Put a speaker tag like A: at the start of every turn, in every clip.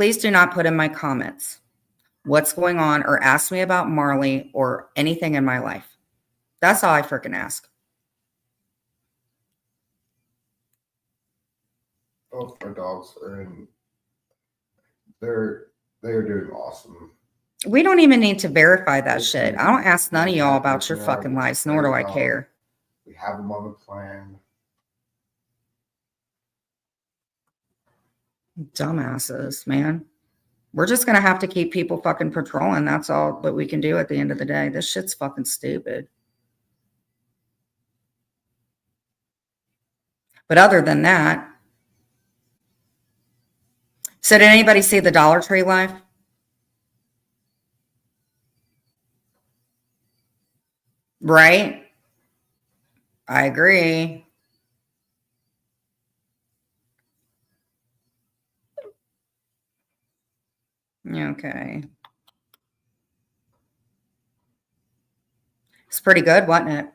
A: Please do not put in my comments what's going on or ask me about Marley or anything in my life. That's all I freaking ask.
B: Both my dogs are in. They're doing awesome.
A: We don't even need to verify that shit. I don't ask none of y'all about your fucking lives, nor do I care.
B: We have them on the plan.
A: Dumbasses, man. We're just going to have to keep people fucking patrolling. That's all that we can do at the end of the day. This shit's fucking stupid. But other than that, so did anybody see the Dollar Tree live? Right? I agree. Okay. It's pretty good, wasn't it?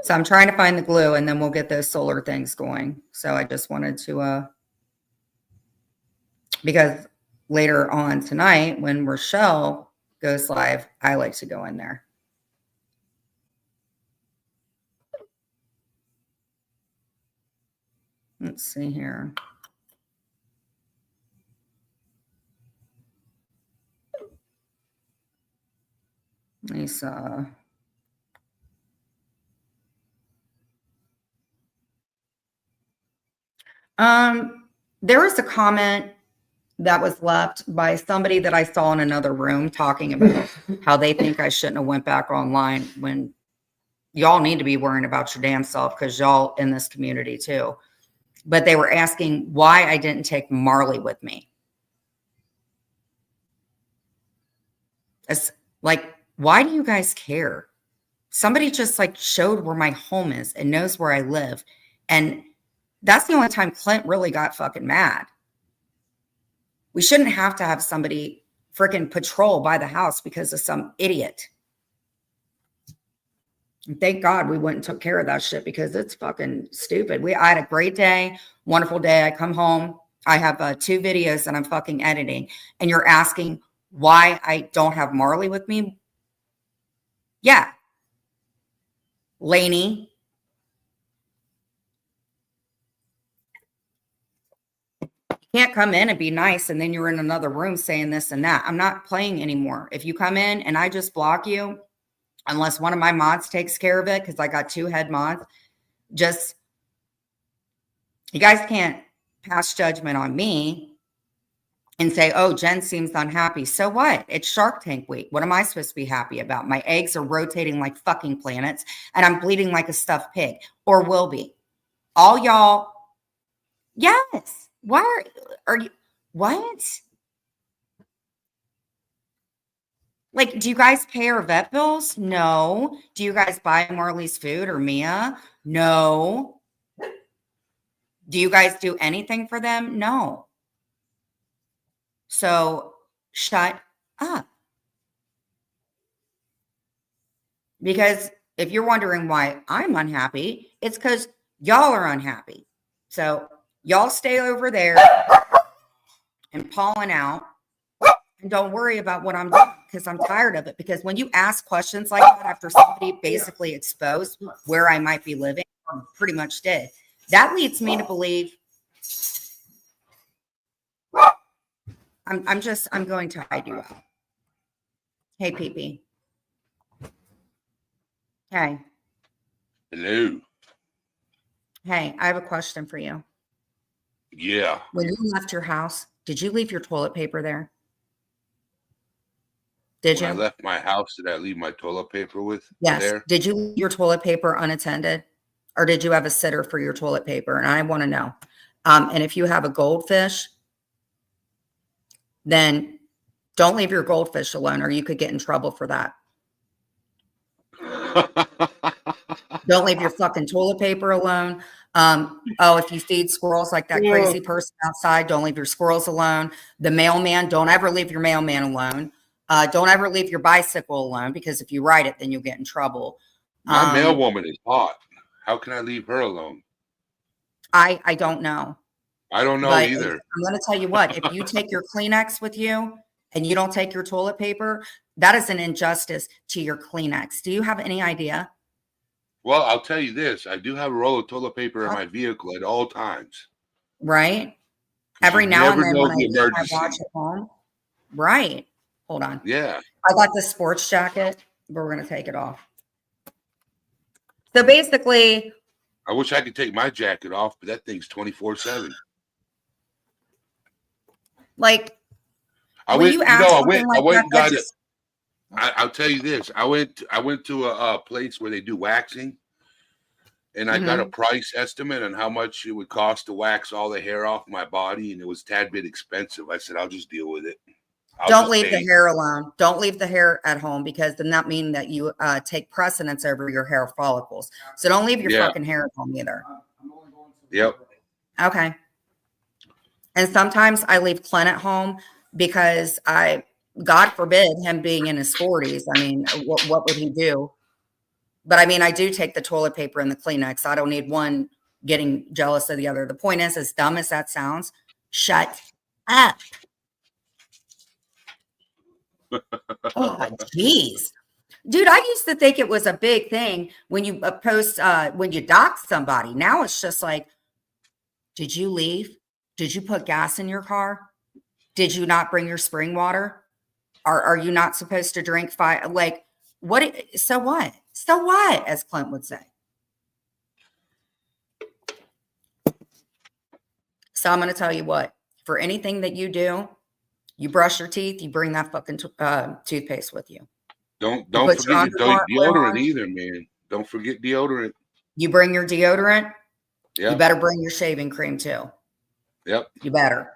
A: So I'm trying to find the glue and then we'll get those solar things going. So I just wanted to, because later on tonight when Rochelle goes live, I like to go in there. Let's see here. Lisa. There was a comment that was left by somebody that I saw in another room talking about how they think I shouldn't have went back online when y'all need to be worrying about your damn self because y'all in this community too. But they were asking why I didn't take Marley with me. It's like, why do you guys care? Somebody just like showed where my home is and knows where I live. And that's the only time Clint really got fucking mad. We shouldn't have to have somebody freaking patrol by the house because of some idiot. And thank God we went and took care of that shit because it's fucking stupid. I had a great day, wonderful day. I come home. I have 2 videos that I'm fucking editing. And you're asking why I don't have Marley with me? Yeah. Lainey. Can't come in and be nice and then you're in another room saying this and that. I'm not playing anymore. If you come in and I just block you, unless one of my mods takes care of it, because I got 2 head mods, just, you guys can't pass judgment on me and say, oh, Jen seems unhappy. So what? It's Shark Tank week. What am I supposed to be happy about? My eggs are rotating like fucking planets and I'm bleeding like a stuffed pig, or will be. All y'all, yes. Why are you, what? Like, do you guys pay our vet bills? No. Do you guys buy Marley's food or Mia? No. Do you guys do anything for them? No. So shut up. Because if you're wondering why I'm unhappy, it's because y'all are unhappy. So y'all stay over there and pawing out and don't worry about what I'm doing because I'm tired of it. Because when you ask questions like that after somebody basically exposed where I might be living, or pretty much did, that leads me to believe I'm going to hide you out. Hey, Pee-Pee. Hey.
C: Hello.
A: Hey, I have a question for you.
C: Yeah.
A: When you left your house, did you leave your toilet paper there? Did
C: When
A: you?
C: I left my house, did I leave my toilet paper with
A: Yes.
C: there?
A: Did you leave your toilet paper unattended? Or did you have a sitter for your toilet paper? And I want to know. And if you have a goldfish, then don't leave your goldfish alone or you could get in trouble for that. Don't leave your fucking toilet paper alone. If you feed squirrels like that crazy person outside, don't leave your squirrels alone. The mailman, don't ever leave your mailman alone. Don't ever leave your bicycle alone because if you ride it, then you'll get in trouble.
C: My mailwoman is hot. How can I leave her alone?
A: I don't know.
C: I don't know
A: But
C: either.
A: I'm going to tell you what, if you take your Kleenex with you and you don't take your toilet paper, that is an injustice to your Kleenex. Do you have any idea?
C: Well, I'll tell you this. I do have a roll of toilet paper in my vehicle at all times.
A: Right?
C: 'Cause
A: Every
C: you
A: now and
C: never
A: then
C: know
A: when I
C: the
A: leave my
C: emergency.
A: watch at home. Right. Hold on.
C: Yeah.
A: I got this sports jacket, but we're going to take it off. So basically,
C: I wish I could take my jacket off, but that thing's 24/7.
A: like,
C: I
A: when
C: went,
A: you
C: you
A: ask
C: know, I
A: something
C: went,
A: like
C: I went
A: that,
C: and
A: that
C: got it.
A: just,
C: I'll tell you this. I went to a place where they do waxing, and I got a
A: Mhm.
C: price estimate on how much it would cost to wax all the hair off my body, and it was a tad bit expensive. I said, I'll just deal with it.
A: don't leave the hair alone. Don't leave the hair at home, because then that means that you take precedence over your hair follicles. So don't leave your
C: Yeah.
A: fucking hair at home either.
C: Yep.
A: Okay. And sometimes I leave Clint at home because God forbid him being in his 40s. I mean, what would he do? But I mean, I do take the toilet paper and the Kleenex. I don't need one getting jealous of the other. The point is, as dumb as that sounds, shut up. Oh, jeez. Dude, I used to think it was a big thing when you when you dox somebody. Now it's just like, did you leave? Did you put gas in your car? Did you not bring your spring water? Are you not supposed to drink five? Like, what? So what? So what? As Clint would say. So I'm going to tell you what, for anything that you do, you brush your teeth, you bring that fucking toothpaste with you.
C: Don't
A: You put your
C: forget your
A: undergarment
C: deodorant
A: on,
C: either, man. Don't forget deodorant.
A: you bring your deodorant, you
C: Yep.
A: better bring your shaving cream too.
C: Yep.
A: You better.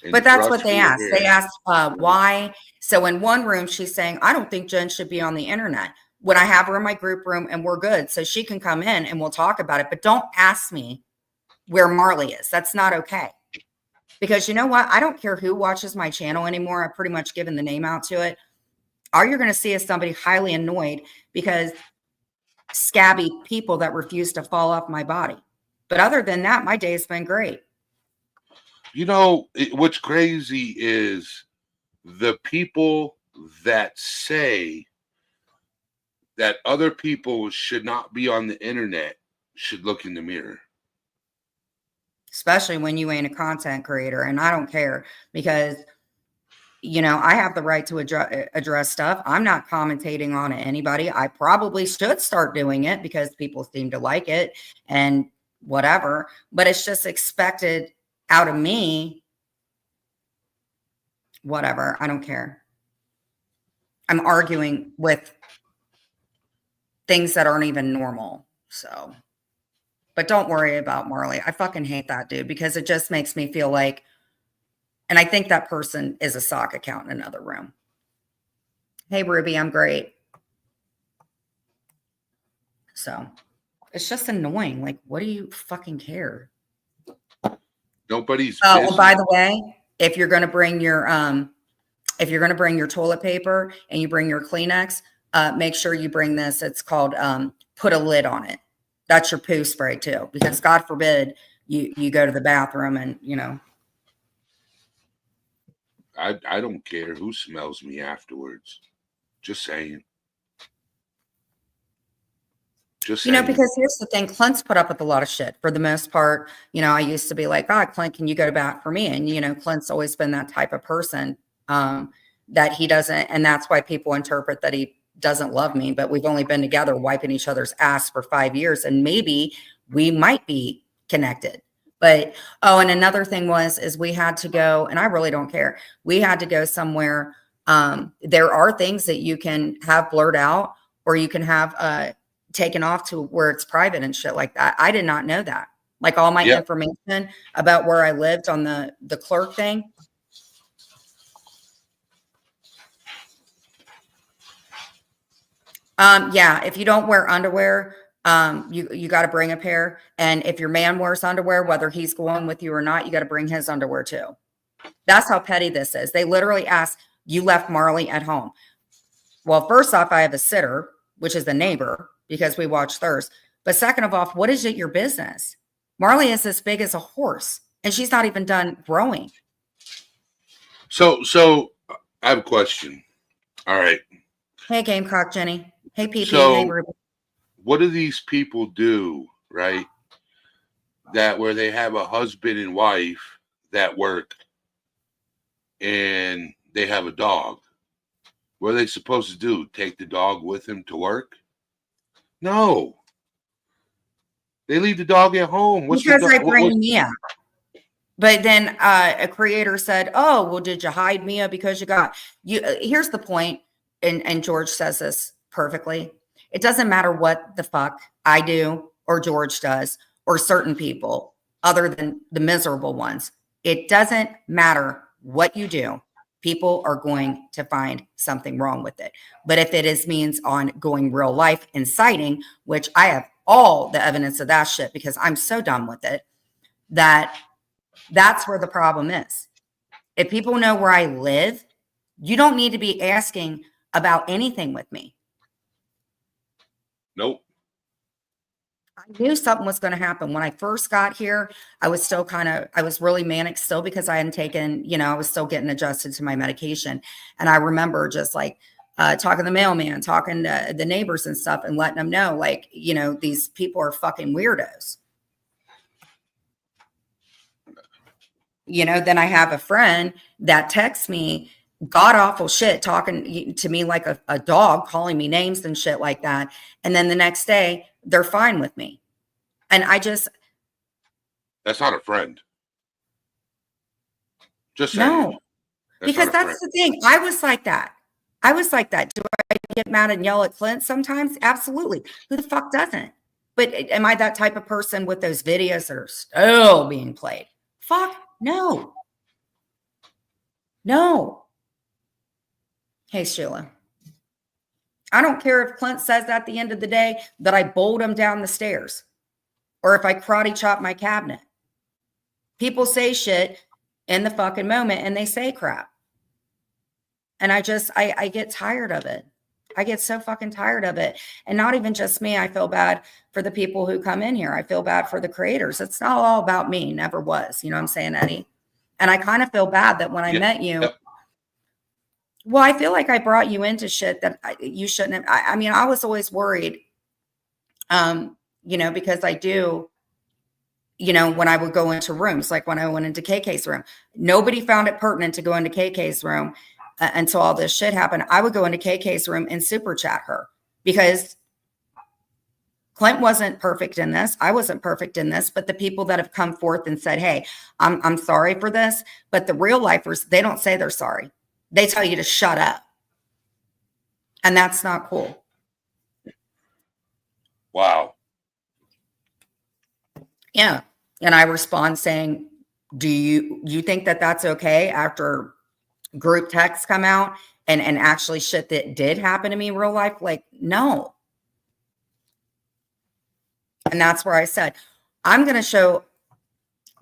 C: And
A: But
C: the
A: that's
C: brush
A: what
C: for
A: they
C: your
A: asked. They
C: hair.
A: asked why. So in one room, she's saying, I don't think Jen should be on the internet. When I have her in my group room and we're good, so she can come in and we'll talk about it. But don't ask me where Marley is. That's not okay. Because you know what? I don't care who watches my channel anymore. I've pretty much given the name out to it. All you're going to see is somebody highly annoyed because scabby people that refuse to fall off my body. But other than that, my day has been great.
C: You know, what's crazy is the people that say that other people should not be on the internet should look in the mirror.
A: Especially when you ain't a content creator. And I don't care because, you know, I have the right to address stuff. I'm not commentating on anybody. I probably should start doing it because people seem to like it and whatever. But it's just expected out of me. Whatever. I don't care. I'm arguing with things that aren't even normal. So, but don't worry about Marley. I fucking hate that dude because it just makes me feel like, and I think that person is a sock account in another room. Hey, Ruby, I'm great. So it's just annoying. Like, what do you fucking care?
C: Nobody's
A: Oh,
C: business.
A: and by the way, if you're going to bring your toilet paper and you bring your Kleenex, make sure you bring this. It's called put a lid on it. That's your poo spray too, because God forbid you go to the bathroom and, you know.
C: I don't care who smells me afterwards. Just saying. Just
A: You know,
C: saying.
A: because here's the thing, Clint's put up with a lot of shit for the most part. You know, I used to be like, God, Clint, can you go to bat for me? And, you know, Clint's always been that type of person that he doesn't. And that's why people interpret that he doesn't love me. But we've only been together wiping each other's ass for 5 years. And maybe we might be connected. But, oh, and another thing is we had to go, and I really don't care. We had to go somewhere. There are things that you can have blurred out or you can have taken off to where it's private and shit like that. I did not know that. Like all my information about where I lived on the clerk thing. Yeah, if you don't wear underwear, you got to bring a pair. And if your man wears underwear, whether he's going with you or not, you got to bring his underwear too. That's how petty this is. They literally ask, you left Marley at home. Well, first off, I have a sitter, which is the neighbor, because we watch Thirst. But second of all, what is it your business? Marley is as big as a horse. and she's not even done growing.
C: So I have a question. All right.
A: Hey, Gamecock Jenny. Hey, PP. Hey,
C: So
A: Ruby.
C: what do these people do, right? That where they have a husband and wife that work and they have a dog. What are they supposed to do? Take the dog with them to work? No. They leave the dog at home. What's the
A: Because I
C: dog?
A: bring Mia. But then a creator said, "Oh, well, did you hide Mia because you got you?" Here's the point, and George says this perfectly. It doesn't matter what the fuck I do or George does or certain people, other than the miserable ones. It doesn't matter what you do. People are going to find something wrong with it. But if it is means on going real life inciting, which I have all the evidence of that shit because I'm so done with it, that's where the problem is. If people know where I live, you don't need to be asking about anything with me.
C: Nope.
A: I knew something was going to happen. When I first got here, I was still I was really manic still because I hadn't taken, I was still getting adjusted to my medication. And I remember just like talking to the mailman, talking to the neighbors and stuff and letting them know, like, these people are fucking weirdos. Then I have a friend that texts me god awful shit, talking to me like a dog, calling me names and shit like that. And then the next day, they're fine with me. And
C: that's not a friend. Just
A: no,
C: saying.
A: because that's the thing. I was like that. Do I get mad and yell at Clint sometimes? Absolutely. Who the fuck doesn't? But am I that type of person with those videos that are still being played? Fuck no. No. Hey, Sheila. I don't care if Clint says at the end of the day that I bowled him down the stairs or if I karate chop my cabinet. People say shit in the fucking moment and they say crap. And I get tired of it. I get so fucking tired of it. And not even just me. I feel bad for the people who come in here. I feel bad for the creators. It's not all about me. Never was. You know what I'm saying, Eddie? And I kind of feel bad that when I met you, well, I feel like I brought you into shit that you shouldn't have. I mean, I was always worried, because I do, when I would go into rooms, like when I went into KK's room, nobody found it pertinent to go into KK's room until all this shit happened. I would go into KK's room and super chat her because Clint wasn't perfect in this. I wasn't perfect in this, but the people that have come forth and said, "Hey, I'm sorry for this," but the real lifers, they don't say they're sorry. They tell you to shut up. And that's not cool.
C: Wow.
A: Yeah. And I respond saying, do you think that that's okay after group texts come out and actually shit that did happen to me in real life? Like, no. And that's where I said, I'm going to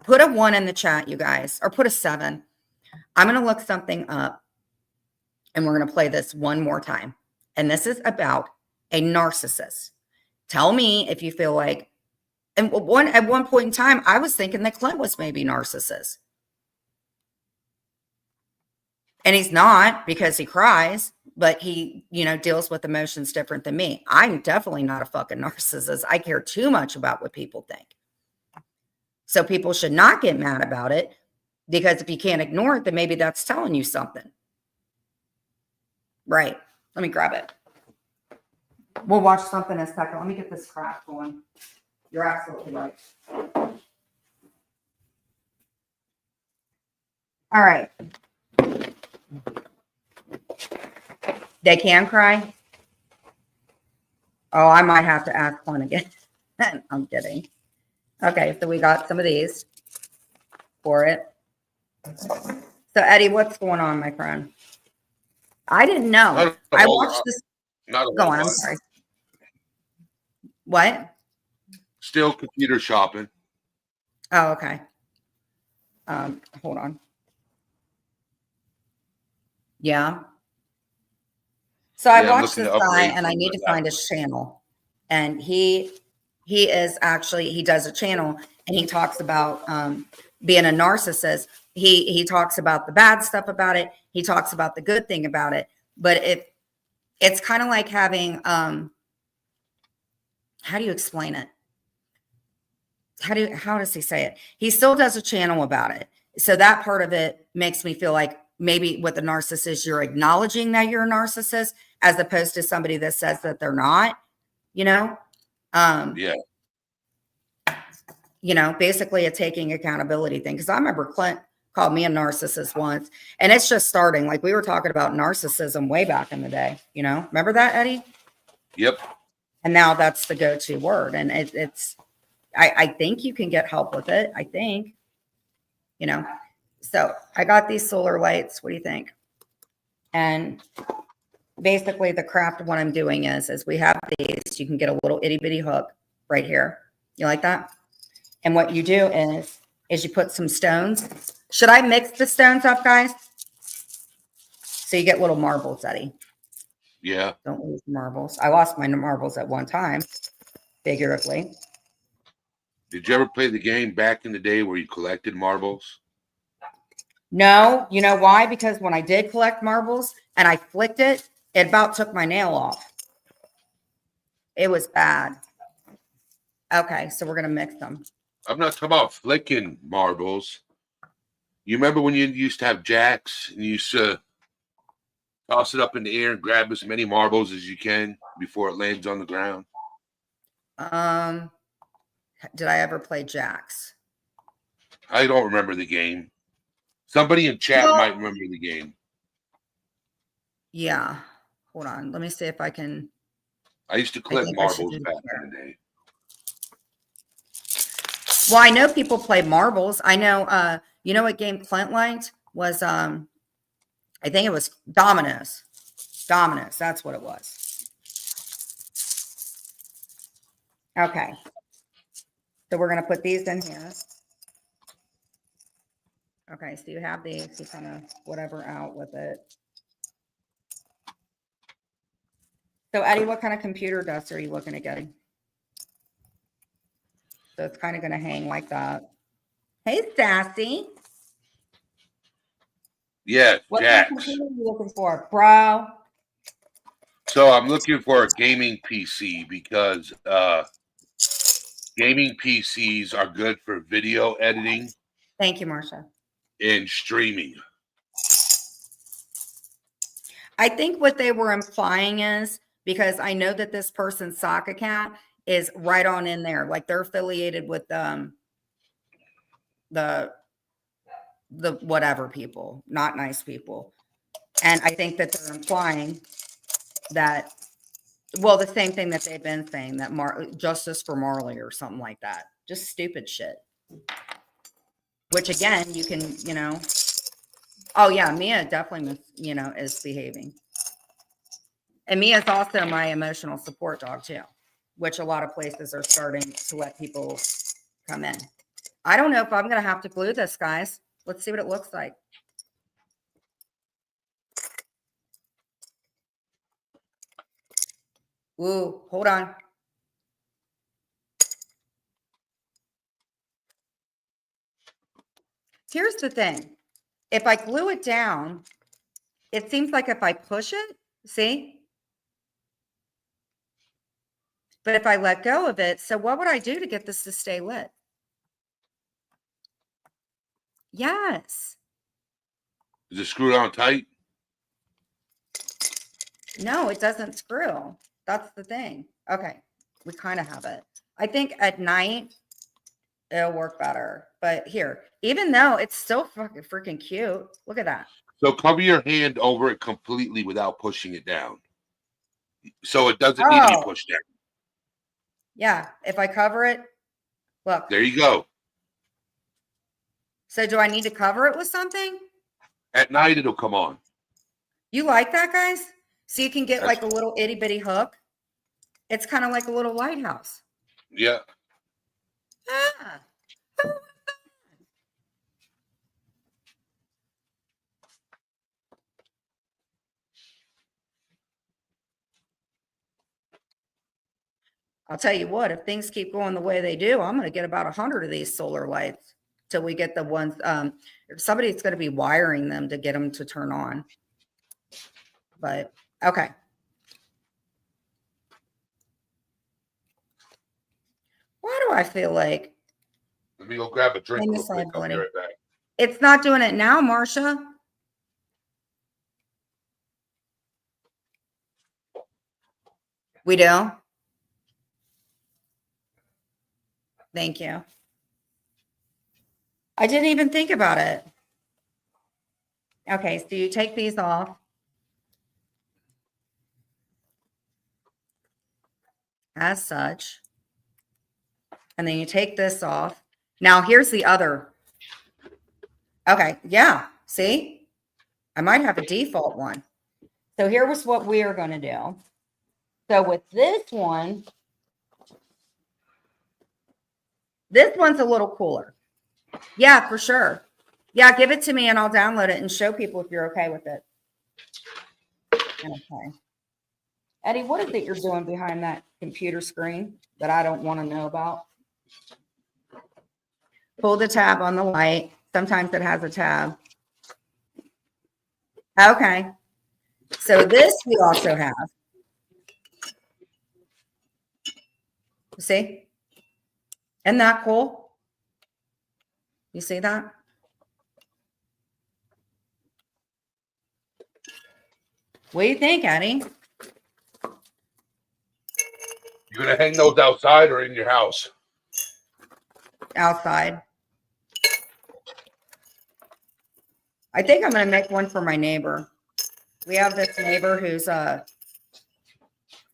A: put a 1 in the chat, you guys, or put a 7. I'm going to look something up and we're going to play this one more time. And this is about a narcissist. Tell me if you feel like, and at one point in time, I was thinking that Clint was maybe narcissist. And he's not because he cries, but he, deals with emotions different than me. I'm definitely not a fucking narcissist. I care too much about what people think. So people should not get mad about it because if you can't ignore it, then maybe that's telling you something. Right. Let me grab it. We'll watch something in a second. Let me get this crap going. You're absolutely right. All right. They can cry. Oh, I might have to ask one again. I'm kidding. Okay, so we got some of these for it. So Eddie, what's going on, my friend? I didn't know. I watched this. Go on. I'm sorry. What?
C: Still computer shopping.
A: Oh, okay. Hold on. Yeah. So I watched this guy and I need to find his channel. And he is actually, he does a channel and he talks about being a narcissist, he talks about the bad stuff about it. He talks about the good thing about it. But it's kind of like having, how do you explain it? How does he say it? He still does a channel about it. So that part of it makes me feel like maybe with a narcissist, you're acknowledging that you're a narcissist as opposed to somebody that says that they're not, you know?
C: Yeah.
A: You know, basically a taking accountability thing. Because I remember Clint called me a narcissist once, and it's just starting. Like we were talking about narcissism way back in the day, you know? Remember that, Eddie?
C: Yep.
A: And now that's the go-to word. And I think you can get help with it. I think, you know, so I got these solar lights. What do you think? And basically the craft of what I'm doing is we have these, you can get a little itty bitty hook right here. You like that? And what you do is you put some stones. Should I mix the stones up, guys? So you get little marbles, Eddie.
C: Yeah.
A: Don't lose marbles. I lost my marbles at one time, figuratively.
C: Did you ever play the game back in the day where you collected marbles?
A: No, you know why? Because when I did collect marbles and I flicked it, it about took my nail off. It was bad. Okay, so we're going to mix them.
C: I'm not talking about flicking marbles. You remember when you used to have jacks and you used to toss it up in the air and grab as many marbles as you can before it lands on the ground?
A: Did I ever play jacks?
C: I don't remember the game. Somebody in chat
A: Well,
C: might remember the game.
A: yeah. Hold on. Let me see if I can.
C: I used to
A: I
C: collect
A: think I should
C: marbles
A: do
C: back
A: that.
C: in the day.
A: Well, I know people play marbles. I know, you know what game Clint liked was, I think it was dominoes. Dominoes. That's what it was. Okay. So we're going to put these in here. Okay. So you have these, you kind of whatever out with it. So Eddie, what kind of computer dust are you looking at getting? So it's kind of going to hang like that. Hey, Sassy.
C: Yeah,
A: What kind of
C: jacks.
A: computer are you looking for, bro?
C: So I'm looking for a gaming PC because gaming PCs are good for video editing
A: Thank you, Marsha.
C: and streaming.
A: I think what they were implying is because I know that this person's sock account is right on in there, like they're affiliated with the whatever people, not nice people. And I think that they're implying that, well, the same thing that they've been saying, that justice for Marley or something like that. Just stupid shit. Which again, you can, you know, oh yeah, Mia definitely, you know, is behaving. And Mia's also my emotional support dog too, which a lot of places are starting to let people come in. I don't know if I'm going to have to glue this, guys. Let's see what it looks like. Ooh, hold on. Here's the thing. If I glue it down, it seems like if I push it, see? But if I let go of it, so what would I do to get this to stay lit? Yes.
C: Is it screwed on tight?
A: No, it doesn't screw. That's the thing. Okay. We kind of have it. I think at night it'll work better. But here, even though it's still fucking freaking cute, look at that.
C: So cover your hand over it completely without pushing it down. So it doesn't need to be pushed down.
A: Yeah. If I cover it, look.
C: There you go.
A: So do I need to cover it with something?
C: At night it'll come on.
A: You like that, guys? So you can get like a little itty bitty hook. It's kind of like a little lighthouse.
C: Yeah.
A: Ah. I'll tell you what, if things keep going the way they do, I'm going to get about 100 of these solar lights. till we get the ones. Somebody's going to be wiring them to get them to turn on. But okay. Why do I feel like
C: Let me go grab a drink real quick. I'll be
A: liability.
C: right back.
A: It's not doing it now, Marcia? We do? Thank you. I didn't even think about it. Okay, so you take these off. As such. And then you take this off. Now here's the other. Okay, yeah, see? I might have a default one. So here was what we are going to do. So with this one's a little cooler. Yeah, for sure. Yeah, give it to me and I'll download it and show people if you're okay with it. Okay. Eddie, what is it you're doing behind that computer screen that I don't want to know about? Pull the tab on the light. Sometimes it has a tab. Okay. So this we also have. See? Isn't that cool? You see that? What do you think, Eddie?
C: You gonna hang those outside or in your house?
A: Outside. I think I'm going to make one for my neighbor. We have this neighbor whose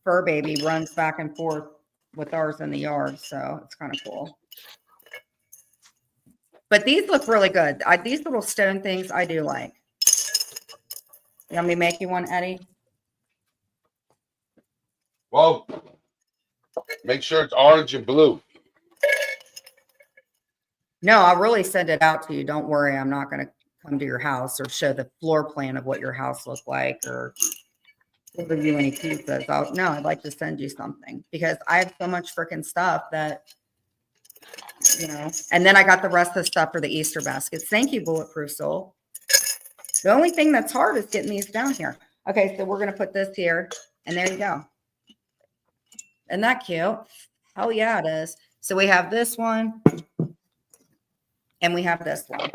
A: fur baby runs back and forth with ours in the yard, so it's kind of cool. But these look really good. These little stone things I do like. You want me to make you one, Eddie?
C: Well, make sure it's orange and blue.
A: No, I'll really send it out to you. Don't worry. I'm not going to come to your house or show the floor plan of what your house looks like or give you any pizzas. No, I'd like to send you something because I have so much freaking stuff that, you know, and then I got the rest of the stuff for the Easter baskets. Thank you, Bulletproof Soul. The only thing that's hard is getting these down here. Okay, so we're going to put this here and there you go. Isn't that cute? Hell yeah, it is. So we have this one and we have this one.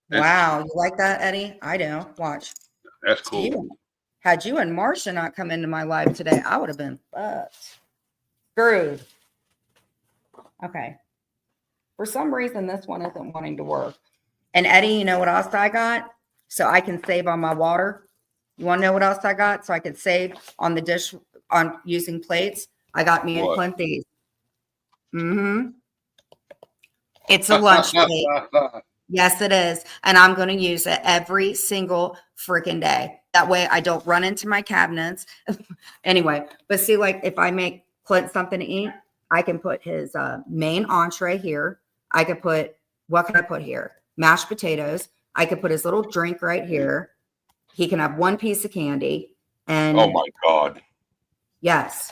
A: Wow, you like that, Eddie? I do. Watch.
C: That's cool.
A: Had you and Marcia not come into my life today, I would have been screwed. Okay. For some reason, this one isn't wanting to work. And Eddie, you know what else I got? So I can save on my water. You want to know what else I got? So I could save on the dish on using plates. I got me and Clint these. It's a lunch plate. Yes, it is. And I'm going to use it every single freaking day. That way I don't run into my cabinets. Anyway, but see, like if I make Clint something to eat, I can put his main entree here. I could put, what can I put here? Mashed potatoes. I could put his little drink right here. He can have one piece of candy. And
C: oh my God.
A: Yes.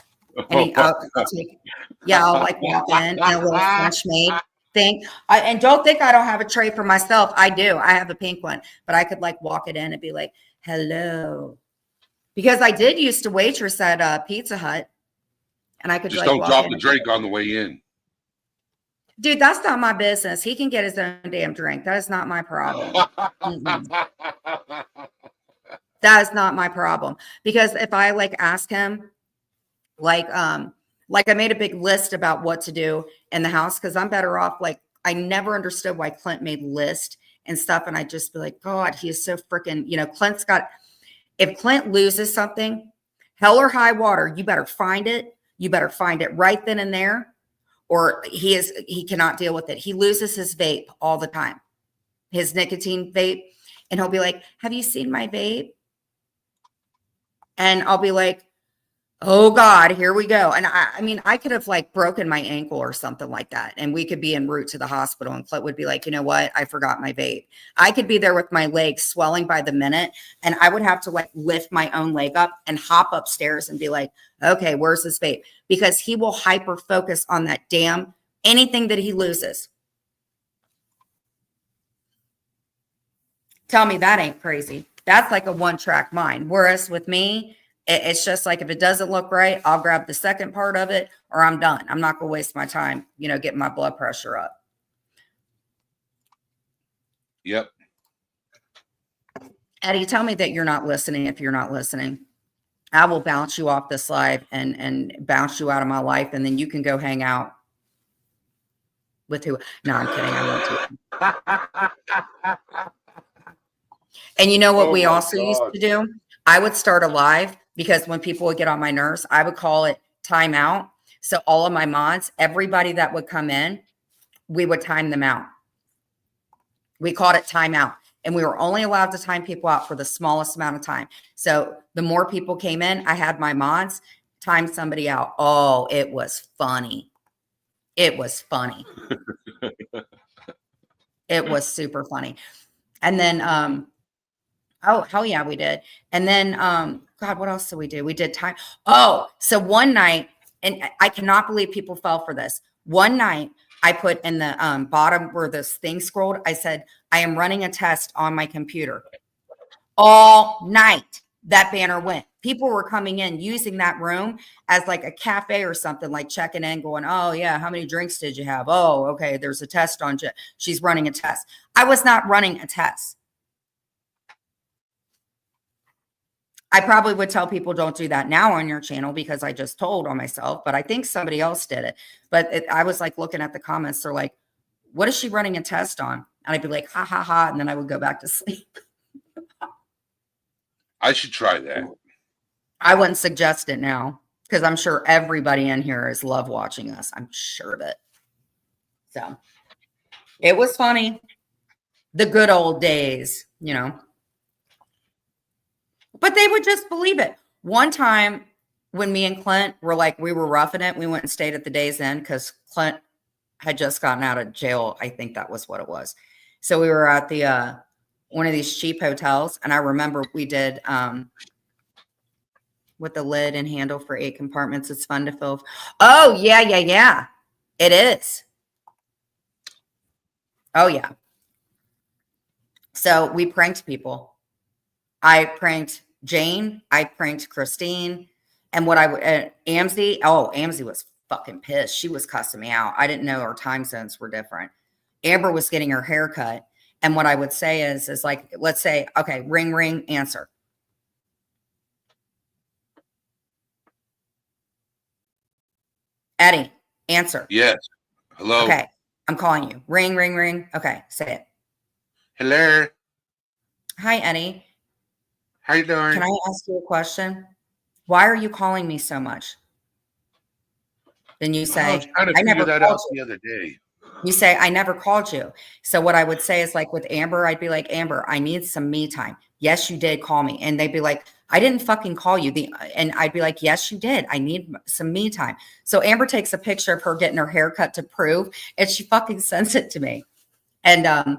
A: And I'll like walk in and a little French maid thing. And don't think I don't have a tray for myself. I do. I have a pink one, but I could like walk it in and be like, hello. Because I did used to waitress at Pizza Hut. And I could
C: just
A: like
C: don't drop the drink on the way in.
A: Dude, that's not my business. He can get his own damn drink. That is not my problem. That is not my problem. Because if I like ask him, like I made a big list about what to do in the house because I'm better off. Like I never understood why Clint made list and stuff. And I just be like, God, he is so freaking, you know, Clint's got, if Clint loses something, hell or high water, you better find it. You better find it right then and there. Or he cannot deal with it. He loses his vape all the time, his nicotine vape. And he'll be like, have you seen my vape? And I'll be like, Oh God, here we go. And I mean, I could have like broken my ankle or something like that. And we could be en route to the hospital and Clint would be like, you know what? I forgot my vape. I could be there with my legs swelling by the minute. And I would have to like lift my own leg up and hop upstairs and be like, okay, where's this vape? Because he will hyper focus on that damn anything that he loses. Tell me that ain't crazy. That's like a one-track mind. Whereas with me, it's just like if it doesn't look right, I'll grab the second part of it or I'm done. I'm not going to waste my time, getting my blood pressure up.
C: Yep.
A: Eddie, tell me that you're not listening if you're not listening. I will bounce you off this live and bounce you out of my life, and then you can go hang out with who. No, I'm kidding. I won't do it. And you know what we also used to do? I would start a live because when people would get on my nerves, I would call it timeout. So all of my mods, everybody that would come in, we would time them out. We called it timeout. And we were only allowed to time people out for the smallest amount of time. So the more people came in, I had my mods time somebody out. Oh, it was funny. It was funny. It was super funny. And then, oh, hell yeah, we did. And then, God, what else did we do? We did time. Oh, so one night, and I cannot believe people fell for this. One night, I put in the bottom where this thing scrolled, I said, I am running a test on my computer. All night, that banner went. People were coming in using that room as like a cafe or something, like checking in, going, oh, yeah, how many drinks did you have? Oh, okay, there's a test on you. She's running a test. I was not running a test. I probably would tell people don't do that now on your channel because I just told on myself, but I think somebody else did it. But I was like looking at the comments. They're like, what is she running a test on? And I'd be like, ha, ha, ha. And then I would go back to sleep.
C: I should try that.
A: I wouldn't suggest it now because I'm sure everybody in here is love watching us. I'm sure of it. So it was funny. The good old days, But they would just believe it. One time when me and Clint were like, we were roughing it, we went and stayed at the Days Inn because Clint had just gotten out of jail. I think that was what it was. So we were at the one of these cheap hotels. And I remember we did with the lid and handle for 8 compartments. It's fun to fill. Oh, yeah. It is. Oh, yeah. So we pranked people. I pranked Jane. I pranked Christine. And what Amzie. Oh, Amzie was fucking pissed. She was cussing me out. I didn't know our time zones were different. Amber was getting her hair cut. And what I would say is like, let's say, okay, ring, ring, answer. Eddie, answer.
C: Yes. Hello.
A: Okay. I'm calling you. Ring, ring, ring. Okay. Say it.
C: Hello.
A: Hi, Eddie.
C: How you doing?
A: Can I ask you a question? Why are you calling me so much? Then you say,
C: I was trying to figure that out the other day.
A: You say, I never called you. So what I would say is like with Amber, I'd be like, Amber, I need some me time. Yes, you did call me. And they'd be like, I didn't fucking call you. And I'd be like, yes, you did. I need some me time. So Amber takes a picture of her getting her hair cut to prove, and she fucking sends it to me. And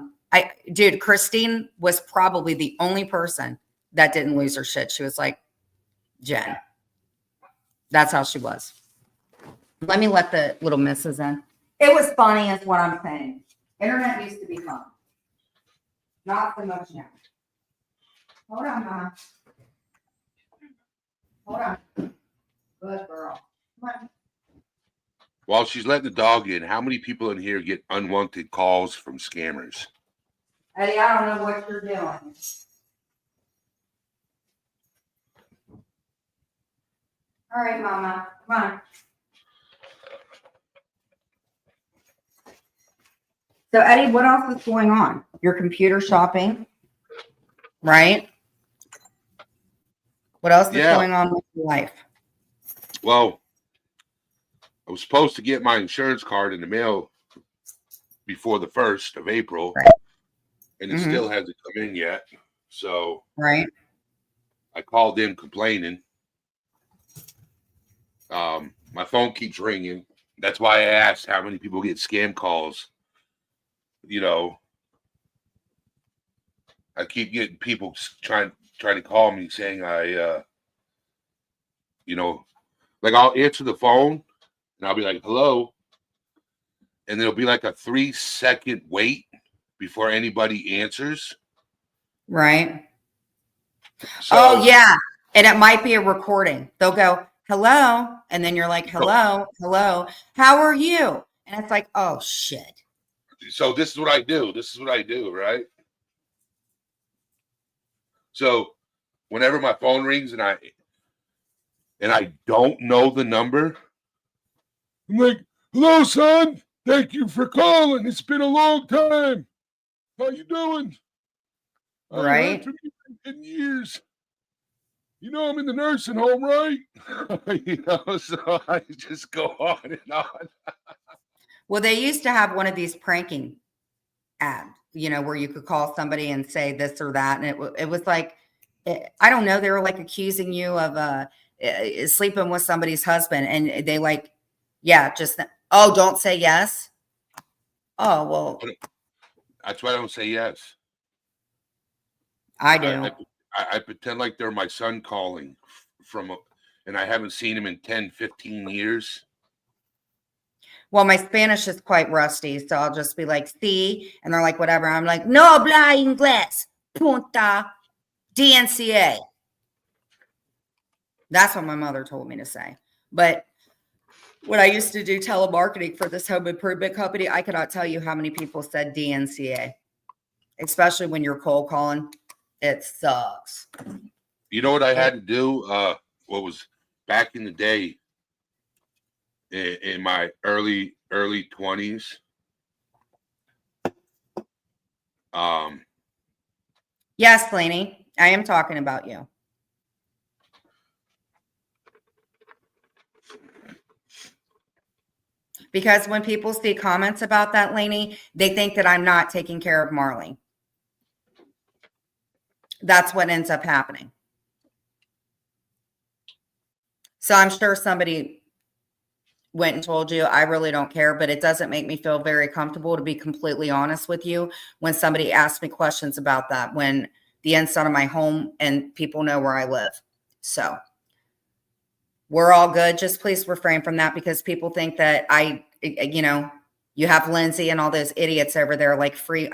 A: dude, Christine was probably the only person that didn't lose her shit. She was like, Jen. That's how she was. Let me let the little misses in. It was funny is what I'm saying. Internet used to be fun. Not so much now. Hold on, Mama. Hold on. Good girl. Come on.
C: While she's letting the dog in, how many people in here get unwanted calls from scammers?
A: Eddie, I don't know what you're doing. All right, Mama. Come on. So, Eddie, what else is going on? Your computer shopping, right? What else is going on with your life?
C: Well, I was supposed to get my insurance card in the mail before the 1st of April,
A: right.
C: And it still hasn't come in yet. So
A: right.
C: I called in complaining. My phone keeps ringing. That's why I asked how many people get scam calls. You know, I keep getting people trying to call me saying you know, like I'll answer the phone and I'll be like, hello. And there'll be like a 3-second wait before anybody answers.
A: Right.
C: So,
A: Oh, yeah. And it might be a recording. They'll go, hello. And then you're like, hello, hello. How are you? And it's like, oh, shit.
C: So this is what I do. This is what I do, right? So whenever my phone rings and I don't know the number, I'm like, hello, son. Thank you for calling. It's been a long time. How you doing? I haven't heard
A: Right.
C: from you in years. You know I'm in the nursing home, right? So I just go on and on.
A: Well, they used to have one of these pranking ads, where you could call somebody and say this or that. And it was like, I don't know, they were like accusing you of sleeping with somebody's husband. And they like, yeah, just, oh, don't say yes. Oh, well,
C: That's why I don't say yes.
A: I do.
C: I pretend like they're my son calling and I haven't seen him in 10, 15 years.
A: Well, my Spanish is quite rusty, so I'll just be like, "Sí," and they're like, "Whatever." I'm like, "No habla inglés, punta, DNCA." That's what my mother told me to say. But when I used to do telemarketing for this home improvement company, I cannot tell you how many people said DNCA, especially when you're cold calling. It sucks.
C: You know what I had to do? What was back in the day in my early 20s?
A: Yes, Laney, I am talking about you. Because when people see comments about that, Laney, they think that I'm not taking care of Marley. That's what ends up happening. So I'm sure somebody went and told you, I really don't care, but it doesn't make me feel very comfortable, to be completely honest with you, when somebody asks me questions about that, when the inside of my home and people know where I live. So we're all good. Just please refrain from that, because people think that you have Lindsay and all those idiots over there like free.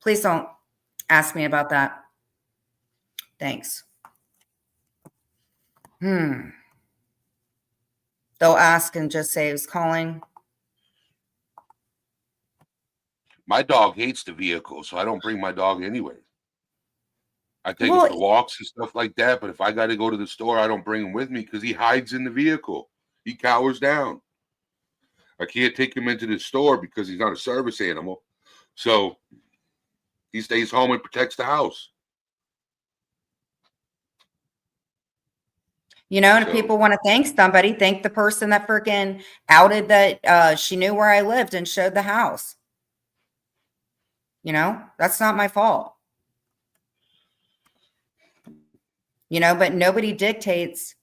A: Please don't ask me about that. Thanks. They'll ask and just say who's calling.
C: My dog hates the vehicle, so I don't bring my dog anywhere. I take him
A: Well,
C: for walks and stuff like that, but if I got to go to the store, I don't bring him with me because he hides in the vehicle. He cowers down. I can't take him into the store because he's not a service animal. So he stays home and protects the house.
A: And if people want to thank somebody, thank the person that freaking outed that she knew where I lived and showed the house. That's not my fault. But nobody dictates.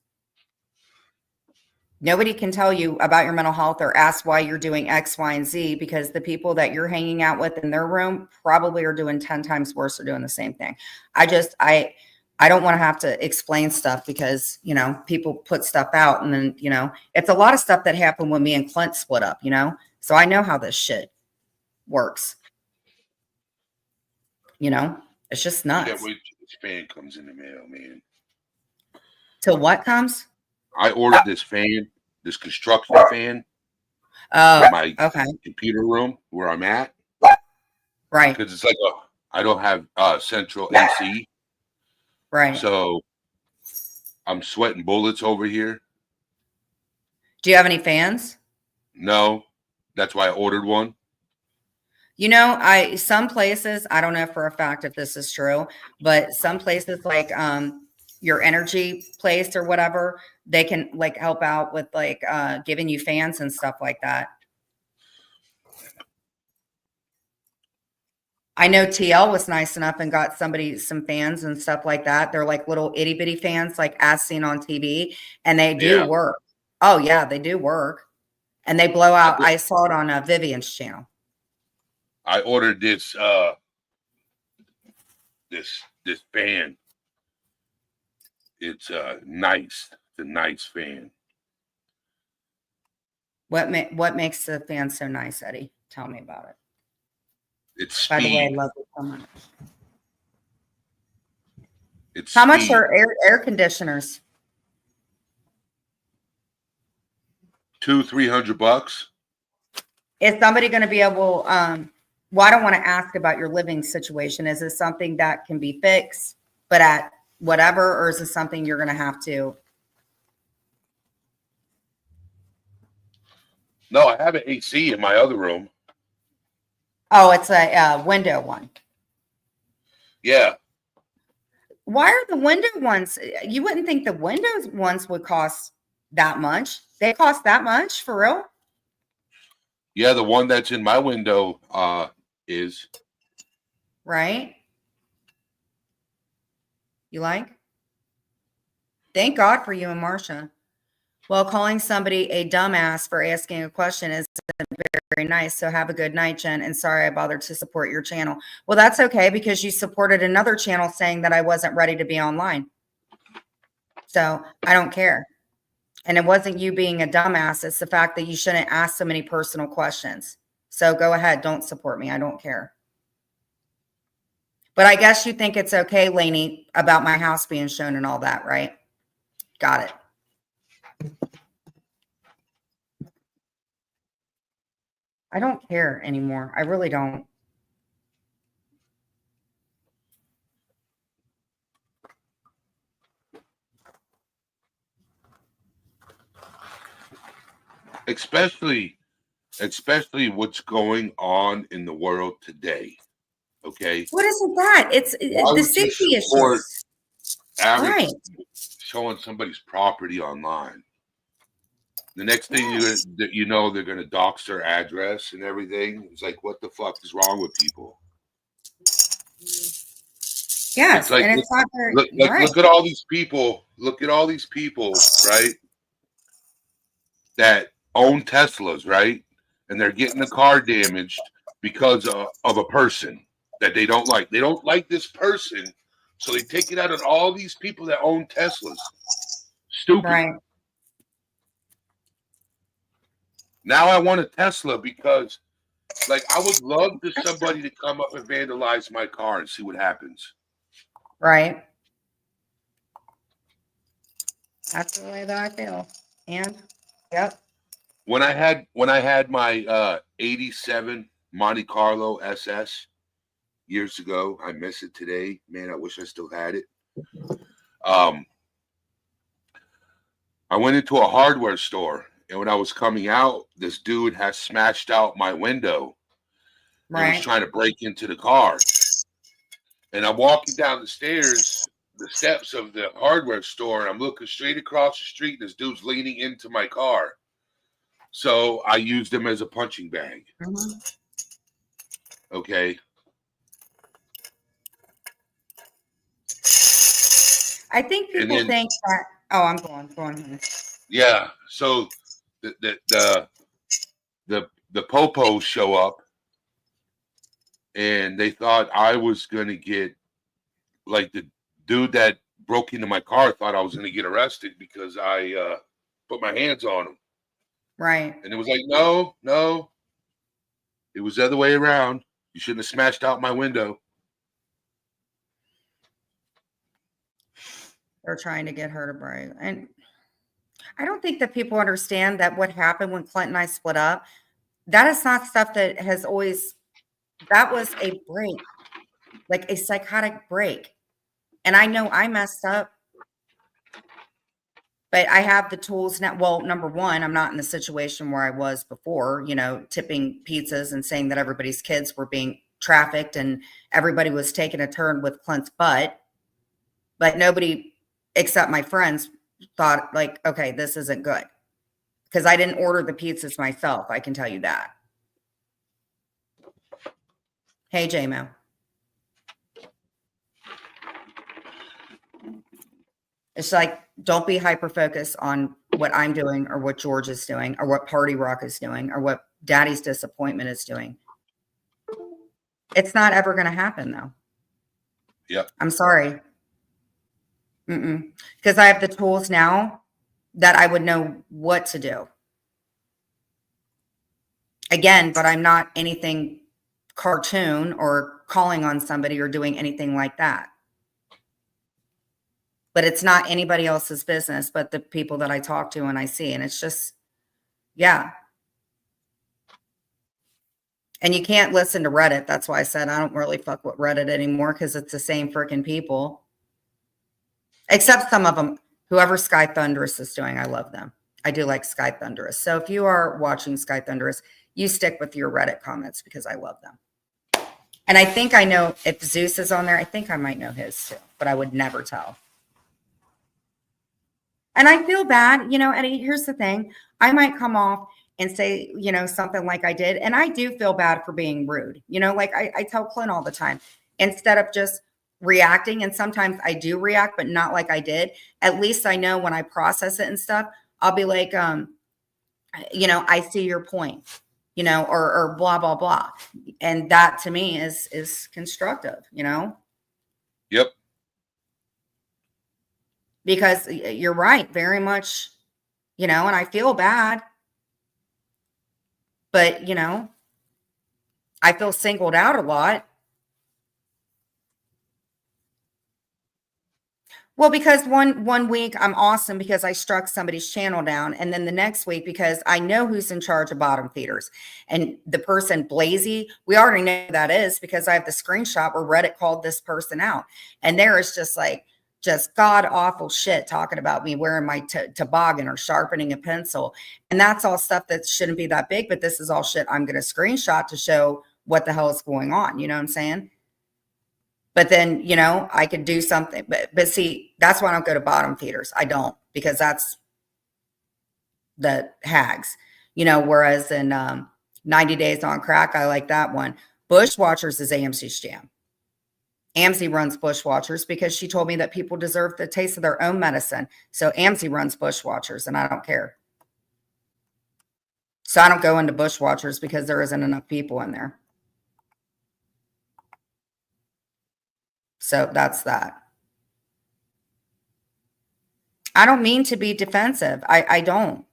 A: Nobody can tell you about your mental health or ask why you're doing X, Y, and Z, because the people that you're hanging out with in their room probably are doing 10 times worse or doing the same thing. I don't want to have to explain stuff because, people put stuff out, and then, it's a lot of stuff that happened when me and Clint split up, so I know how this shit works. It's just nuts.
C: Can't wait till this fan comes in the mail, man.
A: Till what comes?
C: I ordered this fan, this construction fan,
A: Oh,
C: for my
A: okay.
C: computer room where I'm at.
A: Right.
C: Because it's like I don't have central AC.
A: Right.
C: So I'm sweating bullets over here.
A: Do you have any fans?
C: No, that's why I ordered one.
A: Some places, I don't know for a fact if this is true, but some places like your energy place or whatever, they can like help out with like giving you fans and stuff like that. I know TL was nice enough and got somebody some fans and stuff like that. They're like little itty bitty fans, like as seen on TV, and they do
C: Yeah.
A: work. Oh yeah, they do work, and they blow
C: I,
A: out. I saw it on Vivian's channel.
C: I ordered this this fan. It's nice. It's a nice fan.
A: What makes the fan so nice, Eddie? Tell me about it.
C: It's
A: By the way, I
C: speed.
A: love it so much.
C: It's
A: How much
C: speed.
A: are air conditioners?
C: $200-300.
A: Is somebody going to be able? Well, I don't want to ask about your living situation. Is this something that can be fixed, but at whatever, or is this something you're going to have to?
C: No, I have an AC in my other room.
A: Oh, it's a window one.
C: Yeah.
A: Why are the window ones? You wouldn't think the windows ones would cost that much. They cost that much for real?
C: Yeah, the one that's in my window is.
A: Right? You like? Thank God for you and Marcia. Well, calling somebody a dumbass for asking a question isn't very nice. So have a good night, Jen. And sorry I bothered to support your channel. Well, that's okay because you supported another channel saying that I wasn't ready to be online. So I don't care. And it wasn't you being a dumbass. It's the fact that you shouldn't ask so many personal questions. So go ahead. Don't support me. I don't care. But I guess you think it's okay, Lainey, about my house being shown and all that, right? Got it. I don't care anymore. I really don't.
C: Especially what's going on in the world today. Okay.
A: What isn't that? It's
C: Why
A: the
C: would you
A: safety
C: support
A: issues.
C: average
A: Right.
C: showing somebody's property online? The next thing you know, they're going to dox their address and everything. It's like, what the fuck is wrong with people?
A: Yes,
C: It's like,
A: and it's not very right.
C: look at all these people. Look at all these people, right? That own Teslas, right? And they're getting the car damaged because of a person that they don't like. They don't like this person, so they take it out on all these people that own Teslas. Stupid.
A: Right.
C: Now I want a Tesla because, like, I would love for somebody to come up and vandalize my car and see what happens.
A: Right. That's the way that I feel. And yep.
C: When I had my 87 Monte Carlo SS years ago, I miss it today. Man, I wish I still had it. I went into a hardware store, and when I was coming out, this dude had smashed out my window and was trying to break into the car. And I'm walking down the steps of the hardware store, and I'm looking straight across the street. This dude's leaning into my car. So I used him as a punching bag.
A: Mm-hmm.
C: Okay.
A: I think people think that. Oh, I'm going.
C: Yeah. So the popos show up, and they thought I was going to get, like, the dude that broke into my car thought I was going to get arrested because I put my hands on him.
A: Right.
C: And it was like, no. It was the other way around. You shouldn't have smashed out my window.
A: They're trying to get her to break. And I don't think that people understand that what happened when Clint and I split up, that is not stuff that has always, that was a break, like a psychotic break. And I know I messed up, but I have the tools now. Well, number one, I'm not in the situation where I was before, tipping pizzas and saying that everybody's kids were being trafficked and everybody was taking a turn with Clint's butt. But nobody except my friends thought, like, okay, this isn't good. Because I didn't order the pizzas myself. I can tell you that. Hey, J-Mo. It's like, don't be hyper focused on what I'm doing or what George is doing or what Party Rock is doing or what Daddy's Disappointment is doing. It's not ever going to happen though.
C: Yep.
A: I'm sorry. Because I have the tools now that I would know what to do. Again, but I'm not anything cartoon or calling on somebody or doing anything like that. But it's not anybody else's business but the people that I talk to and I see. And it's just, yeah. And you can't listen to Reddit. That's why I said I don't really fuck with Reddit anymore, because it's the same freaking people. Except some of them. Whoever Sky Thunderous is doing, I love them. I do like Sky Thunderous. So if you are watching Sky Thunderous, you stick with your Reddit comments because I love them. And I think I know if Zeus is on there, I think I might know his too, but I would never tell. And I feel bad, you know, Eddie, here's the thing. I might come off and say, you know, something like I did. And I do feel bad for being rude. You know, like I tell Clint all the time, instead of just reacting, and sometimes I do react, but not like I did. At least I know when I process it and stuff, I'll be like, you know, I see your point, you know, or blah, blah, blah. And that to me is constructive, you know?
C: Yep.
A: Because you're right, very much, you know, and I feel bad, but, you know, I feel singled out a lot. Well, because one week I'm awesome because I struck somebody's channel down. And then the next week, because I know who's in charge of bottom feeders. And the person, Blazy, we already know who that is because I have the screenshot where Reddit called this person out. And there is just like, just god awful shit talking about me wearing my toboggan or sharpening a pencil. And that's all stuff that shouldn't be that big. But this is all shit I'm going to screenshot to show what the hell is going on. You know what I'm saying? But then, you know, I could do something. But see, that's why I don't go to bottom feeders. I don't, because that's the hags, you know, whereas in 90 Days on Crack, I like that one. Bushwatchers is AMC's jam. AMC runs Bushwatchers because she told me that people deserve the taste of their own medicine. So AMC runs Bushwatchers and I don't care. So I don't go into Bushwatchers because there isn't enough people in there. So that's that. I don't mean to be defensive. I don't.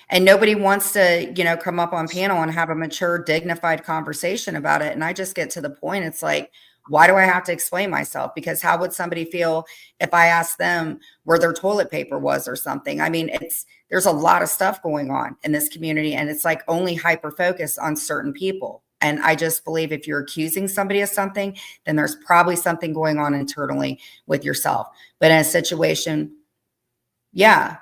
A: And nobody wants to, you know, come up on panel and have a mature, dignified conversation about it. And I just get to the point. It's like, why do I have to explain myself? Because how would somebody feel if I asked them where their toilet paper was or something? I mean, there's a lot of stuff going on in this community, and it's like only hyper focused on certain people. And I just believe if you're accusing somebody of something, then there's probably something going on internally with yourself. But in a situation, yeah,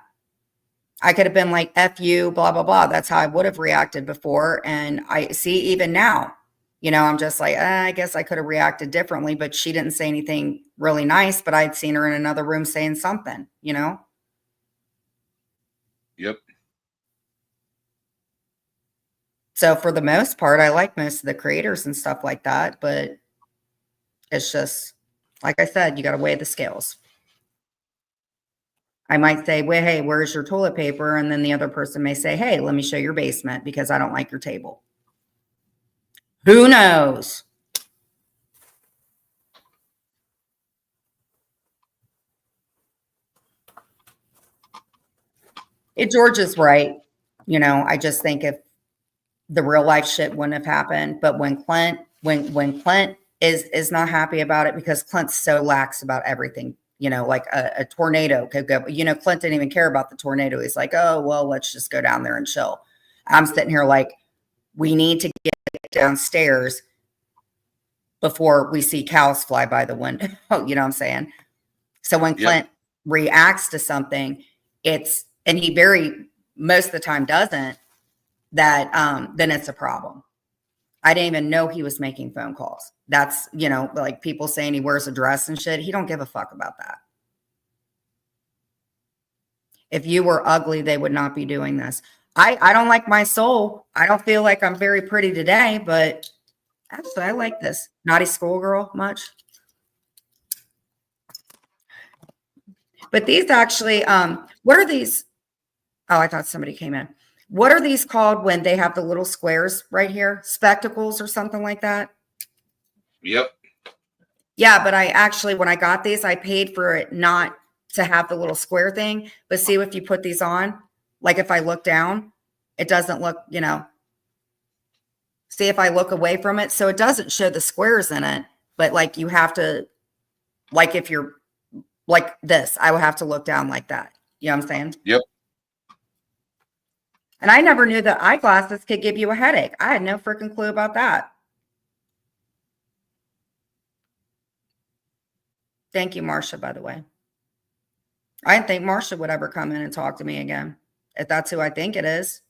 A: I could have been like, F you, blah, blah, blah. That's how I would have reacted before. And I see even now, you know, I'm just like, I guess I could have reacted differently, but she didn't say anything really nice, but I'd seen her in another room saying something, you know?
C: Yep.
A: So for the most part, I like most of the creators and stuff like that, but it's just, like I said, you got to weigh the scales. I might say, well, hey, where's your toilet paper? And then the other person may say, hey, let me show your basement because I don't like your table. Who knows? George is right. You know, I just think if the real life shit wouldn't have happened, but when Clint is not happy about it because Clint's so lax about everything, you know, like a tornado could go, you know, Clint didn't even care about the tornado. He's like, oh, well, let's just go down there and chill. I'm sitting here like, we need to get downstairs before we see cows fly by the window. You know what I'm saying? So when Clint reacts to something, and he most of the time doesn't, that then it's a problem. I didn't even know he was making phone calls. That's, you know, like people saying he wears a dress and shit. He don't give a fuck about that. If you were ugly, they would not be doing this. I don't like my soul. I don't feel like I'm very pretty today, but actually I like this. Naughty schoolgirl much? But these actually, what are these? Oh, I thought somebody came in. What are these called when they have the little squares right here? Spectacles or something like that?
C: Yep.
A: Yeah, but I actually, when I got these, I paid for it not to have the little square thing. But see, if you put these on, like if I look down, it doesn't look, see if I look away from it. So it doesn't show the squares in it, but like you have to, like if you're like this, I would have to look down like that. You know what I'm saying?
C: Yep.
A: And I never knew that eyeglasses could give you a headache. I had no freaking clue about that. Thank you, Marcia, by the way. I didn't think Marcia would ever come in and talk to me again. If that's who I think it is.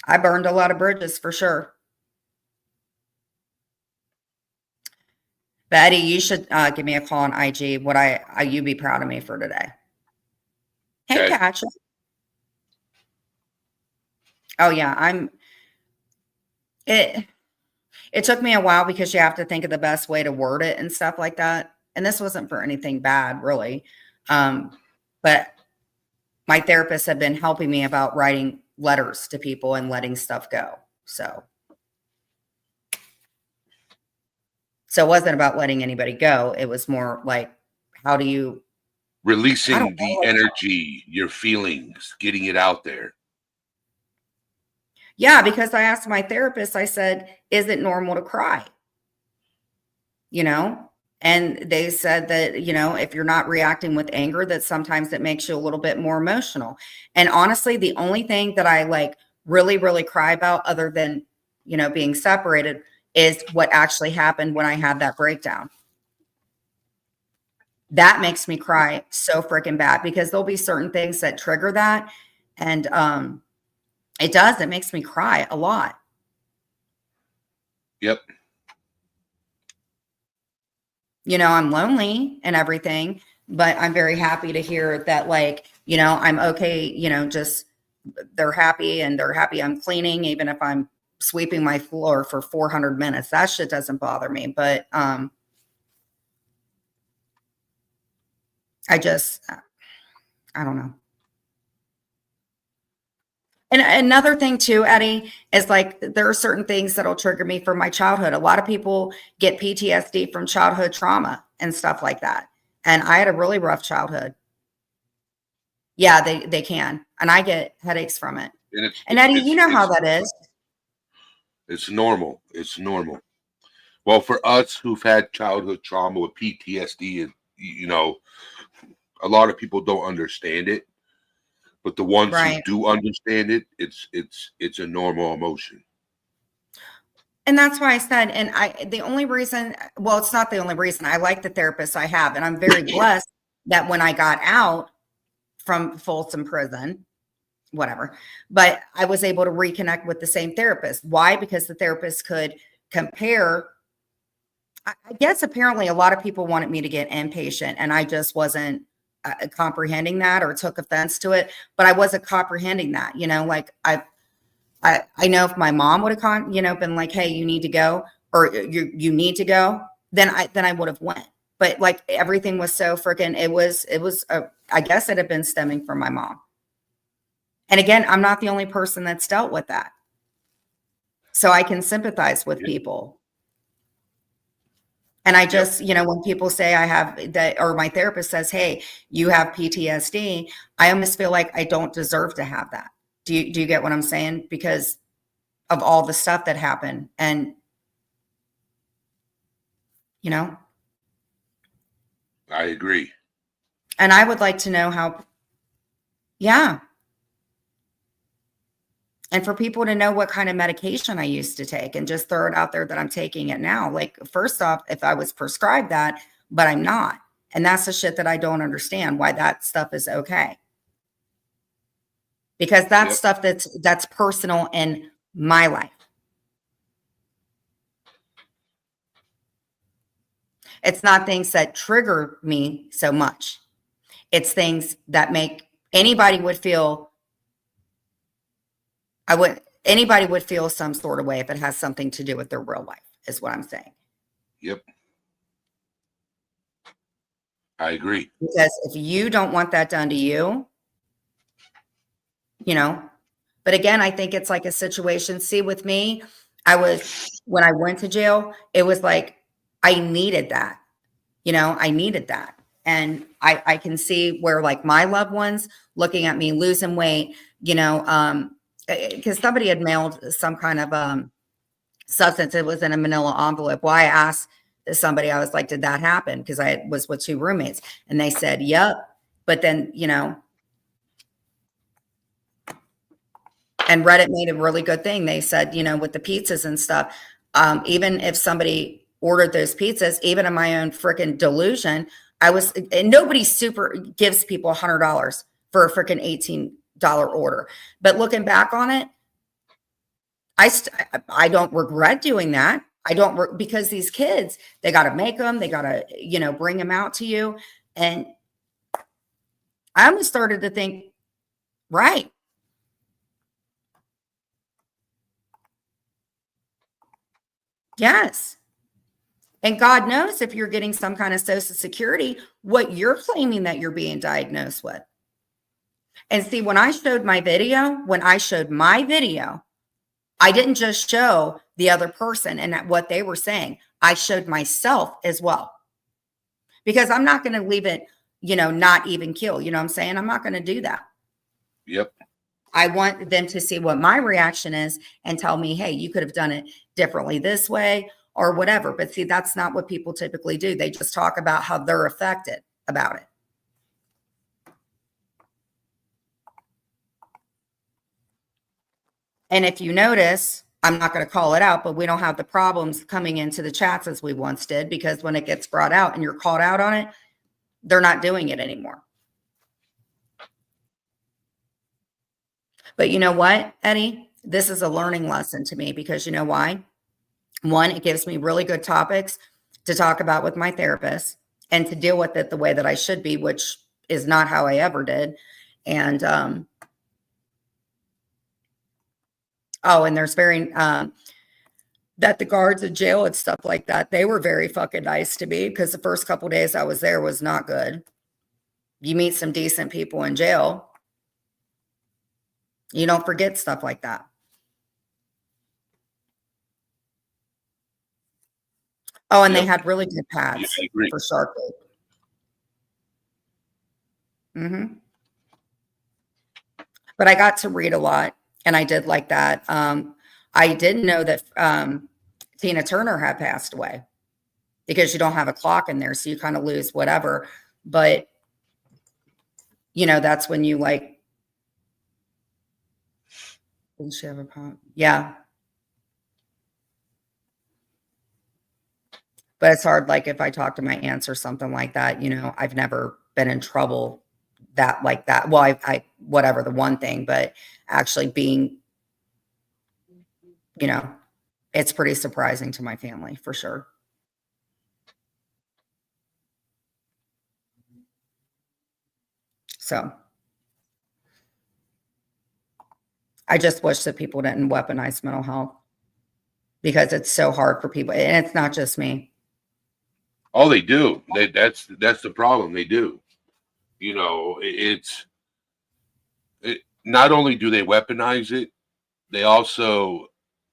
A: I burned a lot of bridges for sure. Betty, you should give me a call on IG. Would you be proud of me for today? Hey,
C: Okay.
A: Katja. Oh yeah, it took me a while because you have to think of the best way to word it and stuff like that. And this wasn't for anything bad, really. But my therapist had been helping me about writing letters to people and letting stuff go. So it wasn't about letting anybody go. It was more like, how do you
C: Releasing the energy, your feelings, getting it out there.
A: Yeah, because I asked my therapist, I said, is it normal to cry? And they said that, if you're not reacting with anger, that sometimes it makes you a little bit more emotional. And honestly, the only thing that I like really, really cry about other than, being separated is what actually happened when I had that breakdown. That makes me cry so freaking bad because there'll be certain things that trigger that. And, it makes me cry a lot.
C: Yep.
A: I'm lonely and everything, but I'm very happy to hear that, like, I'm okay, just they're happy I'm cleaning, even if I'm sweeping my floor for 400 minutes. That shit doesn't bother me. But I don't know. And another thing too, Eddie, is like there are certain things that'll trigger me from my childhood. A lot of people get PTSD from childhood trauma and stuff like that. And I had a really rough childhood. Yeah, they can. And I get headaches from it. And Eddie, you know how that is.
C: It's normal. It's normal. Well, for us who've had childhood trauma with PTSD, and a lot of people don't understand it. But the ones
A: Right.
C: who do understand it, it's a normal emotion.
A: And that's why I said, the only reason, well, it's not the only reason. I like the therapist I have, and I'm very blessed that when I got out from Folsom Prison, whatever, but I was able to reconnect with the same therapist. Why? Because the therapist could compare. I guess apparently a lot of people wanted me to get inpatient, and I just wasn't comprehending that, or took offense to it. But I wasn't comprehending that, like I know if my mom would have been like, hey, you need to go, or you need to go, then I would have went. But like everything was so freaking, I guess it had been stemming from my mom. And again, I'm not the only person that's dealt with that. So I can sympathize with people. And I just, when people say I have that, or my therapist says, hey, you have PTSD, I almost feel like I don't deserve to have that. Do you get what I'm saying? Because of all the stuff that happened. And,
C: I agree.
A: And I would like to know how, yeah. And for people to know what kind of medication I used to take, and just throw it out there that I'm taking it now. Like, first off, if I was prescribed that, but I'm not. And that's the shit that I don't understand, why that stuff is okay. Because that's stuff that's personal in my life. It's not things that trigger me so much. It's things that make anybody would feel some sort of way if it has something to do with their real life, is what I'm saying.
C: Yep. I agree.
A: Because if you don't want that done to you, you know, but again, I think it's like a situation. See, with me, when I went to jail, it was like, I needed that, I needed that. And I can see where like my loved ones looking at me losing weight, because somebody had mailed some kind of substance. It was in a manila envelope. Well, I asked somebody, I was like, did that happen? Because I was with 2 roommates and they said, yep. But then, and Reddit made a really good thing. They said, with the pizzas and stuff, even if somebody ordered those pizzas, even in my own freaking delusion, and nobody super gives people $100 for a freaking $18 order. But looking back on it, I don't regret doing that. I don't, because these kids, they got to make them, they got to, bring them out to you. And I almost started to think, right. Yes. And God knows if you're getting some kind of Social Security, what you're claiming that you're being diagnosed with. And see, when I showed my video, I didn't just show the other person and what they were saying. I showed myself as well. Because I'm not going to leave it, not even kill. You know what I'm saying? I'm not going to do that.
C: Yep.
A: I want them to see what my reaction is and tell me, hey, you could have done it differently this way or whatever. But see, that's not what people typically do. They just talk about how they're affected about it. And if you notice, I'm not going to call it out, but we don't have the problems coming into the chats as we once did, because when it gets brought out and you're called out on it, they're not doing it anymore. But you know what, Eddie? This is a learning lesson to me, because you know why? One, it gives me really good topics to talk about with my therapist and to deal with it the way that I should be, which is not how I ever did. And, and there's that the guards in jail and stuff like that, they were very fucking nice to me, because the first couple days I was there was not good. You meet some decent people in jail. You don't forget stuff like that. Oh, and they had really good pads for shark bait. But I got to read a lot, and I did like that. I didn't know that Tina Turner had passed away, because you don't have a clock in there, so you kind of lose whatever. But that's when you like. Didn't she have a pop? Yeah. But it's hard, like if I talk to my aunts or something like that, I've never been in trouble like that. Well, I whatever the one thing, but actually being, it's pretty surprising to my family for sure. So I just wish that people didn't weaponize mental health, because it's so hard for people. And it's not just me.
C: Oh, they do. That's the problem. They do. Not only do they weaponize it, they also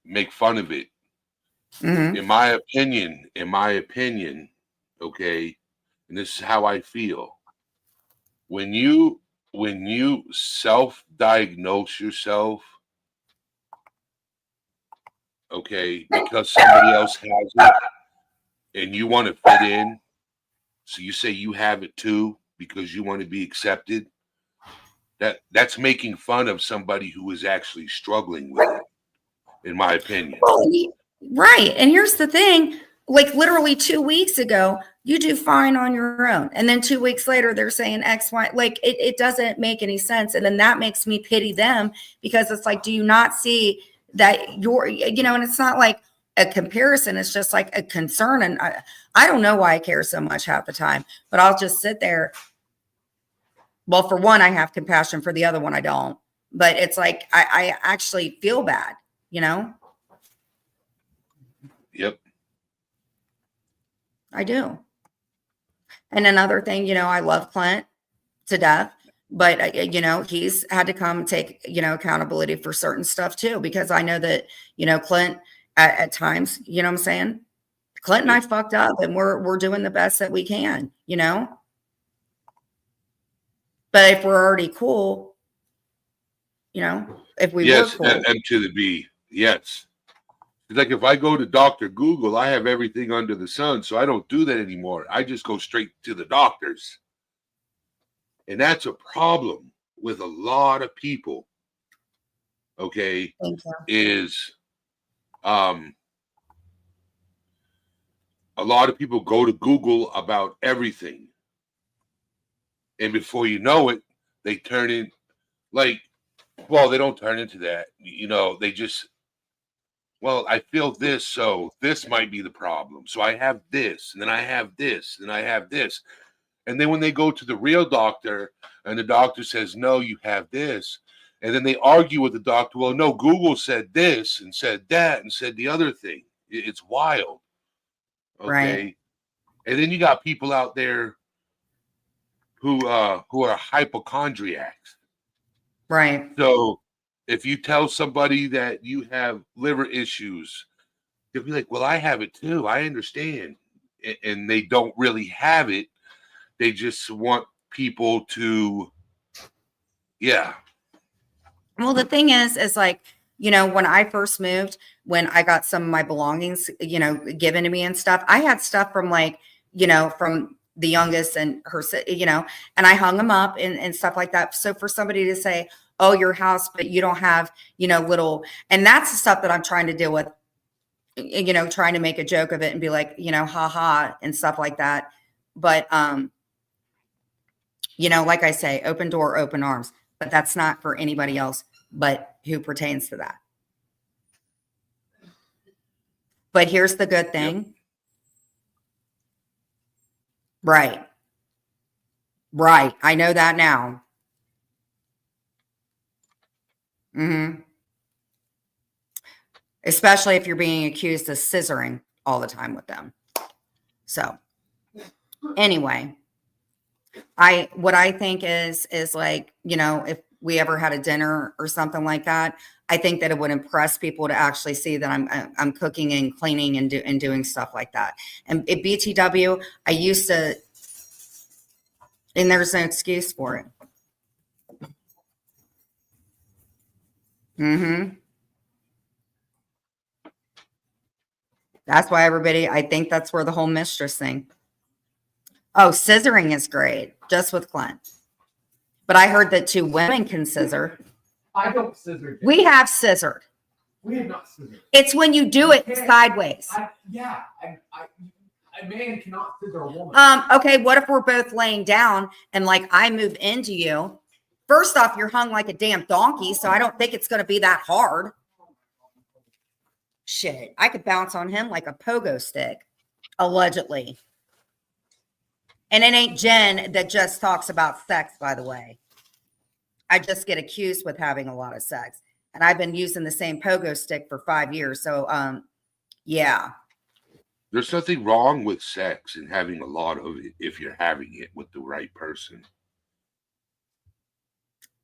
C: make fun of it.
A: Mm-hmm.
C: In my opinion, okay, and this is how I feel. When you self-diagnose yourself, okay, because somebody else has it and you want to fit in, so you say you have it too because you want to be accepted, that's making fun of somebody who is actually struggling with it, in my opinion.
A: Right. And here's the thing, like literally 2 weeks ago, you do fine on your own. And then 2 weeks later, they're saying X, Y, like it doesn't make any sense. And then that makes me pity them, because it's like, do you not see that you're, and it's not like a comparison. It's just like a concern. And I don't know why I care so much half the time, but I'll just sit there. Well, for one, I have compassion. For the other one, I don't. But it's like, I actually feel bad,
C: Yep.
A: I do. And another thing, I love Clint to death, but he's had to come take, accountability for certain stuff too, because I know that, Clint at times, you know what I'm saying? Clint and I fucked up, and we're doing the best that we can, But if we're already cool, if we were
C: Yes,
A: cool.
C: M to the B. Yes. It's like if I go to Dr. Google, I have everything under the sun, so I don't do that anymore. I just go straight to the doctors. And that's a problem with a lot of people. Okay,
A: Thank you.
C: is a lot of people go to Google about everything. And before you know it, they turn in like, well, they don't turn into that. They just, well, I feel this, so this might be the problem. So I have this, and then I have this, and I have this. And then when they go to the real doctor and the doctor says, no, you have this. And then they argue with the doctor, well, no, Google said this and said that and said the other thing. It's wild. Okay.
A: Right.
C: And then you got people out there who are hypochondriacs.
A: Right.
C: So if you tell somebody that you have liver issues, they'll be like, well, I have it too. I understand. And they don't really have it. They just want people to, yeah.
A: Well, the thing is like, when I first moved, when I got some of my belongings, given to me and stuff, I had stuff from like, from the youngest and her, and I hung them up and stuff like that. So for somebody to say, oh, your house, but you don't have, little, and that's the stuff that I'm trying to deal with, trying to make a joke of it and be like, ha and stuff like that. But, like I say, open door, open arms, but that's not for anybody else but who pertains to that. But here's the good thing. Yep. Right. I know that now. Especially if you're being accused of scissoring all the time with them. So anyway, what I think is like, if we ever had a dinner or something like that, I think that it would impress people to actually see that I'm cooking and cleaning and doing stuff like that. And at BTW, I used to, and there's no excuse for it. That's why I think that's where the whole mistress thing. Oh, scissoring is great, just with Clint. But I heard that 2 women can scissor.
D: I don't scissor.
A: We have scissored.
D: We have not scissored.
A: It's when you do it sideways.
D: A man cannot scissor a woman.
A: Okay, what if we're both laying down and like I move into you? First off, you're hung like a damn donkey, so I don't think it's going to be that hard. Shit, I could bounce on him like a pogo stick, allegedly. And it ain't Jen that just talks about sex, by the way. I just get accused with having a lot of sex. And I've been using the same pogo stick for 5 years. So, yeah.
C: There's nothing wrong with sex and having a lot of it if you're having it with the right person.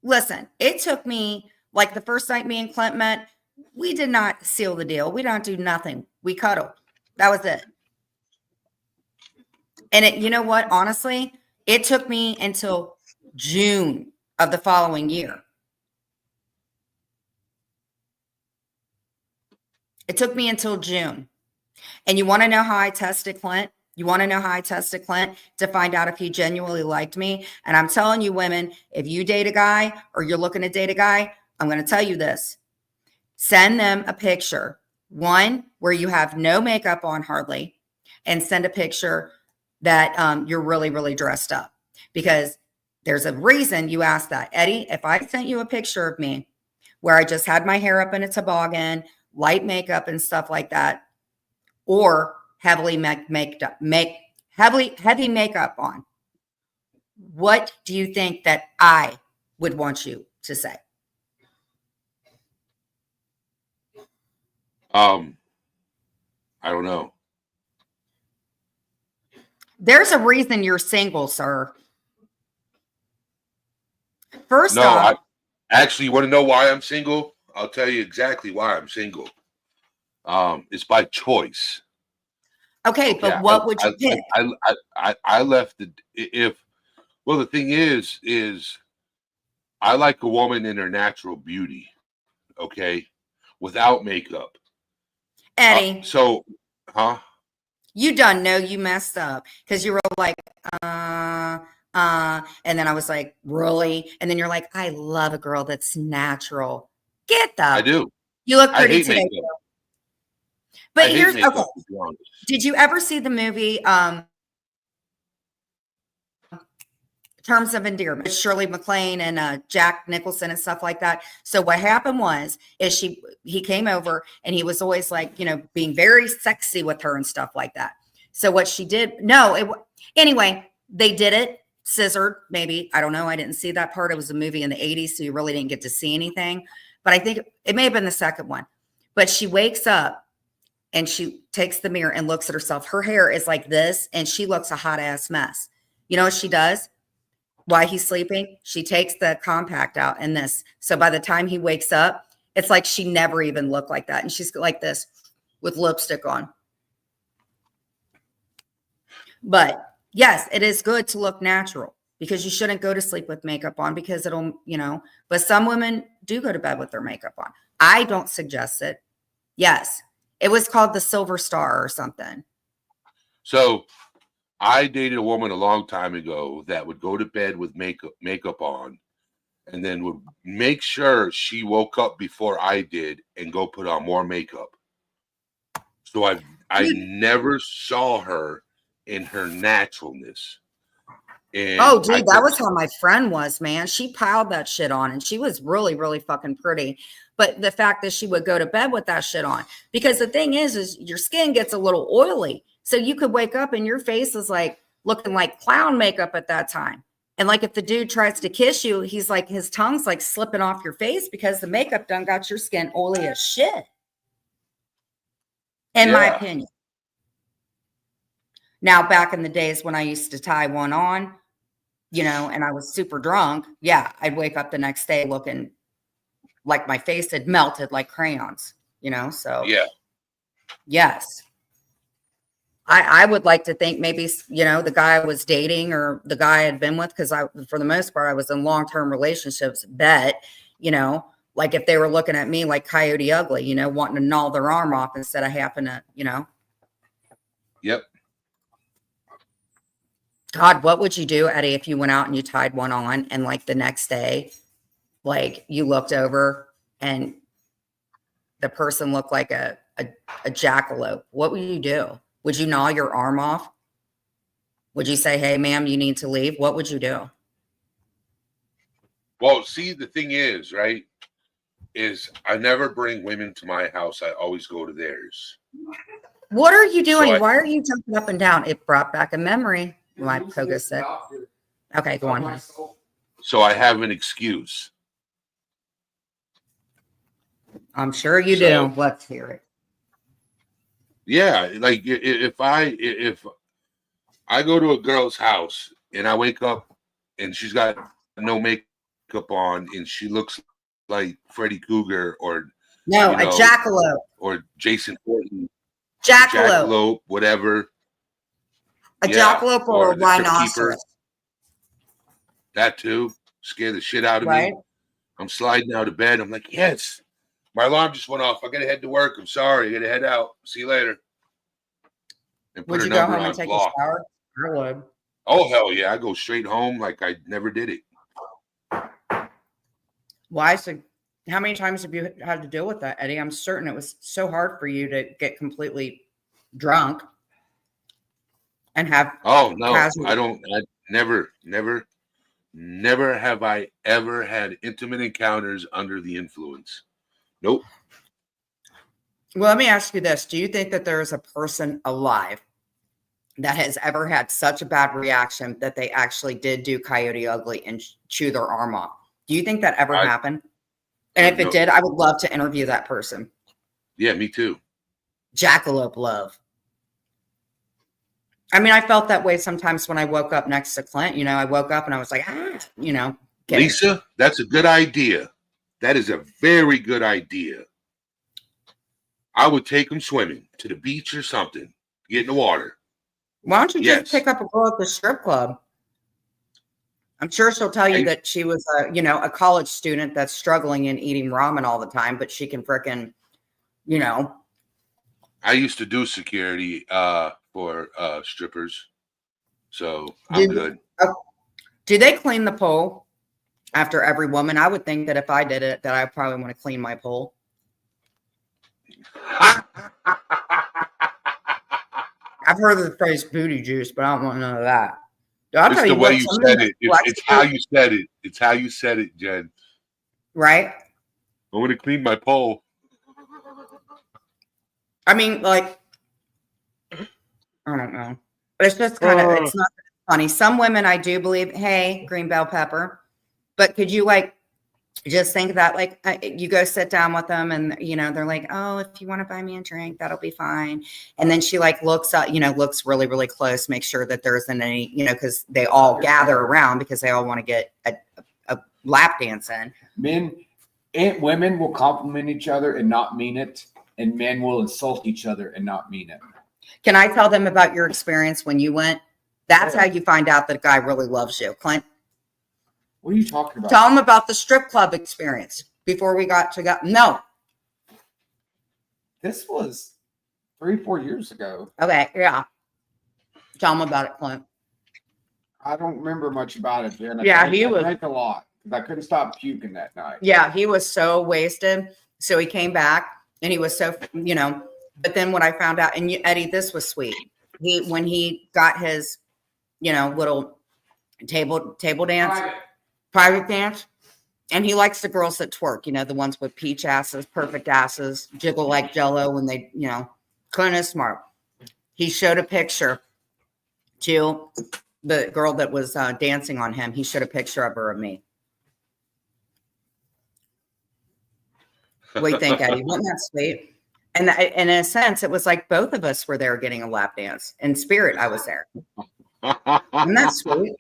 A: Listen, it took me, like the first night me and Clint met, we did not seal the deal. We don't do nothing. We cuddled. That was it. And you know what? Honestly, it took me until June of the following year. It took me until June. And you want to know how I tested Clint? You want to know how I tested Clint to find out if he genuinely liked me? And I'm telling you, women, if you date a guy or you're looking to date a guy, I'm going to tell you this. Send them a picture, one where you have no makeup on hardly, and send a picture that you're really, really dressed up. Because there's a reason you asked that. Eddie, if I sent you a picture of me where I just had my hair up in a toboggan, light makeup and stuff like that, or heavy makeup on, what do you think that I would want you to say?
C: I don't know.
A: There's a reason you're single, sir. First
C: No,
A: off,
C: actually, you want to know why I'm single? I'll tell you exactly why I'm single. It's by choice.
A: okay,
C: Okay,
A: but what would you pick?
C: I left the if well the thing is I like a woman in her natural beauty, okay, without makeup.
A: Eddie,
C: So, huh?
A: you done know you messed up because you were like, and then I was like, really? And then you're like, I love a girl that's natural. Get
C: I
A: the,
C: do.
A: you look
C: I
A: pretty
C: hate
A: today.
C: makeup.
A: But
C: I hate
A: here's, okay,
C: makeup, to be honest.
A: did you ever see the movie, Terms of Endearment, with Shirley MacLaine and Jack Nicholson and stuff like that? So what happened is he came over and he was always like, you know, being very sexy with her and stuff like that. So what she did, anyway, they did it, scissored, maybe. I don't know. I didn't see that part. It was a movie in the 80s, so you really didn't get to see anything. But I think it may have been the second one. But she wakes up and she takes the mirror and looks at herself. Her hair is like this, and she looks a hot ass mess. You know what she does? While he's sleeping, she takes the compact out and this. So by the time he wakes up, it's like she never even looked like that. And she's like this with lipstick on. But yes, it is good to look natural because you shouldn't go to sleep with makeup on because it'll, but some women do go to bed with their makeup on. I don't suggest it. Yes. It was called the Silver Star or something.
C: So I dated a woman a long time ago that would go to bed with makeup on and then would make sure she woke up before I did and go put on more makeup. So I never saw her in her naturalness. And
A: oh, dude, that was how my friend was, man. She piled that shit on and she was really, really fucking pretty. But the fact that she would go to bed with that shit on, because the thing is your skin gets a little oily. So you could wake up and your face is like looking like clown makeup at that time. And like if the dude tries to kiss you, he's like, his tongue's like slipping off your face because the makeup done got your skin oily as shit. In my opinion. Now, back in the days when I used to tie one on, and I was super drunk, yeah, I'd wake up the next day looking like my face had melted like crayons, so
C: yeah.
A: Yes. I would like to think maybe, the guy I was dating or the guy I had been with, because for the most part, I was in long-term relationships, like if they were looking at me like Coyote Ugly, wanting to gnaw their arm off instead of having to,
C: Yep.
A: God, what would you do, Eddie, if you went out and you tied one on and like the next day, like you looked over and the person looked like a jackalope? What would you do? Would you gnaw your arm off? Would you say, hey, ma'am, you need to leave? What would you do?
C: Well, see, the thing is, right, is I never bring women to my house. I always go to theirs.
A: What are you doing? Why are you jumping up and down? It brought back a memory. My pogo stick. Okay, go on.
C: So I have an excuse.
A: I'm sure you do. Let's hear it.
C: Yeah, like if I go to a girl's house and I wake up and she's got no makeup on and she looks like Freddy Krueger or
A: a jackalope
C: or Jason Voorhees,
A: jackalope,
C: whatever.
A: A jackalope or a rhinoceros.
C: That too. Scare the shit out of me. I'm sliding out of bed. I'm like, yes. My alarm just went off. I gotta head to work. I'm sorry. I gotta head out. See you later. And
A: would you go home and take a shower? I would.
C: Oh, hell yeah. I go straight home like I never did it.
A: Why? So how many times have you had to deal with that, Eddie? I'm certain it was so hard for you to get completely drunk and have.
C: Oh, no. I never have I ever had intimate encounters under the influence. Nope.
A: Well, let me ask you this. Do you think that there is a person alive that has ever had such a bad reaction that they actually did do Coyote Ugly and chew their arm off? Do you think that ever happened? And if it did, I would love to interview that person.
C: Yeah, me too.
A: Jackalope love. I mean, I felt that way sometimes when I woke up next to Clint. I woke up and I was like, kidding.
C: Lisa, that's a good idea. That is a very good idea. I would take him swimming to the beach or something. Get in the water.
A: Why don't you just
C: Yes.
A: pick up a girl at the strip club? I'm sure she'll tell you that she was a college student that's struggling and eating ramen all the time, but she can frickin',
C: I used to do security for strippers. So I'm good.
A: Do they clean the pole after every woman? I would think that if I did it, that I probably want to clean my pole. I've heard of the phrase booty juice, but I don't want none of that. I'll
C: It's
A: tell
C: the
A: you
C: way
A: what,
C: you
A: some of
C: said
A: them
C: it. It's how you said it. It's how you said it, Jen.
A: right?
C: I want to clean my pole.
A: I mean, like, I don't know. It's just kind of, it's not funny. Some women, I do believe, hey, green bell pepper. But could you just think that you go sit down with them and, they're like, oh, if you want to buy me a drink, that'll be fine. And then she looks up, looks really, really close, make sure that there isn't any, because they all gather around because they all want to get a lap dance in.
E: Men and women will compliment each other and not mean it. And men will insult each other and not mean it.
A: Can I tell them about your experience when you went? That's how you find out that a guy really loves you. Clint,
E: What are you talking about?
A: tell them about the strip club experience before we got to go. No.
E: This was 3-4 years ago.
A: Okay. Yeah. Tell them about it, Clint.
E: I don't remember much about it, Jen.
A: Yeah, he was-
E: I drank a lot because I couldn't stop puking that night.
A: Yeah. He was so wasted. So he came back and he was so, but then what I found out, and Eddie, this was sweet. When he got his, little table dance, private dance, and he likes the girls that twerk, the ones with peach asses, perfect asses, jiggle like jello when they, Clint is smart. He showed a picture to the girl that was dancing on him. He showed a picture of her and me. What do you think, Eddie? Wasn't that sweet? And in a sense, it was like both of us were there getting a lap dance. In spirit, I was there. Isn't that sweet?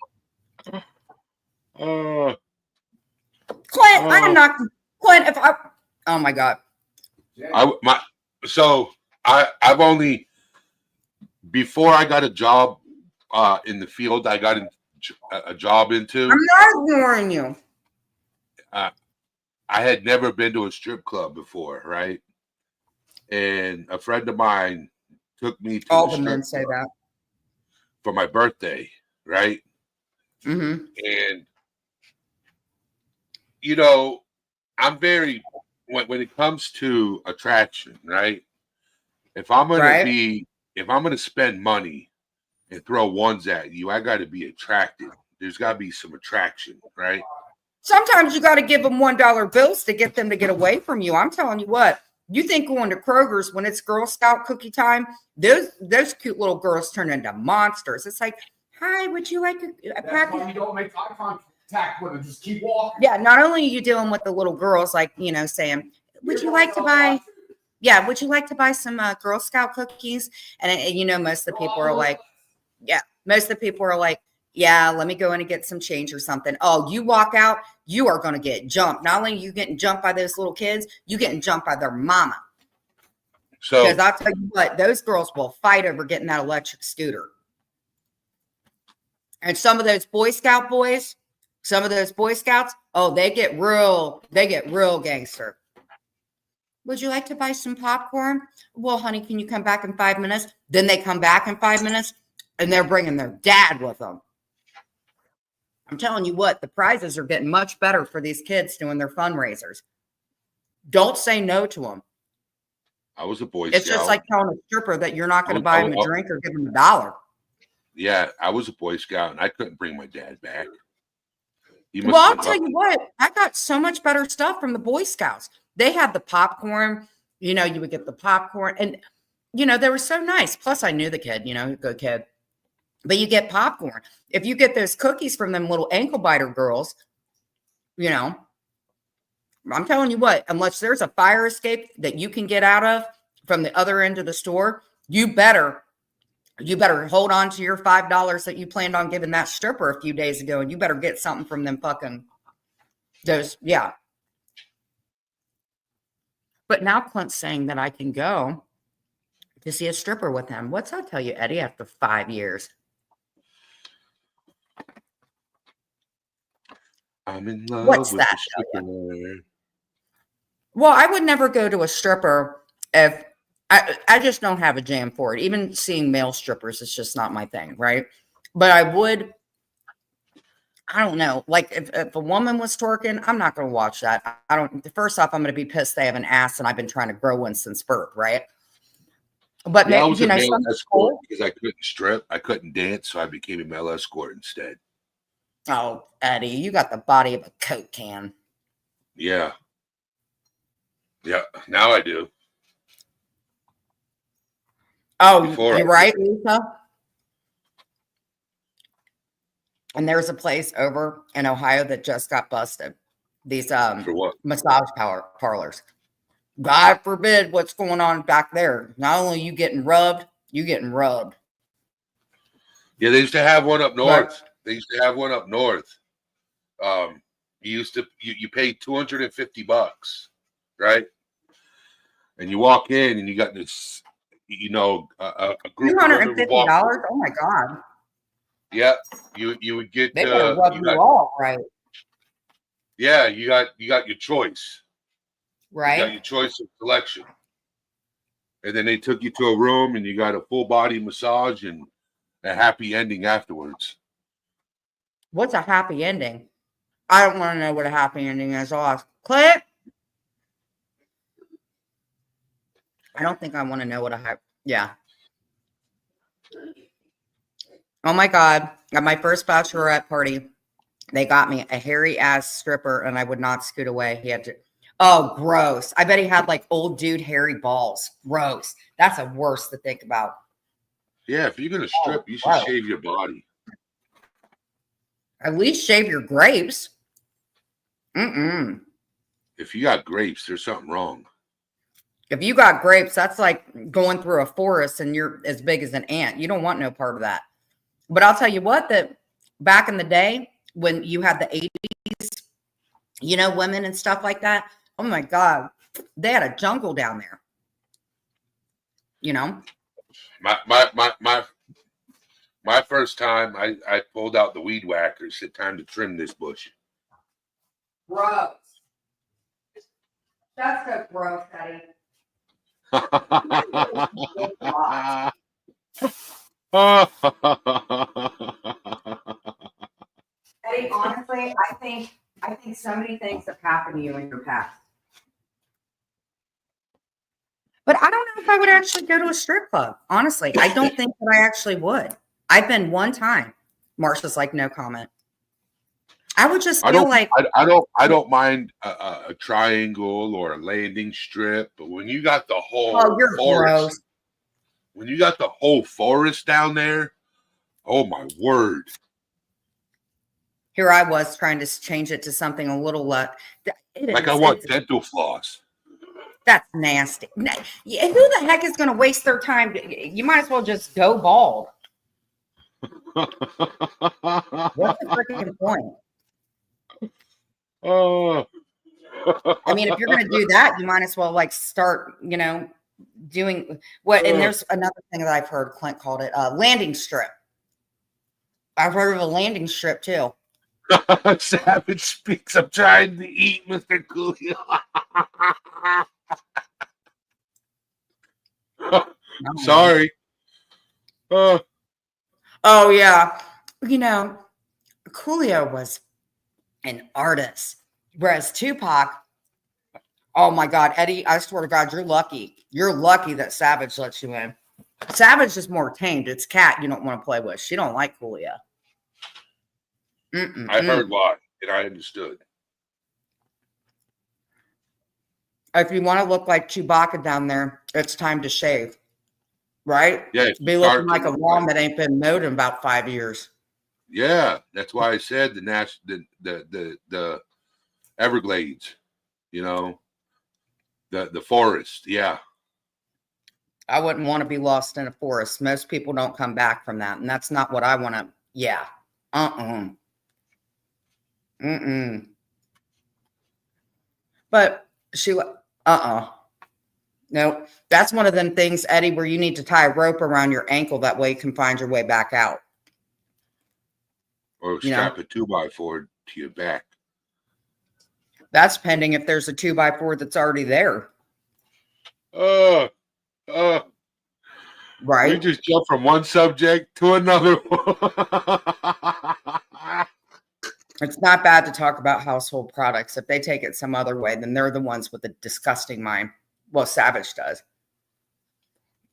A: Clint, I am not Clint. Oh my God.
C: I've only, before I got a job in the field, I got a job into.
A: I'm not ignoring you.
C: I had never been to a strip club before, right? And a friend of mine took me to
A: All
C: the
A: the men
C: strip
A: say
C: club
A: that.
C: for my birthday, right?
A: Mm-hmm.
C: And I'm very, when it comes to attraction, right? If I'm gonna spend money and throw ones at you, I got to be attracted. There's got to be some attraction, right?
A: Sometimes you got to give them $1 bills to get them to get away from you. I'm telling you what. You think going to Kroger's when it's Girl Scout cookie time, those cute little girls turn into monsters. It's like, hi, would you like a
D: That's
A: package?
D: why you don't make eye contact with them. Just keep walking.
A: Yeah, not only are you dealing with the little girls, saying, would you like to buy? Yeah, would you like to buy some Girl Scout cookies? And most of the people are like, yeah, yeah, let me go in and get some change or something. Oh, you walk out, you are going to get jumped. Not only are you getting jumped by those little kids, you getting jumped by their mama.
C: So
A: Because I'll tell you what, those girls will fight over getting that electric scooter. And some of those Boy Scout boys, oh, they get real gangster. Would you like to buy some popcorn? Well, honey, can you come back in 5 minutes? Then they come back in 5 minutes and they're bringing their dad with them. I'm telling you what, the prizes are getting much better for these kids doing their fundraisers. Don't say no to them.
C: I was a Boy
A: It's
C: Scout.
A: just like telling a stripper that you're not going to buy him a drink or give him $1.
C: Yeah, I was a Boy Scout and I couldn't bring my dad back.
A: Well, I'll tell you what, I got so much better stuff from the Boy Scouts. They had the popcorn, you would get the popcorn and, they were so nice. Plus I knew the kid, good kid. But you get popcorn. If you get those cookies from them little ankle biter girls, I'm telling you what, unless there's a fire escape that you can get out of from the other end of the store, you better You better hold on to your $5 that you planned on giving that stripper a few days ago, and you better get something from them fucking those. Yeah. But now Clint's saying that I can go to see a stripper with him. What's that tell you, Eddie, after 5 years?
C: I'm in love
A: What's
C: with
A: that
C: the
A: tell you?
C: stripper.
A: Well, I would never go to a stripper if I just don't have a jam for it. Even seeing male strippers, it's just not my thing, right? But I would, I don't know, like if a woman was twerking, I'm not going to watch that. I don't, first off, I'm going to be pissed they have an ass and I've been trying to grow one since birth, right? But,
C: Yeah, I was
A: you
C: a
A: know,
C: male
A: some
C: escort
A: people,
C: because I couldn't strip. I couldn't dance, so I became a male escort instead.
A: oh, Eddie, you got the body of a Coke can.
C: Yeah. Yeah, now I do.
A: Oh,
C: Before I
A: you're right, Lisa. And there's a place over in Ohio that just got busted. These
C: for what?
A: massage parlors. God forbid what's going on back there. Not only you getting rubbed, you getting rubbed.
C: Yeah, they used to have one up
A: But
C: north. They used to have one up north. You paid $250, right? And you walk in and you got this, a group of women would walk.
A: $250? Oh my God.
C: Yeah, you would get
A: They better rub
C: you
A: you
C: got
A: all right.
C: yeah, you got your choice. You got
A: Right?
C: your choice of selection. And then they took you to a room and you got a full body massage and a happy ending afterwards.
A: What's a happy ending? I don't want to know what a happy ending is. I'll ask Clint. I don't think I want to know what a happy. Yeah. Oh my God. At my first bachelorette party, they got me a hairy ass stripper and I would not scoot away. He had to. Oh, gross. I bet he had like old dude hairy balls. Gross. That's the worst to think about.
C: Yeah, if you're gonna
A: Oh,
C: strip, you should
A: wow.
C: shave your body.
A: At least shave your grapes. Mm-mm.
C: If you got grapes, there's something wrong.
A: If you got grapes, that's like going through a forest and you're as big as an ant. You don't want no part of that. But I'll tell you what, that back in the day when you had the 80s, you know, women and stuff like that. Oh my God. They had a jungle down there. You know?
C: My first time, I pulled out the weed whacker, said time to trim this bush.
A: Gross. That's so gross, Eddie. Eddie, honestly, I think so many things have happened to you in your past. But I don't know if I would actually go to a strip club. Honestly, I don't think that I actually would. I've been one time. Marsha's like, no comment. I would just feel like,
C: I don't mind a triangle or a landing strip, but when you got the whole
A: oh, you're
C: forest,
A: gross.
C: when you got the whole forest down there, oh my word!
A: Here I was trying to change it to something a little
C: Like I want dental floss.
A: That's nasty. Yeah, who the heck is going to waste their time? You might as well just go bald. What's the freaking point?
C: Oh.
A: I mean, if you're going to do that, you might as well like start, you know, doing what. And there's another thing that I've heard Clint called it a landing strip. I've heard of a landing strip too.
C: Savage speaks. I'm trying to eat, Mr. Coolio. Sorry.
A: Oh yeah. You know, Coolio was an artist, whereas Tupac, oh my God, Eddie, I swear to God, you're lucky. You're lucky that Savage lets you in. Savage is more tamed. It's Cat you don't want to play with. She don't like Coolio.
C: I heard why, and I understood.
A: If you want to look like Chewbacca down there, it's time to shave. Right?
C: Yeah,
A: be looking like a lawn that ain't been mowed in about 5 years.
C: Yeah, that's why I said the Everglades, you know, the forest. Yeah.
A: I wouldn't want to be lost in a forest. Most people don't come back from that, and that's not what I want to. Yeah. Uh-uh. Mm-mm. But no, that's one of them things, Eddie, where you need to tie a rope around your ankle. That way you can find your way back out.
C: Or
A: You know,
C: strap a 2x4 to your back.
A: that's pending if there's a 2x4 that's already there.
C: Oh, oh. We
A: Right?
C: just jumped from one subject to another one.
A: It's not bad to talk about household products. If they take it some other way, then they're the ones with the disgusting mind. Well, Savage does.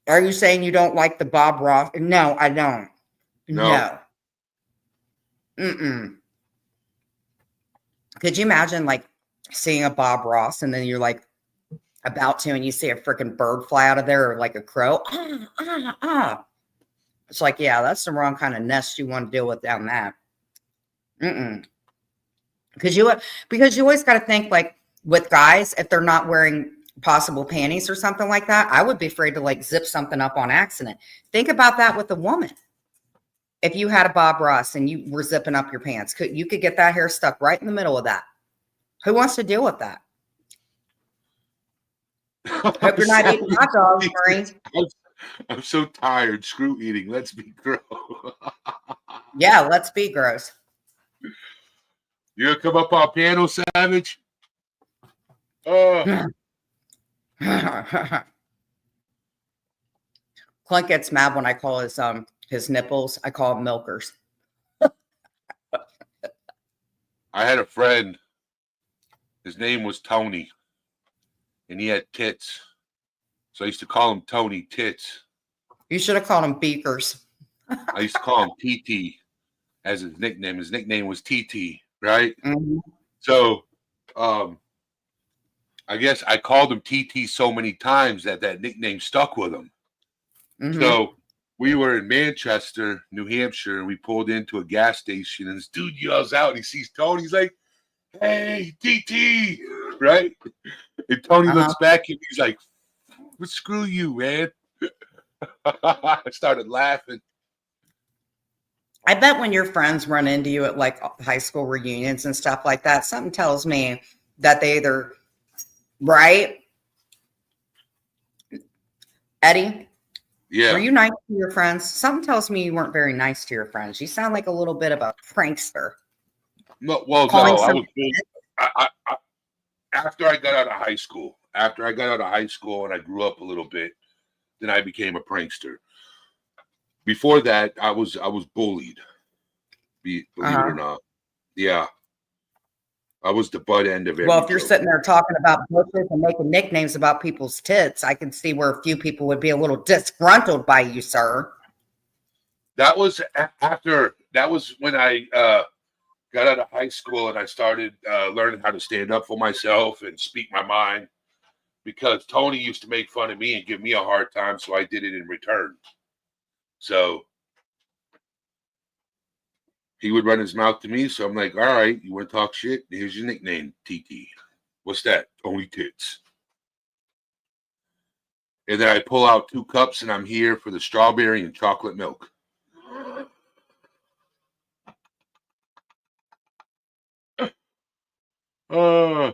A: Are you saying you don't like the Bob Ross? No, I don't.
C: No.
A: No. Mm-mm. Could you imagine like seeing a Bob Ross and then you're like about to and you see a freaking bird fly out of there or like a crow? Ah, ah, ah. It's like, yeah, that's the wrong kind of nest you want to deal with down that. Mm-mm. Because you always got to think like with guys, if they're not wearing possible panties or something like that, I would be afraid to like zip something up on accident. Think about that with a woman. If you had a Bob Ross and you were zipping up your pants, you could get that hair stuck right in the middle of that. Who wants to deal with that? Hope you're not eating hot dogs, Marie.
C: I'm so tired. Screw eating. Let's be gross.
A: Yeah, let's be gross.
C: You gonna come up on piano, Savage?
A: Clint gets mad when I call his nipples. I call them milkers.
C: I had a friend. His name was Tony, and he had tits. So I used to call him Tony Tits.
A: You should have called them beakers.
C: I used to call him TT as his nickname. His nickname was TT, right?
A: Mhm.
C: So I guess I called him TT so many times that nickname stuck with him.
A: Mhm.
C: So we were in Manchester, New Hampshire, and we pulled into a gas station, and this dude yells out, and he sees Tony. He's like, "Hey, TT," right? And Tony
A: Uh-huh.
C: looks back, and he's like, "Well, screw you, man." I started laughing.
A: I bet when your friends run into you at like high school reunions and stuff like that, something tells me that they either, right? Eddie,
C: Yeah.
A: were you nice to your friends? Something tells me you weren't very nice to your friends. You sound like a little bit of a prankster.
C: No, well,
A: Calling
C: no, I
A: some
C: was. After I got out of high school, and I grew up a little bit, then I became a prankster. Before that, I was bullied. Believe it or not, yeah, I was the butt end of every
A: Well, if you're
C: joke.
A: sitting there talking about bushes and making nicknames about people's tits, I can see where a few people would be a little disgruntled by you, sir.
C: That was after. That was when I got out of high school and I started learning how to stand up for myself and speak my mind. Because Tony used to make fun of me and give me a hard time, so I did it in return. So he would run his mouth to me, so I'm like, "All right, you want to talk shit? Here's your nickname, TT. What's that? Tony Tits." And then I pull out 2 cups, and I'm here for the strawberry and chocolate milk. Uh,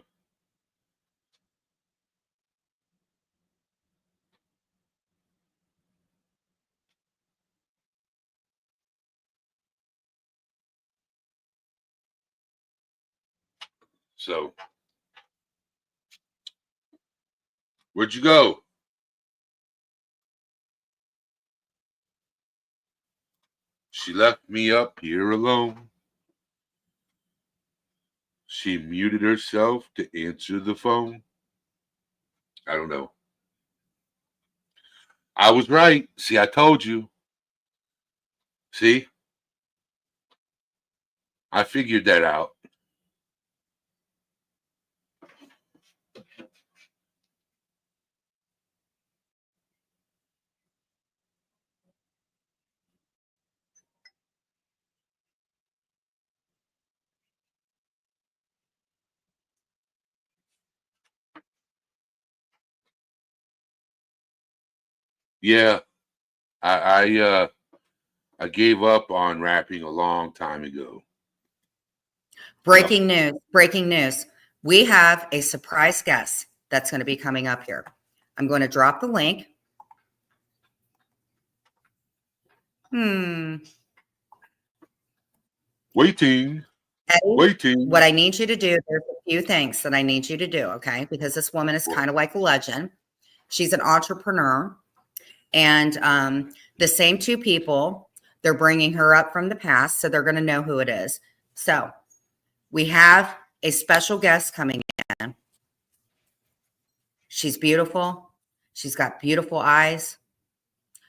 C: so where'd you go? She left me up here alone. She muted herself to answer the phone. I don't know. I was right. See, I told you. See? I figured that out. Yeah, I gave up on rapping a long time ago.
A: Breaking news, breaking news. We have a surprise guest that's going to be coming up here. I'm going to drop the link.
C: Waiting.
A: Eddie, what I need you to do, there's a few things that I need you to do, okay? Because this woman is kind of like a legend. She's an entrepreneur. And the same two people, they're bringing her up from the past, so they're going to know who it is. So we have a special guest coming in. She's beautiful. She's got beautiful eyes.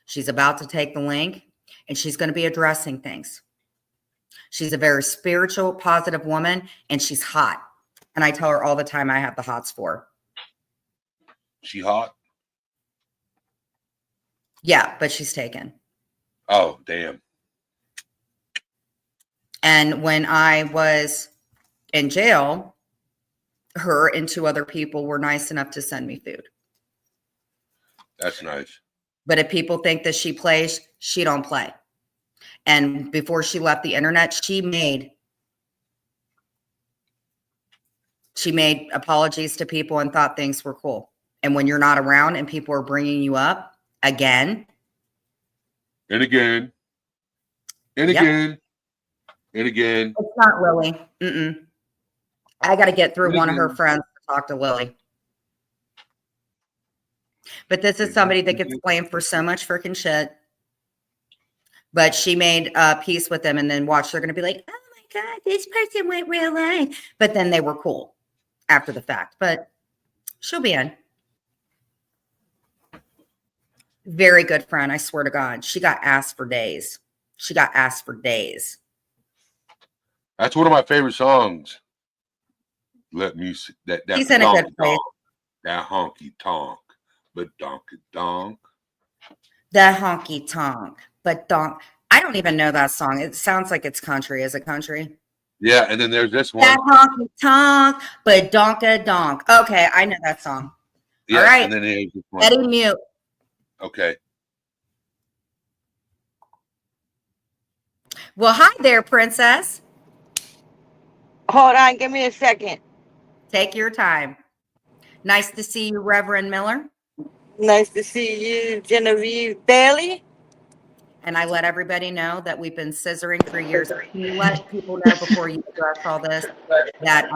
A: She's about to take the link, and she's going to be addressing things. She's a very spiritual, positive woman, and she's hot. And I tell her all the time I have the hots for her.
C: She hot?
A: Yeah, but she's taken.
C: Oh, damn.
A: And when I was in jail, her and two other people were nice enough to send me food.
C: That's nice.
A: But if people think that she plays, she don't play. And before she left the internet, she made apologies to people and thought things were cool. And when you're not around and people are bringing you up again.
C: And again. And
A: Yep.
C: again. And again.
A: It's not Lily. I got to get through one of her friends to talk to Lily. But this is somebody that gets blamed for so much freaking shit. But she made peace with them, and then watch, they're going to be like, oh my God, this person went real life. But then they were cool after the fact. But she'll be in. Very good friend, I swear to God. She got asked for days. She got asked for days.
C: That's one of my favorite songs. Let me see that.
A: She's in a good place.
C: That honky tonk, but donkey donk.
A: That honky tonk, but donk. I don't even know that song. It sounds like it's country. Is it country?
C: Yeah, and then there's this one.
A: That honky tonk, but donka donk. Okay, I know that song.
C: Yeah,
A: all right.
C: And then there's this one.
A: Eddie, mute.
C: Okay.
A: Well, hi there, princess.
F: Hold on, give me a second.
A: Take your time. Nice to see you, Reverend Miller.
F: Nice to see you, Genevieve Bailey.
A: And I let everybody know that we've been scissoring for years. Can you let people know before you address all this that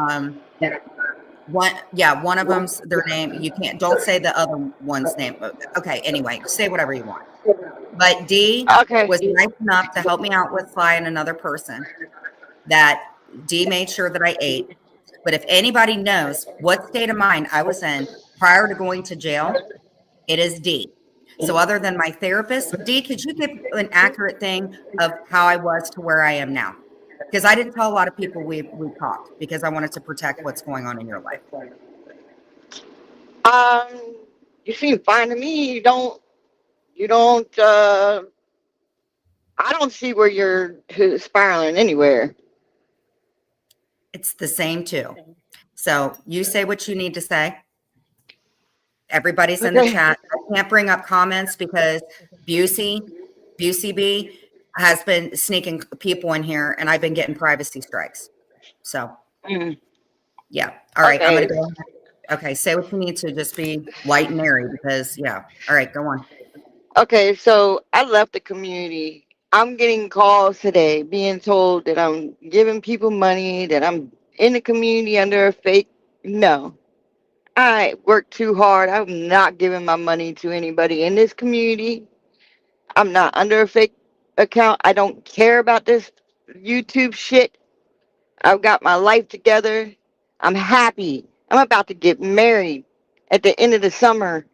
A: one of them's their name. You don't say the other one's name. Okay, anyway, say whatever you want. But D was nice enough to help me out with Sly and another person. That D made sure that I ate. But if anybody knows what state of mind I was in prior to going to jail, it is D. So other than my therapist, D, could you give an accurate thing of how I was to where I am now? Because I didn't tell a lot of people we talked because I wanted to protect what's going on in your life.
F: You seem fine to me. You don't, I don't see where you're spiraling anywhere.
A: It's the same too. So you say what you need to say. Everybody's in the chat. I can't bring up comments because Busey B has been sneaking people in here and I've been getting privacy strikes. So yeah. All right. I'm going to go. Okay. Say what you need to, just be light and airy because yeah. All right. Go on.
F: Okay. So I left the community. I'm getting calls today being told that I'm giving people money, that I'm in the community under a fake. No. I work too hard. I'm not giving my money to anybody in this community. I'm not under a fake account. I don't care about this YouTube shit. I've got my life together. I'm happy. I'm about to get married at the end of the summer.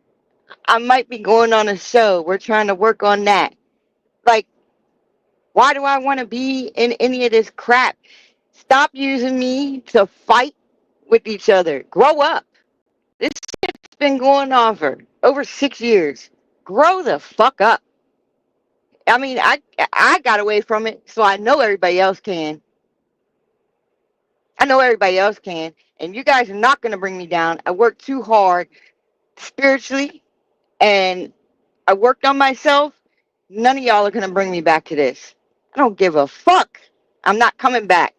F: I might be going on a show. We're trying to work on that. Like, why do I want to be in any of this crap? Stop using me to fight with each other. Grow up. This shit's been going on for over 6 years. Grow the fuck up. I mean, I got away from it, so I know everybody else can. I know everybody else can. And you guys are not going to bring me down. I work too hard spiritually, and I worked on myself. None of y'all are going to bring me back to this. I don't give a fuck. I'm not coming back.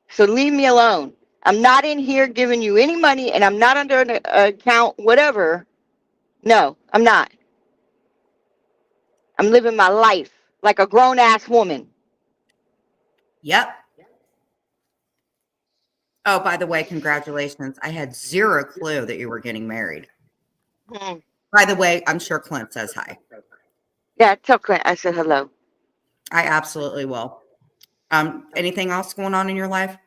F: So leave me alone. I'm not in here giving you any money, and I'm not under an account, whatever. No, I'm not. I'm living my life like a grown ass woman.
A: Yep. Oh, by the way, congratulations. I had zero clue that you were getting married.
F: Hmm.
A: By the way, I'm sure Clint says hi.
F: Yeah, tell Clint I said hello.
A: I absolutely will. Anything else going on in your life?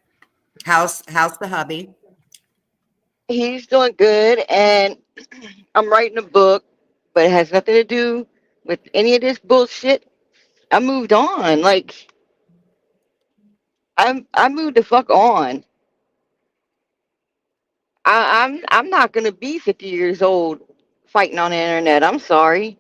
A: How's the hubby?
F: He's doing good, and I'm writing a book, but it has nothing to do with any of this bullshit. I moved on. Like I moved the fuck on. I'm not gonna be 50 years old fighting on the internet. I'm sorry.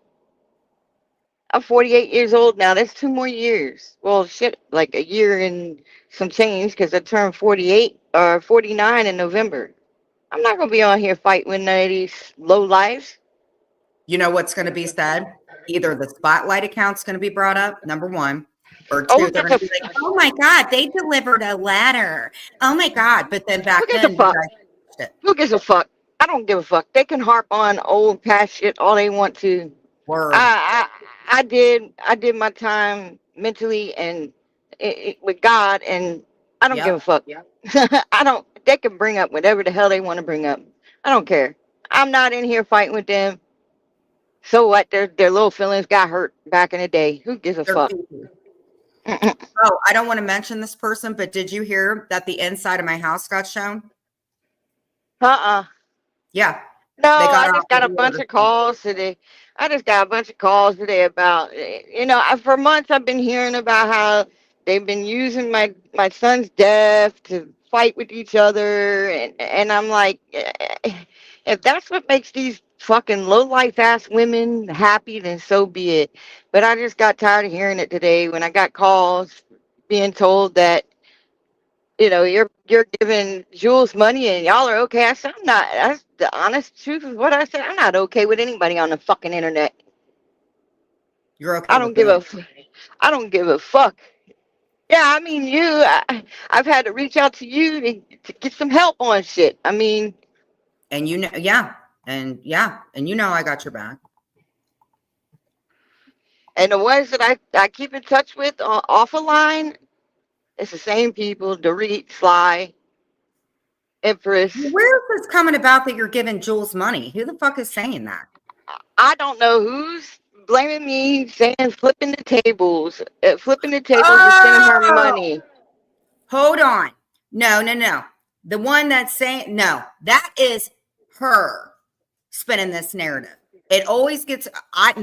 F: I'm 48 years old now. That's 2 more years. Well, shit, like a year and some change because I turned 48 or 49 in November. I'm not gonna be on here fighting with none of these low lives.
A: You know what's going to be said? Either the spotlight account's going to be brought up, number one, or
F: Oh,
A: two, they're going to be like, oh my God, they delivered a letter. Oh my God. But then
F: who
A: back
F: gives a
A: then, you
F: fuck?
A: guys, shit,
F: Who gives a fuck? I don't give a fuck. They can harp on old past shit all they want to.
A: word.
F: I did my time mentally and with God, and I don't give a
A: Yep.
F: fuck. I don't. They can bring up whatever the hell they want to bring up. I don't care. I'm not in here fighting with them. So what? Their little feelings got hurt back in the day. Who gives a
A: They're
F: fuck?
A: people. Oh, I don't want to mention this person, but did you hear that the inside of my house got shown?
F: Uh-uh.
A: Yeah.
F: No,
A: They got
F: I
A: off
F: just
A: the
F: got a bunch
A: order.
F: of calls today. I just got a bunch of calls today about, for months I've been hearing about how they've been using my son's death to fight with each other, and I'm like, if that's what makes these fucking low life ass women happy, then so be it. But I just got tired of hearing it today when I got calls being told that you're giving Jules money and y'all are okay. I said, I'm not. That's the honest truth of what I said. I'm not okay with anybody on the fucking internet.
A: You're okay
F: I
A: with
F: don't give
A: them.
F: a, I don't give a fuck. Yeah, I mean, I've had to reach out to you to get some help on shit. I mean,
A: And you know, yeah. And you know I got your back.
F: and the ones that I keep in touch with off a line, it's the same people: Dorit, Sly, Empress.
A: Where is this coming about that you're giving Jules money? Who the fuck is saying that?
F: I don't know who's blaming me, saying flipping the tables. Flipping the tables is sending her
A: Oh,
F: money.
A: hold on. No. The one that's saying, no, that is her spinning this narrative. It always gets, I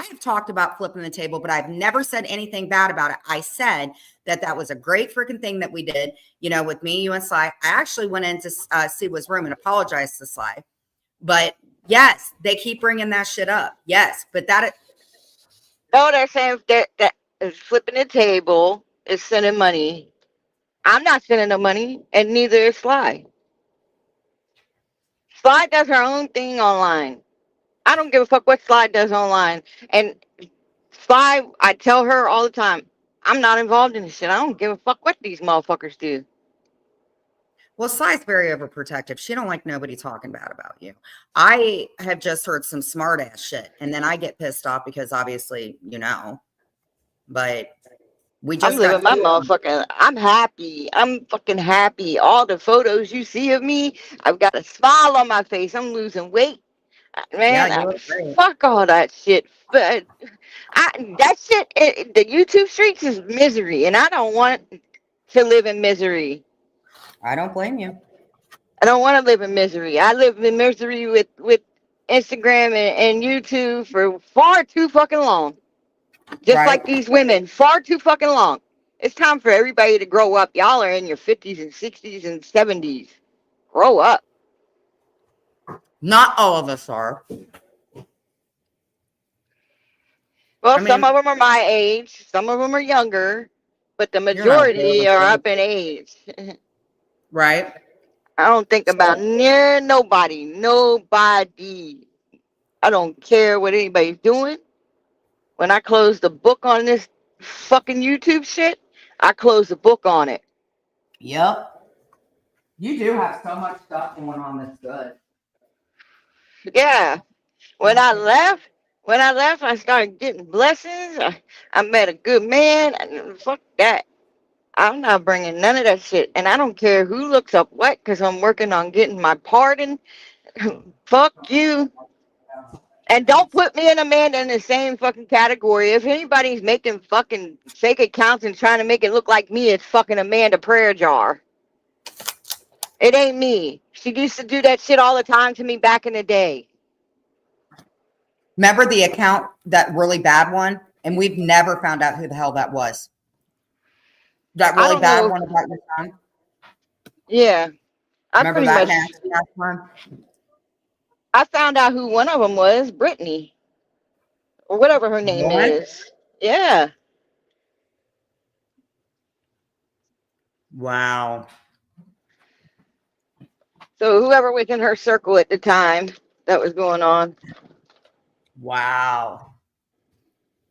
A: have talked about flipping the table, but I've never said anything bad about it. I said that was a great freaking thing that we did, with me, you, and Sly. I actually went in to see his room and apologized to Sly. But yes, they keep bringing that shit up. Yes, but
F: No, they're saying that is flipping the table is sending money. I'm not sending no money, and neither is Sly. Sly does her own thing online. I don't give a fuck what Sly does online. And Sly, I tell her all the time, I'm not involved in this shit. I don't give a fuck what these motherfuckers do.
A: well, Sly's very overprotective. She don't like nobody talking bad about you. I have just heard some smart ass shit, and then I get pissed off because obviously, but we
F: I'm
A: just
F: living
A: got
F: my motherfucking. I'm happy. I'm fucking happy. All the photos you see of me, I've got a smile on my face. I'm losing weight,
A: yeah,
F: man.
A: you look great.
F: Fuck all that shit. But that shit, the YouTube streets is misery, and I don't want to live in misery.
A: I don't blame you.
F: I don't want to live in misery. I live in misery with Instagram and YouTube for far too fucking long. Just
A: Right?
F: like these women, far too fucking long. It's time for everybody to grow up. Y'all are in your 50s and 60s and 70s. Grow up.
A: Not all of us are.
F: Well,
A: I
F: some
A: mean,
F: of them are my age, some of them are younger, but the
A: you're not
F: majority are up in age.
A: right?
F: I don't think about
A: So,
F: near nobody. Nobody. I don't care what anybody's doing. when I closed the book on this fucking YouTube shit, I closed the book on it.
A: Yep. You do have so much stuff going on that's good.
F: Yeah. When I left, I started getting blessings. I met a good man. And fuck that. I'm not bringing none of that shit. And I don't care who looks up what, because I'm working on getting my pardon. Fuck you. And don't put me and Amanda in the same fucking category. If anybody's making fucking fake accounts and trying to make it look like me, it's fucking Amanda Prayer Jar. It ain't me. She used to do that shit all the time to me back in the day.
A: Remember the account, that really bad one? And we've never found out who the hell that was. That
F: I
A: really
F: don't
A: bad
F: know.
A: one about your son?
F: Yeah. I
A: Remember
F: pretty
A: that
F: much,
A: nasty ass one?
F: I found out who one of them was, Brittany, or whatever her name
A: What?
F: is. Yeah.
A: Wow.
F: So whoever was in her circle at the time that was going on.
A: Wow.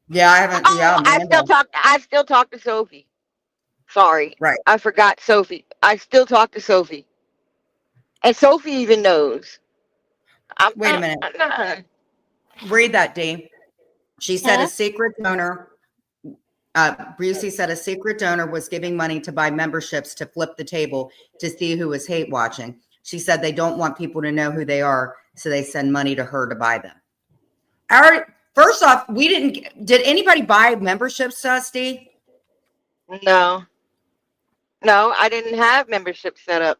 A: Yeah, I haven't. Yeah,
F: Oh,
A: Amanda.
F: I still talk to Sophie. Sorry.
A: Right.
F: I forgot Sophie. I still talk to Sophie. And Sophie even knows.
A: Wait a minute.
F: I'm not.
A: Read that, D. She said a
F: Huh?
A: secret donor. Busey said a secret donor was giving money to buy memberships to flip the table to see who was hate watching. She said they don't want people to know who they are, so they send money to her to buy them. All right. First off, did anybody buy memberships to us, D?
F: No. No, I didn't have membership set up.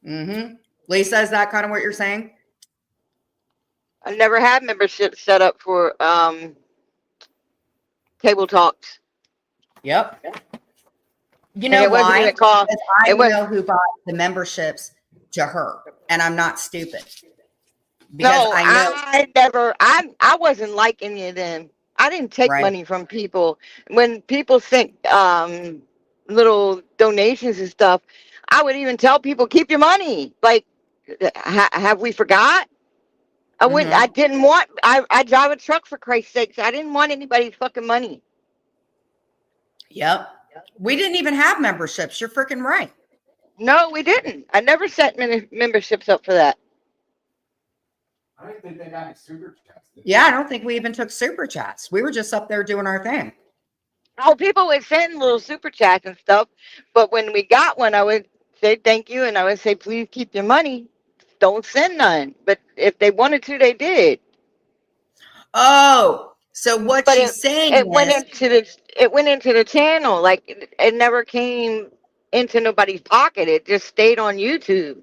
A: Mm-hmm. Lisa, is that kind of what you're saying?
F: I never had membership set up for table talks.
A: Yep. You
F: And
A: know
F: it wasn't
A: why?
F: even called
A: Because I
F: it was
A: know who bought the memberships to her, and I'm not stupid. Because
F: no,
A: I know,
F: I wasn't like any of them. I didn't take
A: right?
F: money from people. When people sent little donations and stuff, I would even tell people, keep your money. Like, have we forgot? I
A: Mm-hmm.
F: didn't want, I drive a truck for Christ's sakes. I didn't want anybody's fucking money.
A: Yep. We didn't even have memberships. You're freaking right.
F: No, we didn't. I never set memberships up for that.
D: I don't think they got any super chats.
A: Yeah, I don't think we even took super chats. We were just up there doing our thing.
F: Oh, people would send little super chats and stuff, but when we got one, I would say thank you, and I would say please keep your money. Don't send none. But if they wanted to, they did.
A: Oh, so what
F: But
A: she's saying
F: it went
A: is,
F: into the channel. Like it never came into nobody's pocket. It just stayed on YouTube.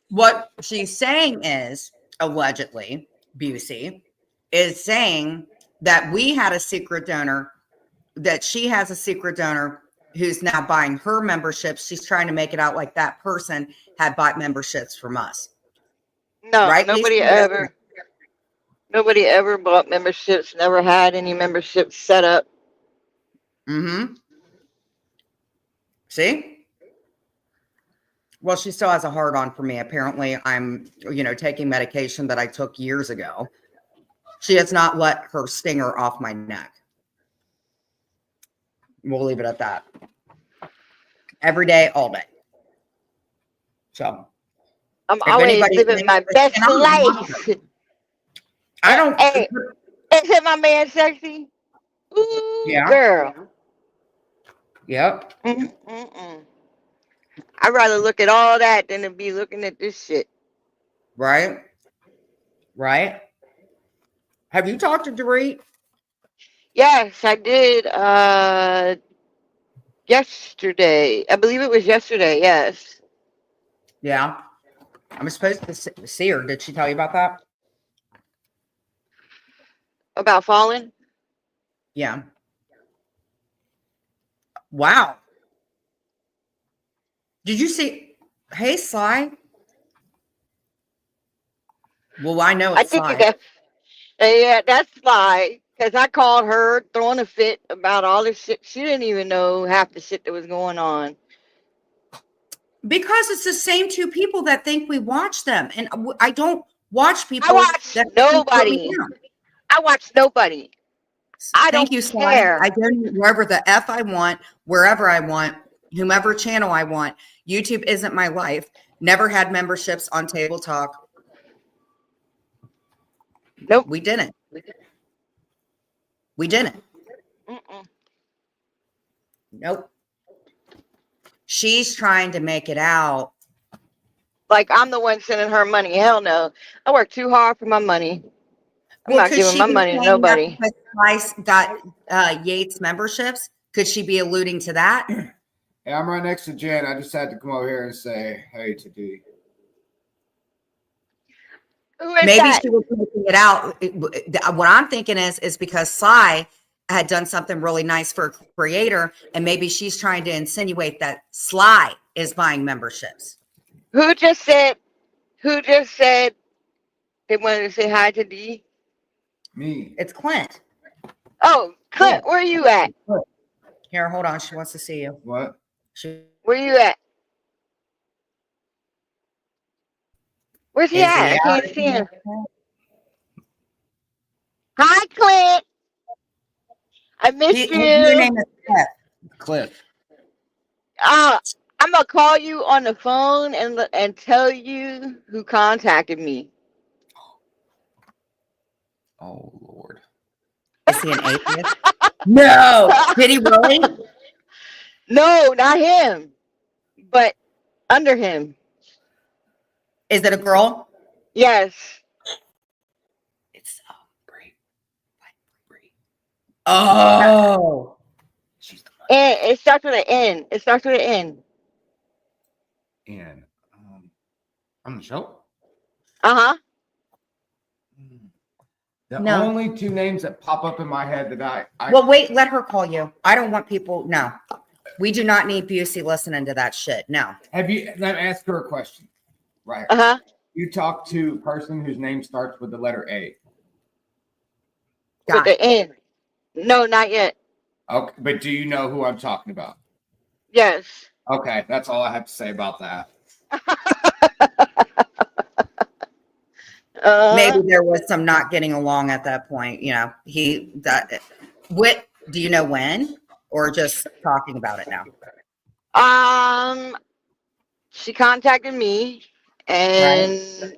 A: what she's saying is, allegedly, Busey is saying that we had a secret donor, that she has a secret donor who's now buying her memberships. She's trying to make it out like that person had bought memberships from us.
F: No,
A: Right, Lisa?
F: nobody ever bought memberships. Never had any memberships set up.
A: Mm-hmm. See? Well, she still has a hard on for me. Apparently, I'm, taking medication that I took years ago. She has not let her stinger off my neck. We'll leave it at that. Every day, all day. So,
F: I'm
A: if
F: always
A: anybody's
F: living my best life.
A: I don't.
F: Hey, isn't my man sexy? Ooh,
A: Yeah.
F: girl.
A: Yep.
F: Mm-mm-mm. I'd rather look at all that than to be looking at this shit.
A: Right. Right. Have you talked to Dorit?
F: Yes, I did. Yesterday. I believe it was yesterday. Yes.
A: Yeah. I'm supposed to see her. Did she tell you about that?
F: About falling.
A: Yeah. Wow. Did you see? Hey, Sly. Well, I know
F: I
A: it's
F: think
A: Sly.
F: yeah, that's why. Because I called her throwing a fit about all this shit. She didn't even know half the shit that was going on.
A: Because it's the same two people that think we watch them. And I don't watch
F: I
A: people
F: watched
A: that put me
F: nobody.
A: down.
F: I watch nobody. I
A: Thank
F: don't
A: you, Sly.
F: care.
A: I donate wherever the F I want, wherever I want, whomever channel I want. YouTube isn't my life. Never had memberships on Table Talk.
F: Nope.
A: We didn't. We didn't.
F: Mm-mm.
A: Nope. She's trying to make it out.
F: Like I'm the one sending her money. Hell no. I work too hard for my money. I'm not
A: could
F: giving
A: she
F: my
A: be
F: money to
A: saying that
F: nobody.
A: because Slice got Yates memberships? Could she be alluding to that?
E: Hey, I'm right next to Jen. I just had to come over here and say hey to D.
F: Who is
A: Maybe
F: that?
A: she was making it out. What I'm thinking is because Sly had done something really nice for a creator, and maybe she's trying to insinuate that Sly is buying memberships.
F: Who just said they wanted to say hi to D?
E: Me.
A: It's Clint.
F: Oh, Clint, where you at?
A: Here, hold on. She wants to see you.
E: What?
F: Where you at? Where's he
A: Is
F: at?
A: he
F: I
A: out?
F: can't see him. Hi, Clint. I missed
A: Your
F: you.
A: name is Cliff.
E: Cliff.
F: I'm gonna call you on the phone and tell you who contacted me.
E: Oh Lord.
A: Is he an atheist? No. Did he really?
F: No, not him, but under him.
A: Is it a girl?
F: Yes.
E: It's Bree.
A: Oh.
E: She's the
F: And it starts with an N. It starts with an N.
E: and on the show.
F: Uh-huh.
E: The
A: No.
E: only two names that pop up in my head that I
A: Well, wait, let her call you. I don't want people. No. We do not need Busey listening to that shit. No.
E: have you let me ask her a question. Right.
F: Uh-huh.
E: You talk to a person whose name starts with the letter A.
F: With
A: Guy.
F: the N. No, not yet.
E: Okay, but do you know who I'm talking about?
F: Yes.
E: Okay, that's all I have to say about that.
A: Maybe there was some not getting along at that point. You know, what do you know when, or just talking about it now?
F: She contacted me and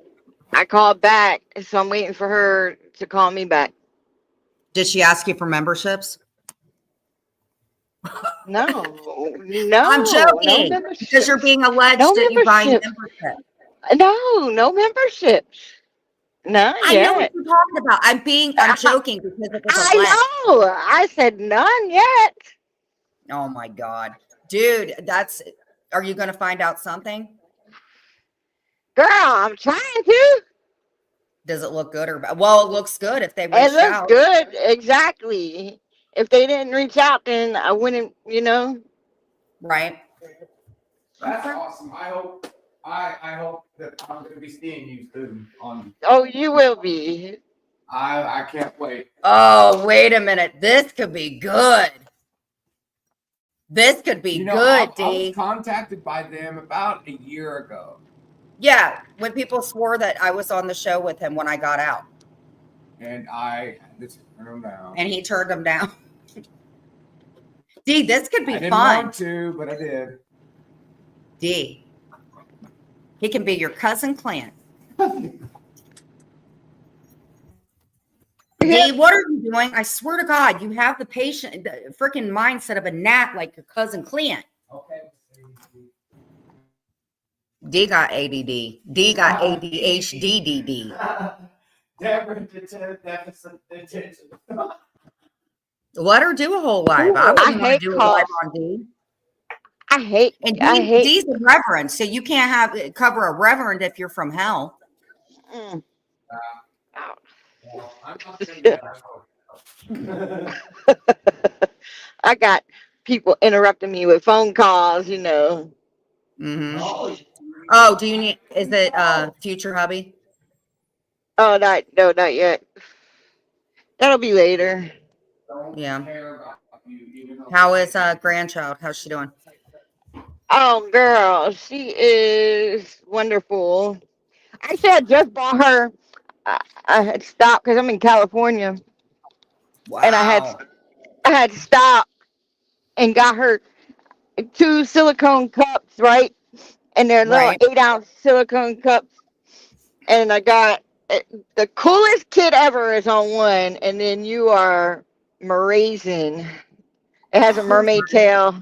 F: I called back, so I'm waiting for her to call me back.
A: Did she ask you for memberships?
F: No,
A: I'm joking
F: no
A: because you're
F: memberships.
A: being alleged
F: No
A: that you buy
F: memberships.
A: memberships.
F: No memberships. Not
A: I know what
F: yet.
A: you're talking about. I'm joking because it was alleged.
F: I know. I said none yet.
A: Oh my God. Dude, are you going to find out something?
F: Girl, I'm trying to.
A: Does it look good or bad? Well, it looks good if they
F: It
A: reached
F: looks
A: out.
F: good. Exactly. If they didn't reach out, then I wouldn't,
A: Right.
E: That's awesome. I hope that I'm going to be seeing you soon.
F: Oh, you will be.
E: I can't wait.
A: Oh, wait a minute. This could be good. This could be good,
E: I was
A: D.
E: contacted by them about a year ago,
A: Yeah, when people swore that I was on the show with him when I got out,
E: and I had to turn them down.
A: and he turned them down. D, this could be
E: I didn't
A: fun.
E: want to, but I did.
A: D, he can be your cousin Clint. D, what are you doing? I swear to God, you have the freaking mindset of a gnat like your cousin Clint.
E: Okay.
A: D got ADD. D got ADHD.
D: Deficit attention.
A: Let her do a whole live. I
F: I
A: wouldn't want to
F: hate
A: do a live
F: calls.
A: on D. And
F: I hate.
A: D's a reverend, so you can't cover a reverend if you're from hell.
F: Mm.
E: Well, I'm not saying that.
F: I got people interrupting me with phone calls,
A: Mm-hmm. Oh, do you need? Is it future hubby?
F: Oh, not yet. That'll be later.
A: Yeah.
E: Care about you, even though-
A: How is grandchild? How's she doing?
F: Oh, girl, she is wonderful. Actually, I just bought her I had stopped because I'm in California, and
A: Wow.
F: I had stopped and got her 2 silicone cups, right? And they're little
A: Right.
F: 8-ounce silicone cups. And I got the coolest kid ever is on one, and then you are Raisin. It has a
A: Oh,
F: mermaid tail,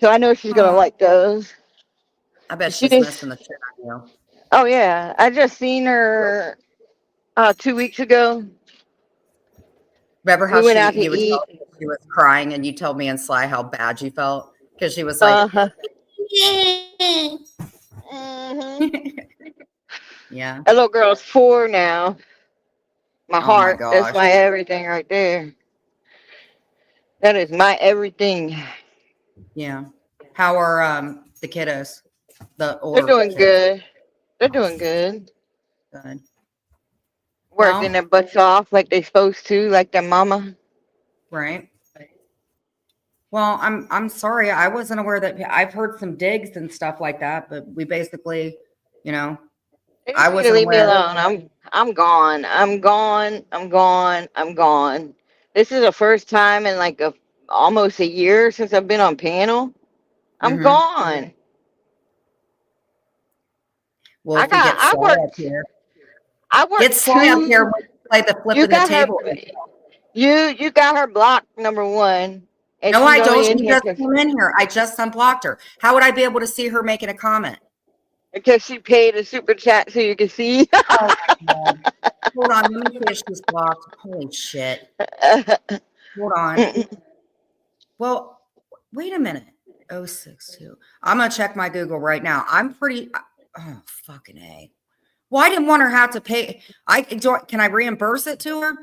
F: so I know she's gonna
A: oh,
F: like those.
A: I bet
F: She
A: she's
F: just,
A: missing the shit out of you.
F: oh yeah, I just seen her 2 weeks ago.
A: Remember how
F: We went out to
A: you would
F: eat.
A: tell me she was crying and you told me and Sly how bad you felt because she was like,
F: Uh-huh. Hmm.
A: yeah.
F: That little girl's 4 now. My
A: Oh my
F: heart. That's
A: gosh.
F: my everything right there. That is my everything.
A: Yeah. How are the kiddos? The
F: They're
A: older
F: doing
A: kids.
F: good. They're doing good.
A: Good.
F: Working
A: Well,
F: their butts off like they supposed to, like their mama.
A: right. Well, I'm sorry. I wasn't aware that I've heard some digs and stuff like that, but we basically, you know,
F: They
A: I
F: just need to
A: wasn't
F: leave me
A: aware.
F: alone. I'm gone. I'm gone. I'm gone. I'm gone. This is the first time in like almost a year since I've been on panel. I'm
A: Hmm.
F: gone.
A: Well, if we get
F: I
A: Sly up
F: worked
A: here,
F: I
A: get
F: worked
A: Sly up here
F: two.
A: when we play the
F: You
A: flipping the
F: got her
A: table.
F: you got her blocked, number one. And
A: No,
F: she's
A: I don't.
F: only in
A: She
F: here
A: just came in here. I just unblocked her. How would I be able to see her making a comment?
F: because she paid a super chat so you can see.
A: Oh my God. Hold on. Let me see if she's blocked. Holy shit. Hold on. Well, wait a minute. 062. I'm going to check my Google right now. I'm pretty. Oh, fucking A. Well, I didn't want her to have to pay. Can I reimburse it to her?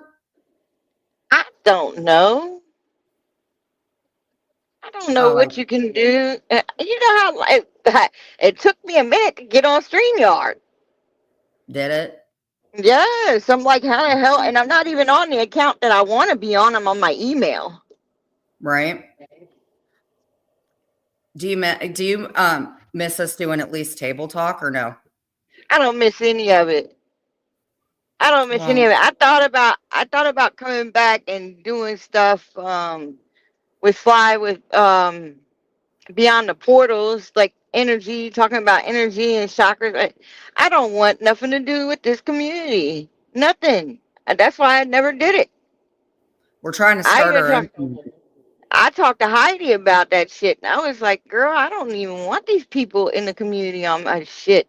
F: I don't know. I don't know
A: Oh, I
F: what you can do. You know how it took me a minute to get on StreamYard.
A: did it.
F: Yes, I'm like, how the hell? And I'm not even on the account that I want to be on. I'm on my email.
A: Right. Do you miss us doing at least table talk or no?
F: I don't miss any of it. I don't miss any
A: Well,
F: of it. I thought about coming back and doing stuff with Fly with Beyond the Portals, like energy, talking about energy and chakras. I don't want nothing to do with this community. Nothing. And that's why I never did it.
A: we're trying to
F: I
A: start
F: even
A: our
F: talked.
A: own community,
F: I talked to Heidi about that shit, and I was like, "Girl, I don't even want these people in the community on my shit."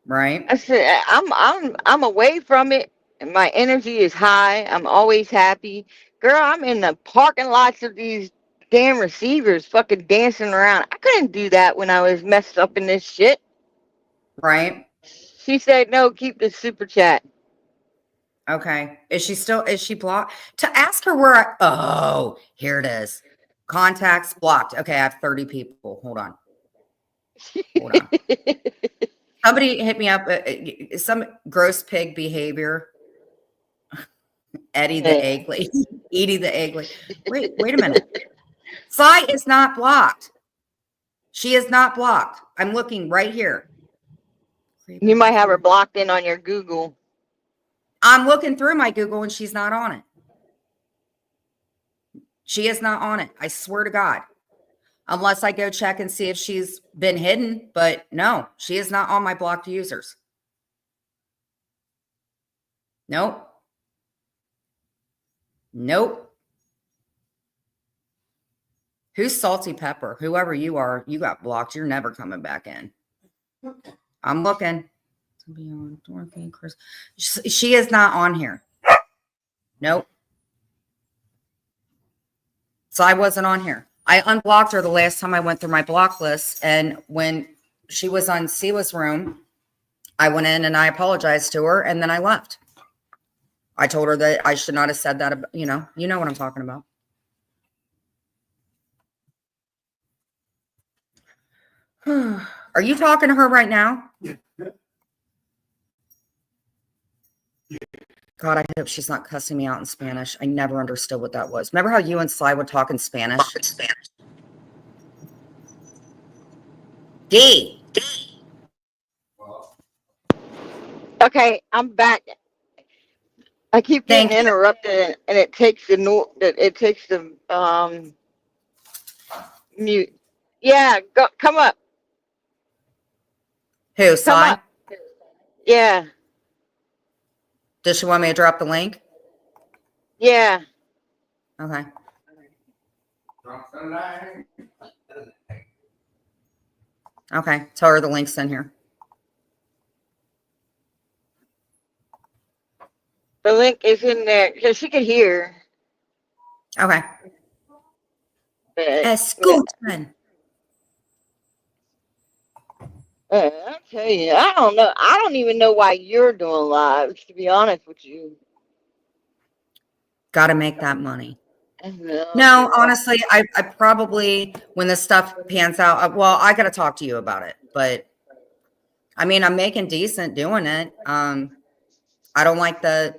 A: right?
F: I said, I'm away from it, and my energy is high. I'm always happy, girl. I'm in the parking lots of these damn receivers, fucking dancing around. I couldn't do that when I was messed up in this shit.
A: Right?
F: She said, "No, keep the super chat."
A: Okay. Is she blocked? To ask her where oh, here it is. Contacts blocked. Okay, I have 30 people. Hold on. Hold on. Somebody hit me up. Some gross pig behavior. Eddie the egg lady. Edie the egg lady. Wait a minute. Sly is not blocked. She is not blocked. I'm looking right here.
F: You might have her blocked in on your Google.
A: I'm looking through my Google and she's not on it. She is not on it. I swear to God. Unless I go check and see if she's been hidden. But no, she is not on my blocked users. Nope. Nope. Who's Salty Pepper? Whoever you are, you got blocked. You're never coming back in. I'm looking. To be on Dorothy, Chris. She is not on here. Nope. So I wasn't on here. I unblocked her the last time I went through my block list. And when she was on Sila's room, I went in and I apologized to her and then I left. I told her that I should not have said that. You know what I'm talking about. Are you talking to her right now? God, I hope she's not cussing me out in Spanish. I never understood what that was. Remember how you and Sly would talk in Spanish? D.
F: Okay, I'm back. I keep getting
A: Thank you.
F: interrupted, and it takes the mute. Yeah, go come up,
A: Who,
F: come
A: Sly?
F: up. Yeah,
A: Does she want me to drop the link?
F: yeah.
A: Okay.
B: Drop the line.
A: Okay. Tell her the link's in here.
F: The link is in there because she could hear.
A: Okay.
F: But yeah,
A: Escuchen.
F: I tell you, I don't know. I don't even know why you're doing lives. To be honest with you.
A: Got to make that money.
F: No,
A: No,
F: girl.
A: honestly, I probably, when this stuff pans out, well, I got to talk to you about it. But I mean, I'm making decent doing it. I don't like the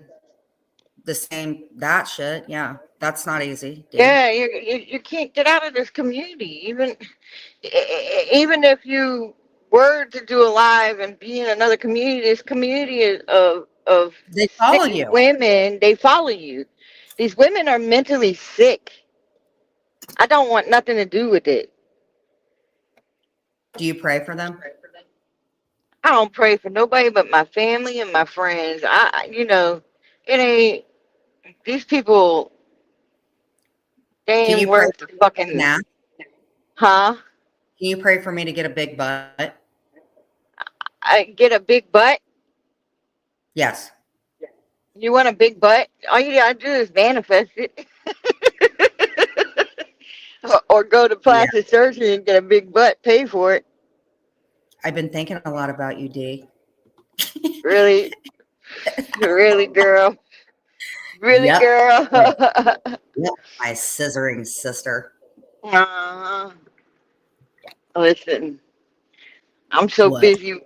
A: same that shit. Yeah, that's not easy, D.
F: Yeah, you can't get out of this community. Even if you were to do a live and be in another community, this community of
A: They
F: sick
A: follow you.
F: women, they follow you. These women are mentally sick. I don't want nothing to do with it.
A: Do you pray for them?
F: I don't pray for nobody but my family and my friends. It ain't these people. They
A: Can
F: ain't
A: you pray
F: worth the
A: for me
F: fucking,
A: now?
F: huh?
A: Can you pray for me to get a big butt?
F: I get a big butt.
A: Yes.
F: You want a big butt? All you gotta do is manifest it, or go to
A: Yeah.
F: plastic surgery and get a big butt. Pay for it.
A: I've been thinking a lot about you, D.
F: Really, really, girl. Really,
A: Yep.
F: girl.
A: Yep. My scissoring sister.
F: uh, listen, I'm so
A: What?
F: busy.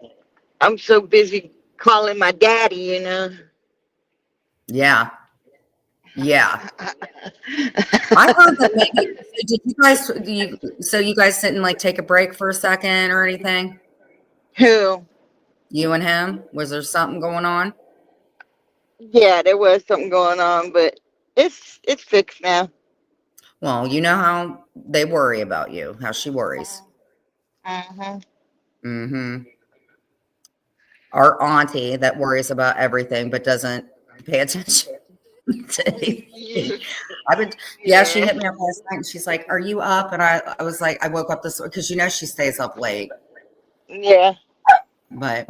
F: I'm so busy calling my daddy.
A: Yeah. Yeah. I heard that maybe did you guys so you guys didn't like take a break for a second or anything?
F: Who?
A: You and him? Was there something going on?
F: Yeah, there was something going on, but it's fixed now.
A: Well, you know how they worry about you, how she worries.
F: Mm-hmm.
A: Mm-hmm. Our auntie that worries about everything but doesn't pay attention to anything. I've been, yeah, she
F: Yeah.
A: hit me up last night and she's like, "Are you up?" And I was like, I woke up this because she stays up late.
F: Yeah.
A: But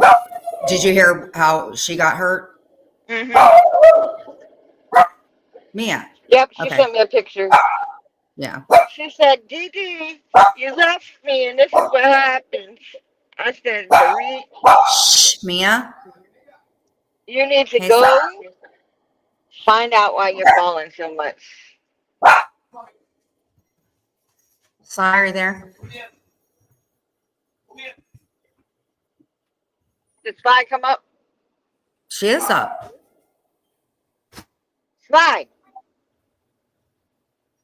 A: did you hear how she got hurt?
F: Mm-hmm.
A: Mia.
F: Yep, she
A: Okay.
F: sent me a picture.
A: Yeah.
F: She said, Dee, you left me and this is what happened. I said, Dorit,
A: Shh, Mia.
F: you need to
A: Hey, Sly.
F: go find out why you're falling so much.
A: Sly, are you there?
F: Did Sly come up?
A: She is up.
F: Sly!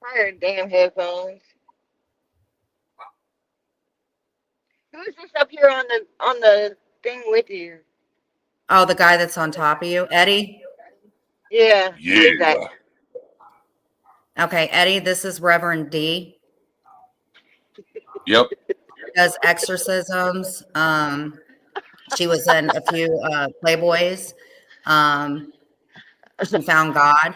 F: Her damn headphones. Who's this up here on the thing with you?
A: Oh, the guy that's on top of you, Eddie.
F: Yeah, who is that?
C: Yeah.
A: Okay, Eddie, this is Reverend D.
C: Yep.
A: Does exorcisms. She was in a few Playboys. She found God.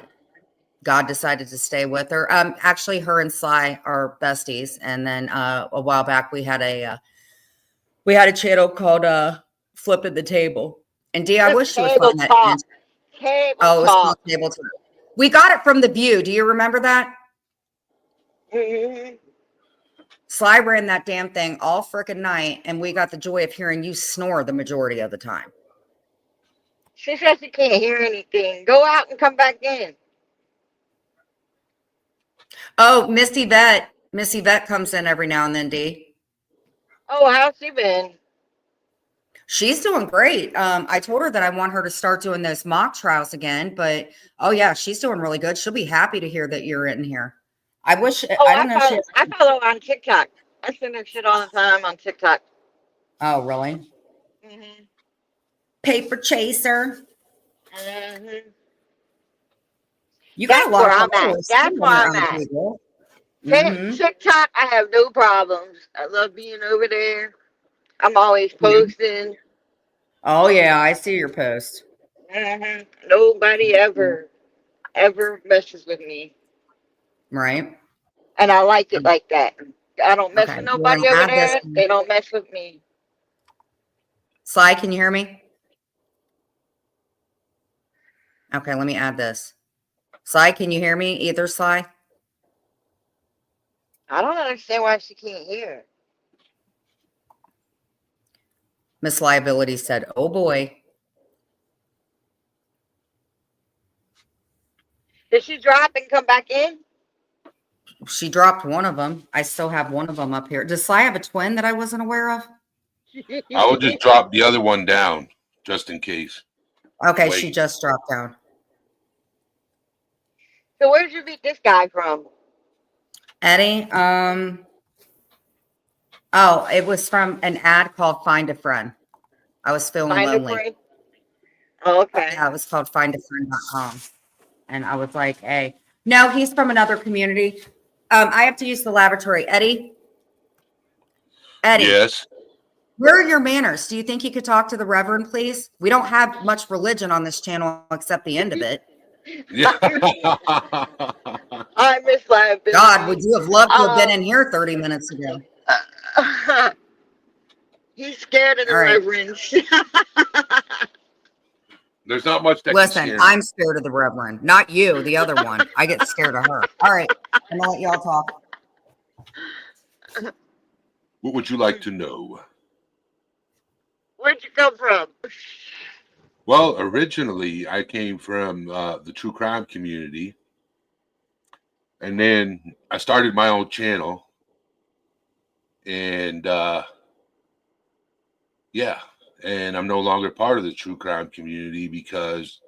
A: God decided to stay with her. Actually, her and Sly are besties. And then a while back, we had a channel called "Flipping the Table." And D, I
F: It's
A: wish she would
F: table
A: find that.
F: talk. Table
A: Oh, it was called
F: talk.
A: Table Talk. We got it from The View. Do you remember that?
F: Mm-hmm.
A: Sly ran that damn thing all frickin' night, and we got the joy of hearing you snore the majority of the time.
F: She says she can't hear anything. Go out and come back in.
A: Oh, Missy Vet comes in every now and then, D.
F: Oh, how's she been?
A: She's doing great. I told her that I want her to start doing those mock trials again, but oh yeah, she's doing really good. She'll be happy to hear that you're in here. I wish
F: Oh,
A: I don't know if she.
F: I follow on TikTok. I send her shit all the time on TikTok.
A: Oh, really?
F: Hmm
A: paper chaser.
F: Mhm.
A: You got a
F: That's
A: lot
F: where
A: of
F: I'm at.
A: followers
F: That's
A: too on
F: where
A: your
F: I'm at.
A: people. Mm-hmm.
F: TikTok, I have no problems. I love being over there. I'm always posting.
A: Oh yeah, I see your post.
F: Nobody ever messes with me,
A: Right.
F: and I like it like that. I don't mess
A: Okay.
F: with
A: We're
F: nobody
A: gonna
F: over
A: add this
F: there.
A: one.
F: They don't mess with me.
A: Sly, can you hear me? Okay, let me add this. Sly, can you hear me? Either Sly?
F: I don't understand why she can't hear.
A: Miss Liability said, oh boy.
F: Did she drop and come back in?
A: She dropped one of them. I still have one of them up here. Does Sly have a twin that I wasn't aware of?
C: I will just drop the other one down just in case.
A: Okay,
C: Wait.
A: she just dropped down.
F: So where'd you meet this guy from?
A: Eddie, oh, it was from an ad called Find a Friend. I was feeling
F: Find a
A: lonely.
F: friend. Oh, okay.
A: Yeah, it was called findafriend.com. And I was like, hey, no, he's from another community. I have to use the lavatory. Eddie,
C: Yes.
A: where are your manners? Do you think you could talk to the Reverend, please? We don't have much religion on this channel except the end of it.
C: Yeah.
F: I miss liability.
A: God, would you have loved to have been in here 30 minutes ago?
F: He's scared of the
A: All right.
F: reverends.
C: There's not much that can
A: Listen,
C: scare me.
A: I'm scared of the Reverend, not you, the other one. I get scared of her. All right, I'm gonna let y'all talk.
C: What would you like to know?
F: Where'd you come from?
C: Well, originally I came from the true crime community, and then I started my own channel, and yeah, and I'm no longer part of the true crime community because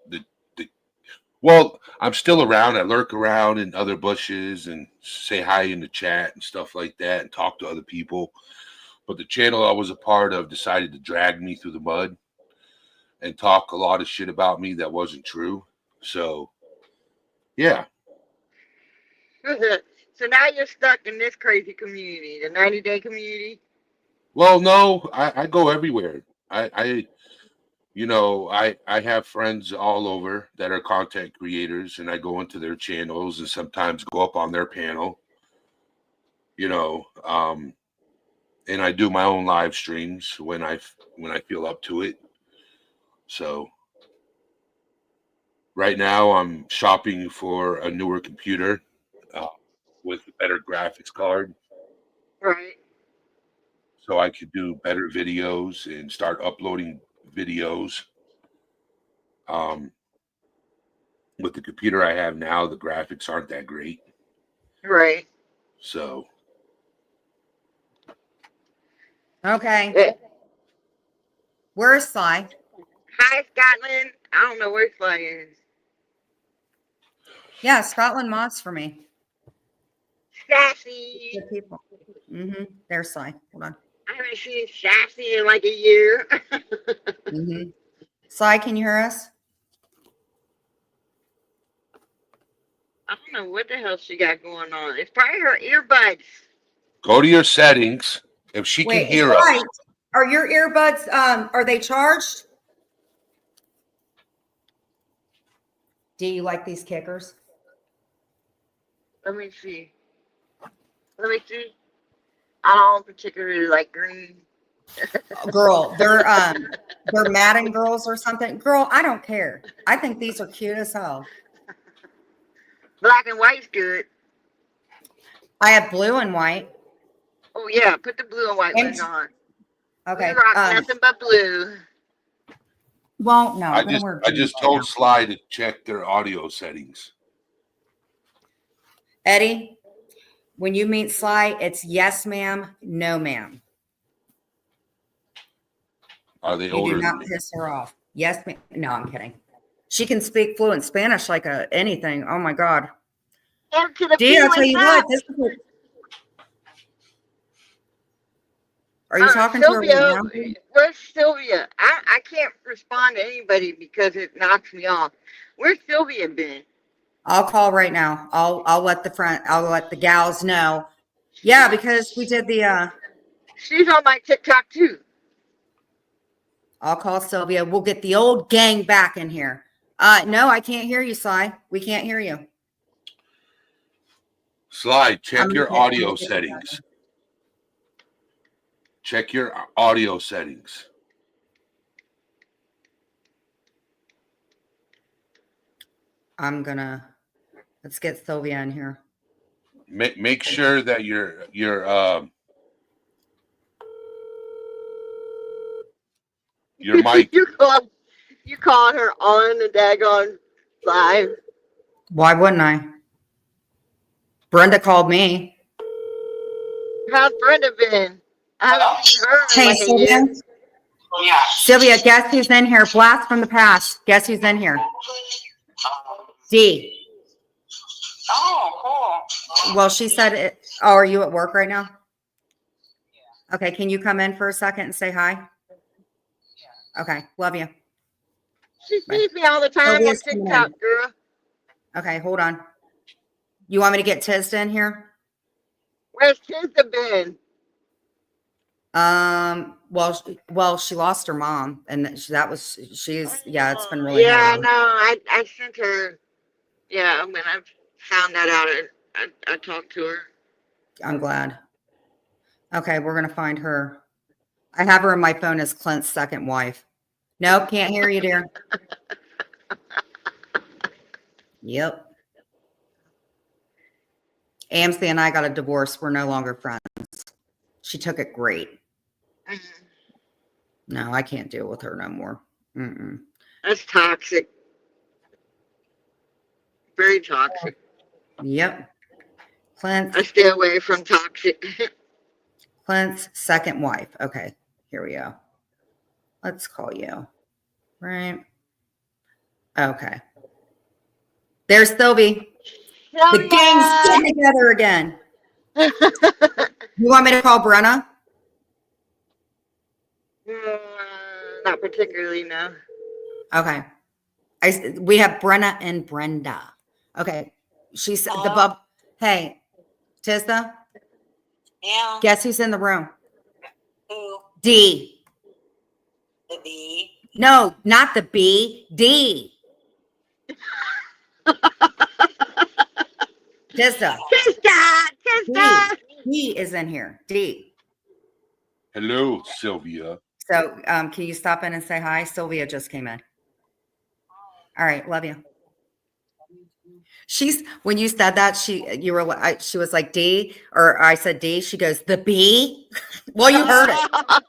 C: well, I'm still around. I lurk around in other bushes and say hi in the chat and stuff like that, and talk to other people. But the channel I was a part of decided to drag me through the mud and talk a lot of shit about me that wasn't true. So, yeah.
F: So now you're stuck in this crazy community, the 90-day community.
C: Well, no, I go everywhere. I have friends all over that are content creators, and I go into their channels and sometimes go up on their panel, and I do my own live streams when I feel up to it. So right now I'm shopping for a newer computer with a better graphics card,
F: Right.
C: so I could do better videos and start uploading videos. With the computer I have now, the graphics aren't that great.
F: Right.
C: So
A: Okay,
F: Yeah.
A: where's Sly?
F: Hi, Scotland. I don't know where Sly is.
A: Yeah, Scotland mods for me.
F: Sassy.
A: Good people. There's Sly. Hold on.
F: I haven't seen Sassy in like a year.
A: Sly, can you hear us?
F: I don't know what the hell she got going on. It's probably her earbuds.
C: go to your settings. If she can
A: Wait,
C: hear
A: Sly,
C: us,
A: are your earbuds, are they charged? Do you like these kickers?
F: Let me see. I don't particularly like green.
A: Girl, they're Madden girls or something. Girl, I don't care. I think these are cute as hell.
F: Black and white's good.
A: I have blue and white.
F: Oh yeah, put the blue and white
A: And-
F: ones on.
A: Okay.
F: We rock nothing but blue.
A: Well, no,
C: I
A: I'm gonna wear
C: I
A: green
C: just
A: right
C: told
A: now.
C: Sly to check their audio settings.
A: Eddie, when you meet Sly, it's yes, ma'am, no, ma'am.
C: Are they
A: You
C: older
A: do
C: than
A: not
C: me?
A: piss her off. Yes, ma'am. No, I'm kidding. She can speak fluent Spanish like anything. Oh my God.
F: And to the
A: Dee, I'll tell
F: feeling
A: you
F: up.
A: what, Are you talking to her right
F: Sylvia,
A: now?
F: where's Sylvia? I can't respond to anybody because it knocks me off. Where's Sylvia been?
A: I'll call right now. I'll let the gals know. Yeah, because we did the
F: She's on my TikTok too.
A: I'll call Sylvia. We'll get the old gang back in here. No, I can't hear you, Sly. We can't hear you.
C: Slide, check your
A: I'm
C: audio
A: gonna get you back.
C: settings. Check your audio settings.
A: Let's get Sylvia in here.
C: Make sure that your mic.
F: You called her on the daggone live.
A: Why wouldn't I? Brenda called me.
F: How's Brenda been? I haven't seen her in
A: Hey,
F: like a
A: Sylvia.
F: year.
A: Sylvia, guess who's in here? Blast from the past. Guess who's in here? D.
G: Oh, cool.
A: Well, she said it. Oh, are you at work right now? Okay, can you come in for a second and say hi? Okay, love you.
F: She sees me all the time on
A: Sylvia's coming
F: TikTok,
A: in.
F: girl.
A: Okay, hold on. You want me to get Tizda in here?
F: Where's Tizda been?
A: Well, she lost her mom, and yeah, it's been really
F: Yeah,
A: hard.
F: no, I sent her. Yeah, when I found that out, I talked to her.
A: I'm glad. Okay, we're gonna find her. I have her in my phone as Clint's second wife. Nope, can't hear you, dear. Yep. Amsey and I got a divorce. We're no longer friends. She took it great.
F: Mhm.
A: No, I can't deal with her no more. Mm-mm.
F: That's toxic. Very toxic.
A: Yep.
F: I stay away from toxic.
A: Clint's second wife. Okay, here we go. Let's call you. Right. Okay. There's Sylvie. The gang's getting together again. You want me to call Brenna?
F: Not particularly, no.
A: Okay. We have Brenna and Brenda. Okay. She's the bub. Hey, Tizda.
G: Yeah.
A: Guess who's in the room?
G: Who?
A: D.
G: The bee.
A: No, not the B. D. Tizda.
F: Tizda.
A: D is in here. D.
C: Hello, Sylvia.
A: So, can you stop in and say hi? Sylvia just came in. All right, love you. When you said that, she was like D, or I said D. She goes, the B. Well, you heard it.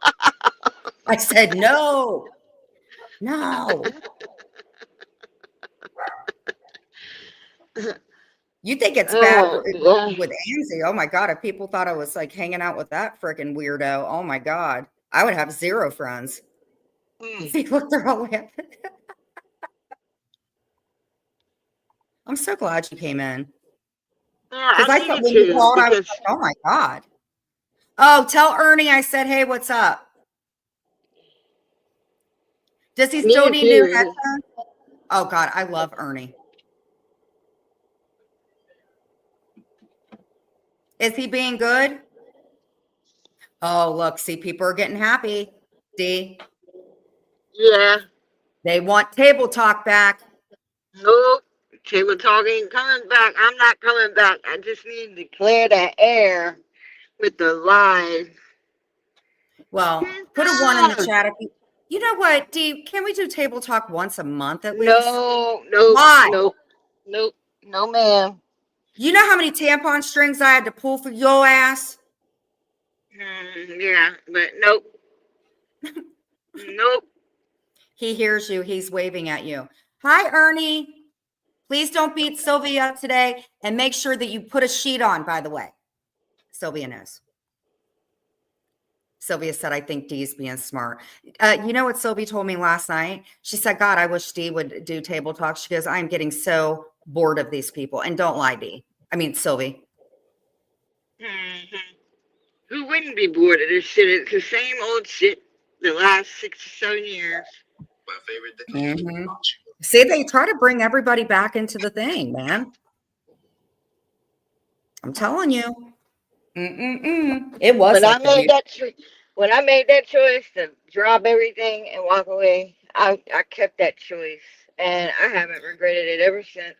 A: I said no. You think it's bad with Amsey? Oh my god! If people thought I was like hanging out with that freaking weirdo, oh my god, I would have zero friends. See, look, they're all laughing. I'm so glad you came in. Because I thought when you called, I was like, oh my god. Oh, tell Ernie I said, hey, what's up? Does he still need new headphones? Oh god, I love Ernie. Is he being good? Oh, look, see, people are getting happy. D.
F: Yeah.
A: They want table talk back.
F: Nope. Table talk ain't coming back. I'm not coming back. I just need to clear the air with the lies.
A: Well, put a 1 in the chat if you know what, D, can we do table talk once a month at least?
F: No,
A: Why?
F: no, ma'am.
A: You know how many tampon strings I had to pull for your ass?
F: Yeah, but nope. Nope.
A: He hears you. He's waving at you. Hi, Ernie. Please don't beat Sylvia up today, and make sure that you put a sheet on, by the way. Sylvia knows. Sylvia said, I think Dee's being smart. You know what Sylvia told me last night? She said, God, I wish Dee would do table talk. She goes, I'm getting so bored of these people. And don't lie, Dee. I mean, Sylvie.
F: Who wouldn't be bored of this shit? It's the same old shit the last 6 or 7 years.
A: Mhm. See, they try to bring everybody back into the thing, man. I'm telling you. It was
F: When I
A: like the
F: made
A: beauty.
F: that when I made that choice to drop everything and walk away, I kept that choice, and I haven't regretted it ever since.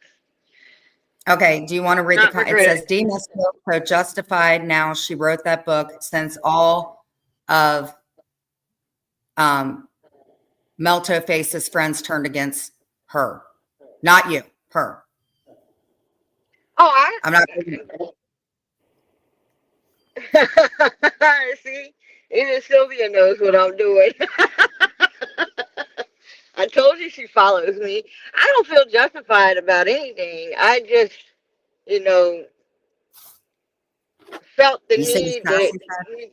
A: Okay, do you want to read
F: Not
A: it
F: regret
A: says
F: it.
A: Dee must feel so justified now she wrote that book since all of Melto Face's friends turned against her. Not you, her.
F: Oh,
A: I'm not
F: I see. Even Sylvia knows what I'm doing. I told you she follows me. I don't feel justified about anything. I just, you know, felt the
A: you said you
F: need that
A: sassy side?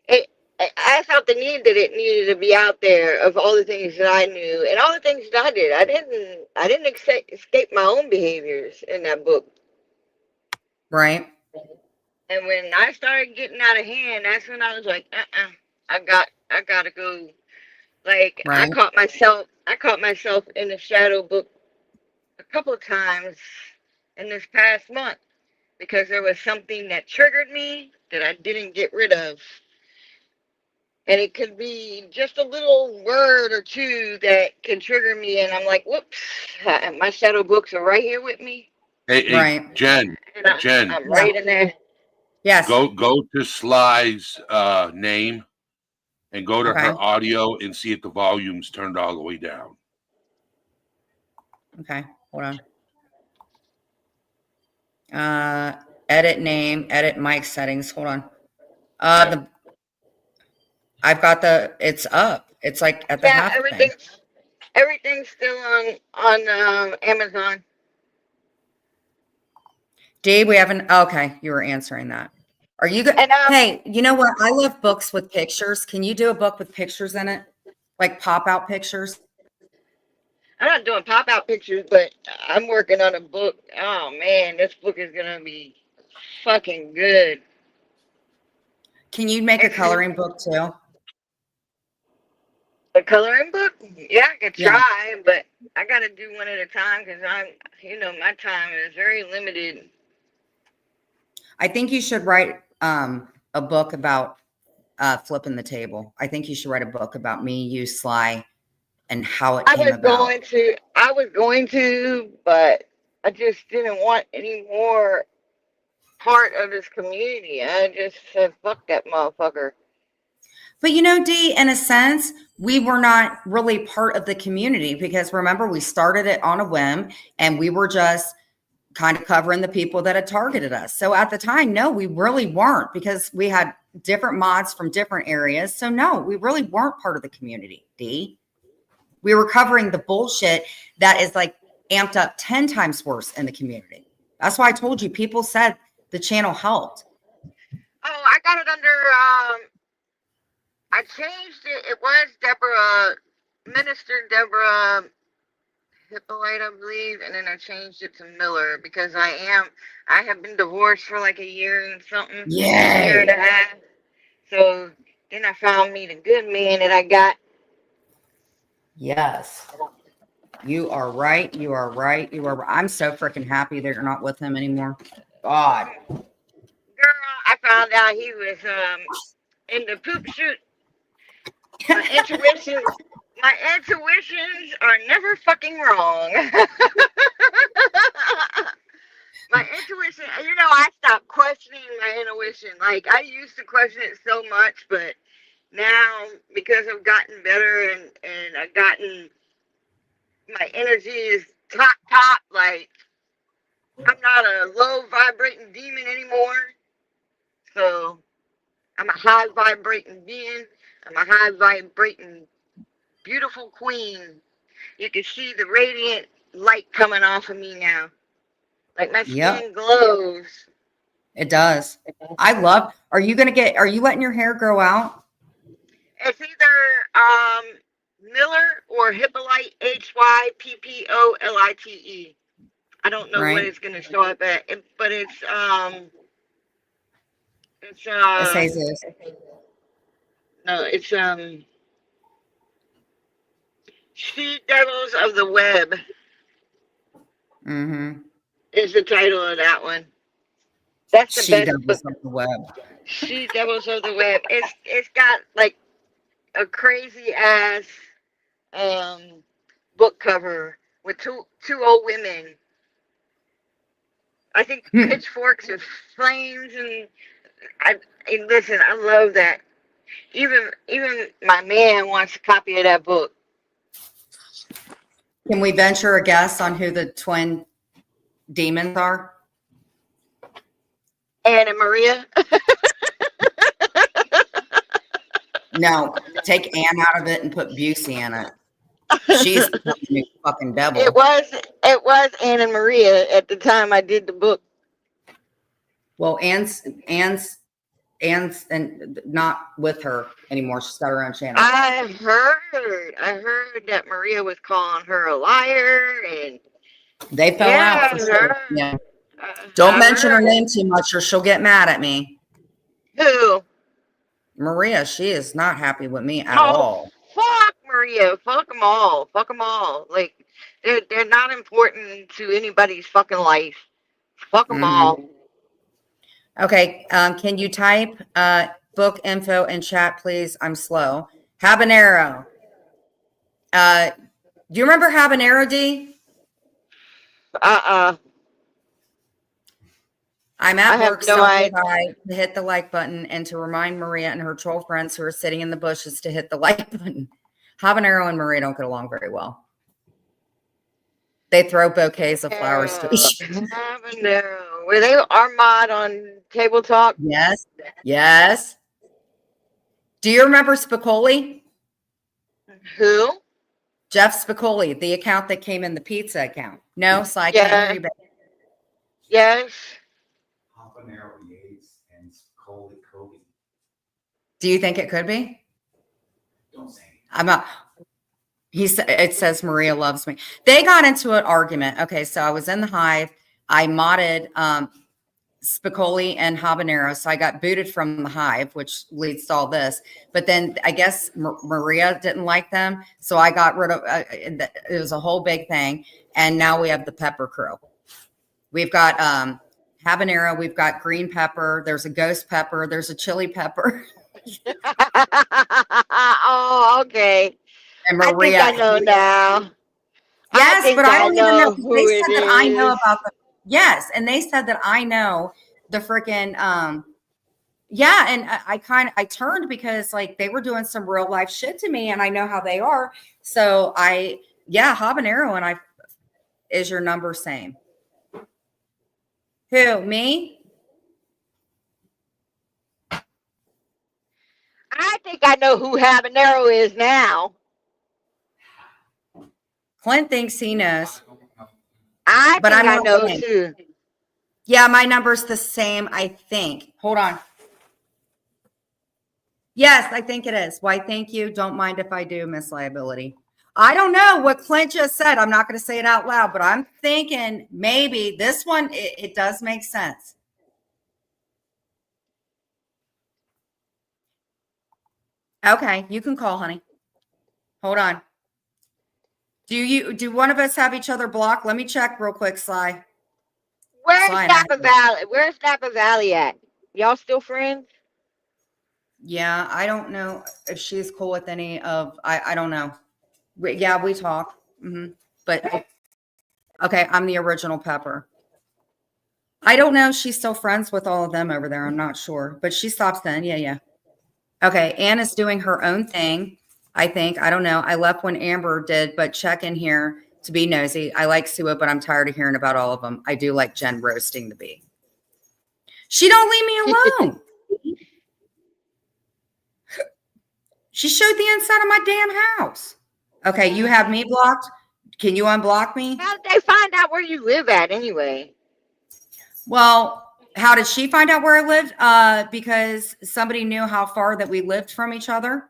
F: it, I felt the need that it needed to be out there of all the things that I knew and all the things that I did. I didn't escape my own behaviors in that book.
A: Right,
F: And when I started getting out of hand, that's when I was like, I gotta go. Like
A: right.
F: I caught myself in the shadow book a couple of times in this past month because there was something that triggered me that I didn't get rid of. And it could be just a little word or two that can trigger me, and I'm like, whoops, my shadow books are right here with me,
C: Hey,
A: Right.
C: Jen,
F: and
C: Jen,
F: I'm
A: Yeah.
F: right in there.
A: Yes.
C: go to Sly's name and go to
A: Okay.
C: her audio and see if the volume's turned all the way down.
A: Okay. Hold on. Edit name, edit mic settings. Hold on.
C: Yeah.
A: The I've got it's up. It's like at the
F: Yeah,
A: half thing.
F: everything's still on Amazon.
A: Dave, we haven't. Okay, you were answering that. Are you good?
F: And
A: Hey, you know what? I love books with pictures. Can you do a book with pictures in it? Like pop out pictures?
F: I'm not doing pop out pictures, but I'm working on a book. Oh man, this book is gonna be fucking good.
A: Can you make a
F: It's
A: coloring book too?
F: a coloring book? Yeah, I could
A: Yeah.
F: try, but I gotta do one at a time because my time is very limited.
A: I think you should write a book about flipping the table. I think you should write a book about me, you, Sly, and how it came about.
F: I was going to, but I just didn't want any more part of this community. I just said, fuck that motherfucker.
A: But you know, Dee, in a sense, we were not really part of the community because remember, we started it on a whim and we were just kind of covering the people that had targeted us. So at the time, no, we really weren't because we had different mods from different areas. So no, we really weren't part of the community, Dee. We were covering the bullshit that is like amped up 10 times worse in the community. That's why I told you, people said the channel helped.
F: Oh, I got it under, I changed it. It was Minister Deborah Hippolyte, I believe, and then I changed it to Miller because I have been divorced for like a year and something, year and
A: Yay.
F: a half. So then I found me the good man that I got.
A: Yes. You are right. You are right. You are. I'm so freaking happy that you're not with him anymore. God.
F: Girl, I found out he was in the poop shoot. My intuition, my intuitions are never fucking wrong. My intuition, I stopped questioning my intuition. Like I used to question it so much, but now because I've gotten better and I've gotten my energy is top, like I'm not a low vibrating demon anymore. So I'm a high vibrating being. I'm a high vibrating beautiful queen. You can see the radiant light coming off of me now. Like my
A: Yep,
F: skin glows.
A: it does. Are you letting your hair grow out?
F: It's either Miller or Hippolyte, Hyppolite. I don't know what
A: Right.
F: it's gonna show up at, but It's
A: Jesus.
F: no, it's She Devils of the Web
A: Mm-hmm.
F: is the title of that one. That's the
A: She
F: best book.
A: devils of the web.
F: She Devils of the Web. It's got like a crazy ass um book cover with two old women. I think
A: Hmm.
F: pitchforks with flames and listen, I love that. Even my man wants a copy of that book.
A: Can we venture a guess on who the twin demons are?
F: Anna Maria.
A: No, take Anne out of it and put Busey in it. She's the new fucking
F: It
A: devil.
F: was it was Anna Maria at the time I did the book.
A: Well, Anne's and not with her anymore. She's got her own channel.
F: I heard that Maria was calling her a liar, and
A: They fell
F: yeah,
A: out for sure. Yeah.
F: I
A: Don't mention her
F: heard.
A: name too much or she'll get mad at me.
F: Who?
A: Maria, she is not happy with me at
F: Oh,
A: all.
F: fuck Maria. Fuck them all. Fuck them all. Like they're not important to anybody's fucking life. Fuck them
A: Mm-hmm.
F: all.
A: Okay, can you type book info in chat, please? I'm slow. Habanero. Do you remember Habanero, D? I'm
F: I
A: at
F: have
A: work,
F: no
A: stopping
F: idea.
A: by to hit the like button and to remind Maria and her troll friends who are sitting in the bushes to hit the like button. Habanero and Maria don't get along very well. They throw bouquets of flowers to each other.
F: Habanero. Were they our mod on Table Talk?
A: Yes. Yes. Do you remember Spicoli?
F: Who?
A: Jeff Spicoli, the account that came in the pizza account. No, so I can't
F: Yeah.
A: hear you. Back.
F: Yes.
D: Habanero Yates and Coley Kobe.
A: Do you think it could be?
D: Don't say anything.
A: I'm not. It says Maria loves me. They got into an argument. Okay, so I was in the hive. I modded Spicoli and Habanero, so I got booted from the hive, which leads to all this. But then I guess Maria didn't like them, so I got rid of. It was a whole big thing, and now we have the pepper crew. We've got habanero. We've got green pepper. There's a ghost pepper. There's a chili pepper.
F: Oh, okay.
A: And
F: I think
A: Maria.
F: I know now.
A: Yes, but I don't even know. They
F: who it
A: said that I know
F: is.
A: about the. Yes, and they said that I know the freaking. Yeah, and I turned because like they were doing some real life shit to me, and I know how they are. So habanero, and I is your number same. Who, me?
F: I think I know who Habanero is now.
A: Clint thinks he knows.
F: I
A: But
F: think
A: I'm
F: I
A: not
F: know
A: saying.
F: too.
A: Yeah, my number's the same, I think. Hold on. Yes, I think it is. Why, thank you. Don't mind if I do, Miss Liability. I don't know what Clint just said. I'm not going to say it out loud, but I'm thinking maybe this one, it does make sense. Okay, you can call, honey. Hold on. Do one of us have each other blocked? Let me check real quick, Sly.
F: Where's
A: Sly
F: Napa Valley? Where's Napa Valley at? Y'all still friends?
A: Yeah, I don't know if she's cool with any of, I don't know. Yeah, we talk. But okay, I'm the original Pepper. I don't know if she's still friends with all of them over there. I'm not sure, but she stops then. Yeah. Okay, Anna's doing her own thing, I think. I don't know. I left when Amber did, but check in here to be nosy. I like Sua, but I'm tired of hearing about all of them. I do like Jen roasting the bee. She don't leave me alone. She showed the inside of my damn house. Okay, you have me blocked. Can you unblock me?
F: How did they find out where you live at anyway?
A: Well, how did she find out where I lived? Because somebody knew how far that we lived from each other.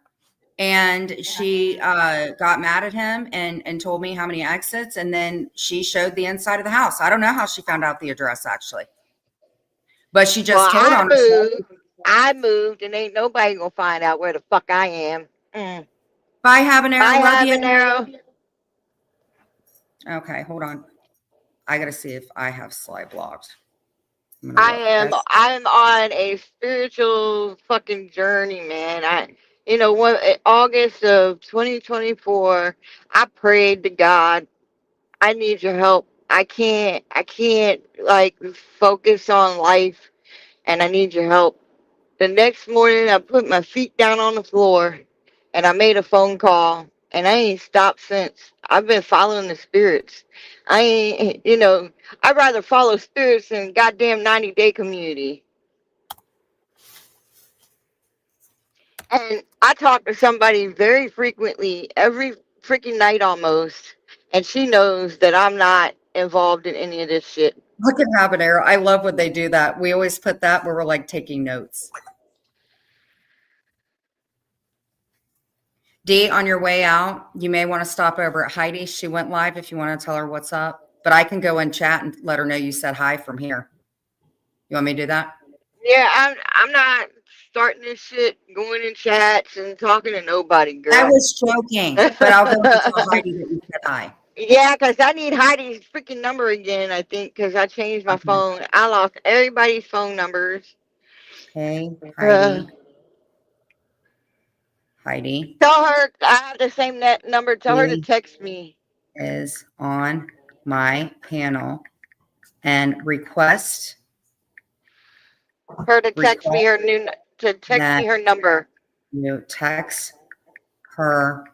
A: And she got mad at him and told me how many exits. And then she showed the inside of the house. I don't know how she found out the address, actually. But she just told on herself.
F: I moved and ain't nobody gonna find out where the fuck I am. Mm.
A: Bye, Habanero.
F: Bye,
A: Love you.
F: Habanero.
A: Okay, hold on. I gotta see if I have Sly blocked.
F: I am on a spiritual fucking journey, man. August of 2024, I prayed to God, I need your help. I can't like focus on life, and I need your help. The next morning, I put my feet down on the floor and I made a phone call, and I ain't stopped since. I've been following the spirits. I'd rather follow spirits than goddamn 90-day community. And I talk to somebody very frequently, every freaking night almost, and she knows that I'm not involved in any of this shit.
A: Look at Habanero. I love when they do that. We always put that where we're like taking notes. Dee, on your way out, you may want to stop over at Heidi. She went live if you want to tell her what's up. But I can go and chat and let her know you said hi from here. You want me to do that?
F: Yeah, I'm not starting this shit, going in chats and talking to nobody, girl.
A: I was joking, but I'll go and tell Heidi that you said hi.
F: Yeah, because I need Heidi's freaking number again, I think, because I changed my phone. I lost everybody's phone numbers.
A: Okay, Heidi. Heidi.
F: Tell her I have the same net number. Tell her to text me.
A: Is on my panel and request
F: her to text me her her number.
A: You text her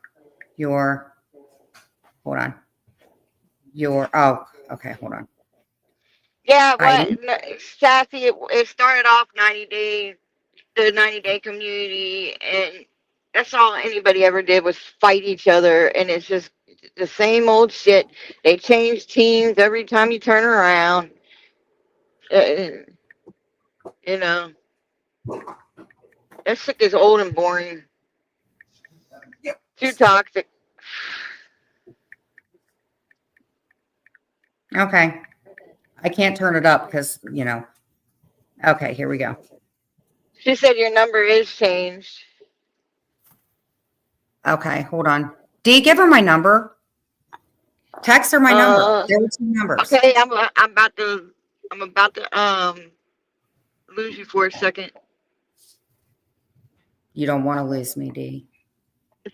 A: your, hold on. Okay, hold on.
F: Yeah,
A: Heidi?
F: Sassy, it started off 90 days, the 90-day community, and that's all anybody ever did was fight each other, and it's just the same old shit. They change teams every time you turn around. You know, that shit is old and boring. Too toxic.
A: Okay. I can't turn it up because, okay, here we go.
F: She said your number is changed.
A: Okay, hold on. Dee, give her my number. Text her my number. There were two numbers.
F: Okay, I'm about to lose you for a second.
A: You don't want to lose me, Dee.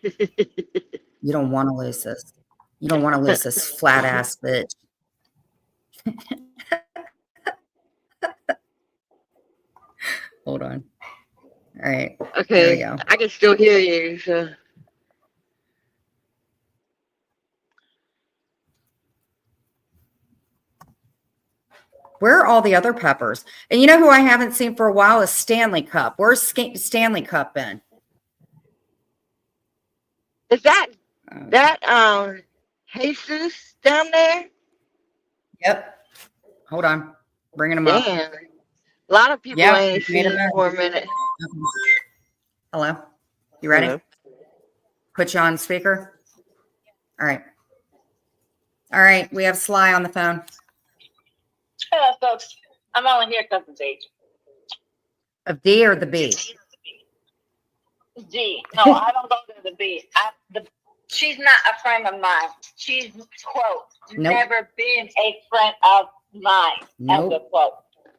A: You don't want to lose this. You don't want to lose this flat ass bitch. Hold on. All right.
F: Okay.
A: Here we go.
F: I can still hear you. So.
A: Where are all the other peppers? And you know who I haven't seen for a while is Stanley Cup. Where's Stanley Cup been?
F: Is that Jesus down there?
A: Yep. Hold on. Bringing him up.
F: Damn. A lot of people ain't seen for a minute.
A: Hello. You ready?
H: Hello.
A: Put you on speaker. All right. All right. We have Sly on the phone.
G: Hello, folks. I'm only here because of D.
A: Of D or the B?
G: D. No, I don't go to the B. She's not a friend of mine. She's, quote, never been a friend of mine, end of quote.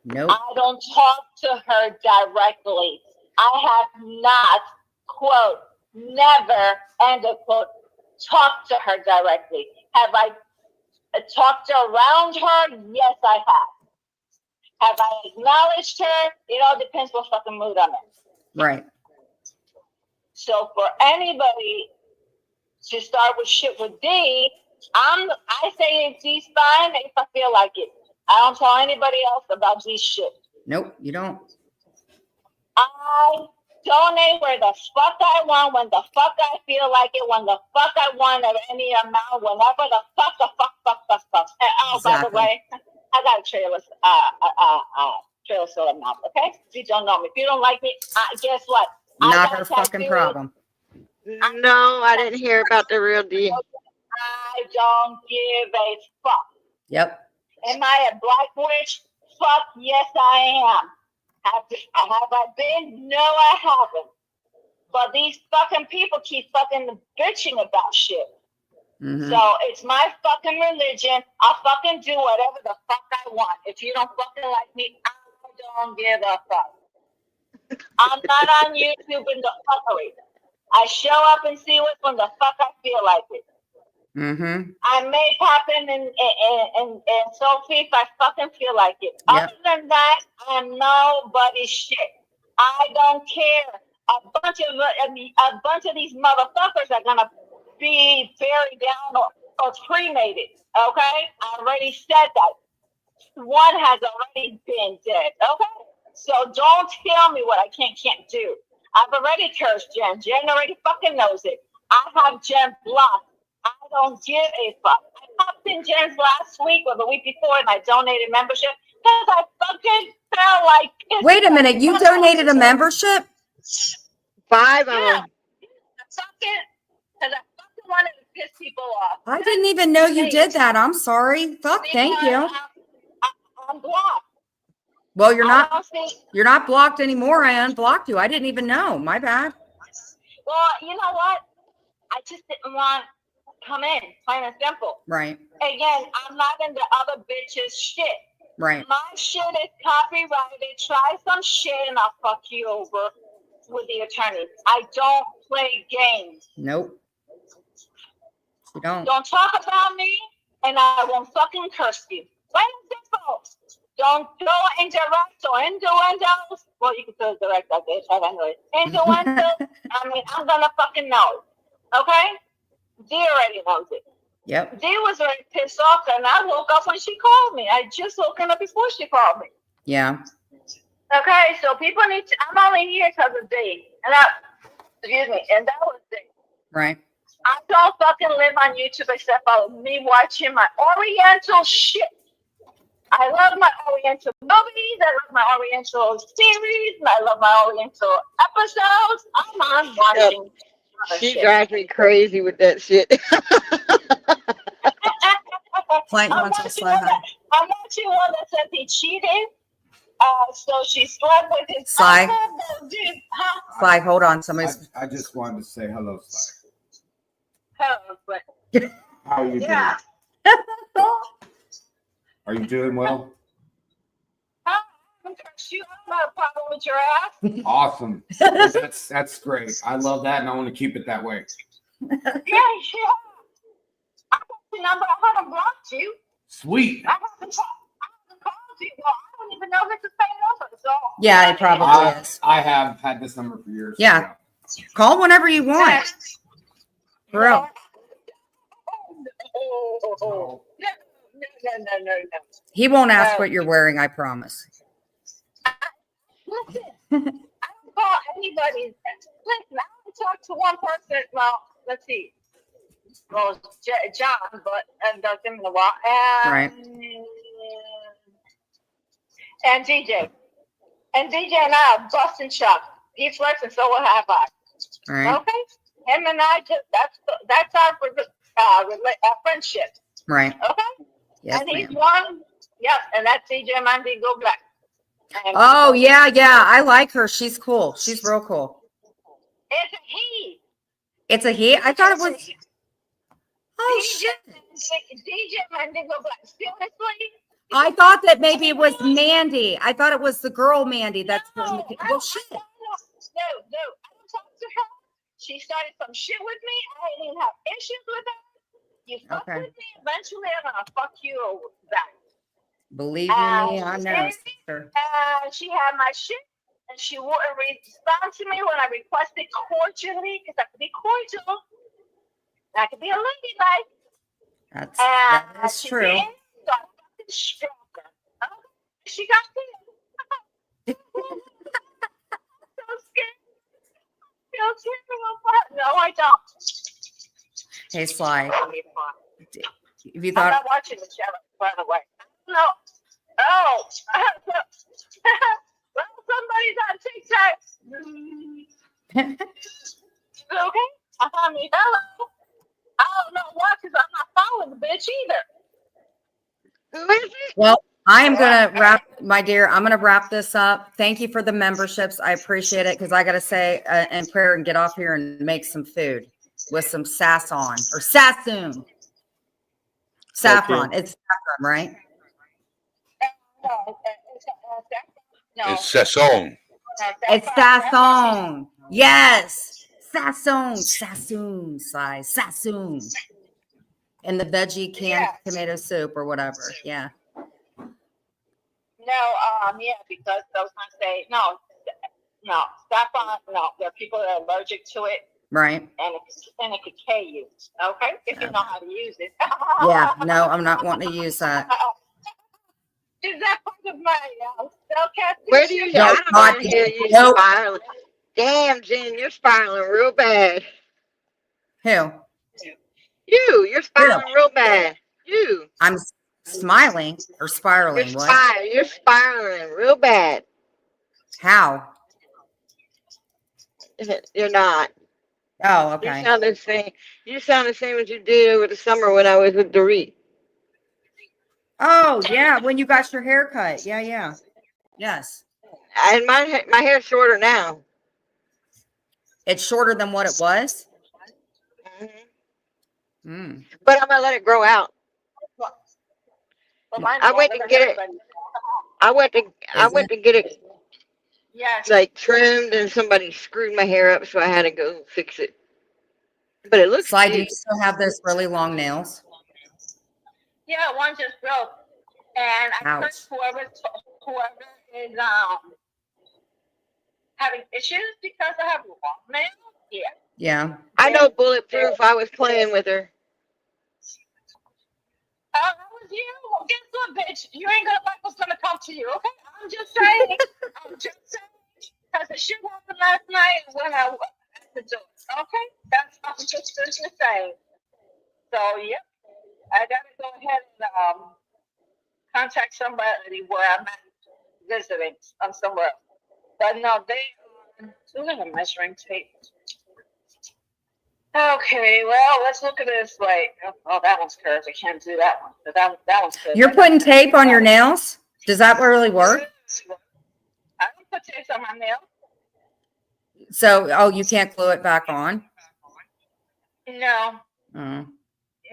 A: Nope.
G: I don't talk to her directly. I have not, quote, never, end of quote, talked to her directly. Have I talked around her? Yes, I have. Have I acknowledged her? It all depends what fucking mood I'm in.
A: Right.
G: So for anybody to start with shit with D, I say D's fine if I feel like it. I don't tell anybody else about D's shit.
A: Nope, you don't.
G: I donate where the fuck I want, when the fuck I feel like it, when the fuck I want at any amount, whenever the fuck. And, oh, by the way, I got a trailer soda mouth, okay? You don't know me. If you don't like me, guess what?
A: Not her fucking problem.
F: No, I didn't hear about the real D.
G: I don't give a fuck.
A: Yep.
G: Am I a black witch? Fuck yes, I am. Have I been? No, I haven't. But these fucking people keep fucking bitching about shit.
A: Mhm.
G: So it's my fucking religion. I'll fucking do whatever the fuck I want. If you don't fucking like me, I don't give a fuck. I'm not on YouTube in the fuckery. I show up and see what when the fuck I feel like it.
A: Mm-hmm.
G: I may pop in and Sophie if I fucking feel like it.
A: Yep.
G: Other than that, I'm nobody's shit. I don't care. A bunch of these motherfuckers are gonna be buried down or cremated. Okay, I already said that. One has already been dead. Okay, so don't tell me what I can't do. I've already cursed Jen. Jen already fucking knows it. I have Jen blocked. I don't give a fuck. I popped in Jen's last week or the week before and I donated membership because I fucking felt like.
A: Wait a minute. You donated a membership?
F: 5 of
G: Yeah.
F: them.
G: Because I fucking wanted to piss people off.
A: I didn't even know you did that. I'm sorry. Fuck. Thank you.
G: I'm blocked.
A: Well, you're
G: I
A: not.
G: don't think.
A: You're not blocked anymore. I unblocked you. I didn't even know. My bad.
G: Well, you know what? I just didn't want to come in, plain and simple.
A: Right.
G: Again, I'm not into other bitches' shit.
A: Right.
G: My shit is copyrighted. Try some shit and I'll fuck you over with the attorney. I don't play games.
A: Nope. You don't.
G: Don't talk about me and I won't fucking curse you. Plain and simple. Don't go indirect or innuendos. Well, you can still direct that bitch. I don't know it. Innuendos. I mean, I'm gonna fucking know. Okay? Dee already knows it.
A: Yep.
G: Dee was very pissed off and I woke up when she called me. I just woken up before she called me.
A: Yeah.
G: Okay, so people need to, I'm only here because of Dee. And that was Dee.
A: Right.
G: I don't fucking live on YouTube except for me watching my Oriental shit. I love my Oriental movies. I love my Oriental series. I love my Oriental episodes. I'm on watching.
F: She drives me crazy with that shit.
A: Plank
G: I'm
A: wants to
G: watching
A: slide
G: one
A: high.
G: I'm watching one that says he cheated. So she slept with his
A: Sly.
G: uncle. Huh?
A: Sly, hold on. Somebody's.
E: I just wanted to say hello, Sly.
G: Hello, but
E: How are you
G: yeah.
E: doing? Are you doing well?
G: Huh? You don't have a problem with your ass?
E: Awesome. That's great. I love that, and I want to keep it that way.
G: Yeah. I got the number. I haven't blocked you.
E: Sweet.
G: I haven't called you. Well, I don't even know if it's the same number. So
A: Yeah, it probably is.
E: I have had this number for years.
A: Yeah. Call whenever you want. For real.
G: No.
A: He won't ask what you're wearing, I promise.
G: Listen, I don't call anybody. Listen, I only talked to one person. Well, let's see. Well, John, but and that's him in a while.
A: Right.
G: And DJ. And DJ and I are busting shop. He's flirts and so will have I.
A: All right.
G: Okay? Him and I just that's our friendship.
A: Right.
G: Okay?
A: Yes,
G: and he's
A: ma'am.
G: one. Yep, and that's DJ Mandingo Black. And
A: Oh, yeah. I like her. She's cool. She's real cool.
G: it's a he.
A: It's a he? I thought it was. Oh,
G: DJ,
A: shit.
G: DJ Mandingo Black. Seriously?
A: I thought that maybe it was Mandy. I thought it was the girl Mandy. That's
G: No,
A: well, shit.
G: No. I don't talk to her. She started some shit with me. I didn't even have issues with her. You fuck
A: Okay.
G: with me, eventually I'm gonna fuck you back.
A: Believe me, I know. Sister.
G: She had my shit, and she wouldn't respond to me when I requested cordially, because I could be cordial. I could be a lady like.
A: That is
G: she
A: true.
G: didn't, so I fucking struck her. Okay. She got killed. So scared. Feel terrible. No, I don't.
A: Hey, Sly. If you
G: I'm
A: thought.
G: not watching the show, by the way. No. Oh. Well, somebody's on TikTok. Okay. I mean, hello. I don't know why, because I'm not following the bitch either.
F: Who is it?
A: Well, I am going to wrap my dear, I'm going to wrap this up. Thank you for the memberships. I appreciate it because I got to say in prayer and get off here and make some food with some sass on or sassoon. Saffron.
C: Okay.
A: It's saffron, right?
G: No,
C: It's Sasson.
A: It's sasson. Yes. Sasson. Sassoon size. Sassoon. And the veggie canned tomato soup or whatever. Yeah.
G: No, yeah, because those ones say no, saffron. No, there are people that are allergic to it,
A: Right.
G: and it could kill you. Okay, if you know how to use it.
A: Yeah. No, I'm not wanting to use that.
G: Is that part of my spellcasting?
F: Where do you?
A: No,
F: I don't
A: not
F: want to hear you
A: nope.
F: spiraling. Damn, Jen, you're spiraling real bad.
A: Who?
F: You're spiraling real bad. You.
A: I'm smiling or spiraling. What?
F: You're spiraling real bad.
A: How?
F: You're not.
A: Oh, okay.
F: You sound the same. You sound the same as you did over the summer when I was with Dorit.
A: Oh, yeah. When you got your hair cut. Yeah, yeah. Yes.
F: And my hair's shorter now.
A: It's shorter than what it was.
F: Mm-hmm. But I'm gonna let it grow out.
G: Well,
F: I went to get it. I went to get it like trimmed, and somebody screwed my hair up, so I had to go fix it. But it looks
A: Sly, do you
F: cute.
A: still have those really long nails?
G: Yeah, one just broke, and I heard whoever is having issues because I have long nails. Yeah.
A: Yeah.
F: I know Bulletproof. I was playing with her.
G: Oh, that was you. Well, guess what, bitch? You ain't gonna like what's gonna come to you, okay? I'm just saying. Because the shit happened last night when I was at the door. Okay? That's I'm just saying. So, yep. I gotta go ahead and contact somebody where I'm at visiting. I'm somewhere else. But no, they are doing a measuring tape. Okay, well, let's look at this. Like, oh, that one's curved. I can't do that one. But that one's curved.
A: You're putting tape on your nails? Does that really work?
G: I don't put tape on my nails.
A: So, oh, you can't glue it back on?
G: No.
A: Oh.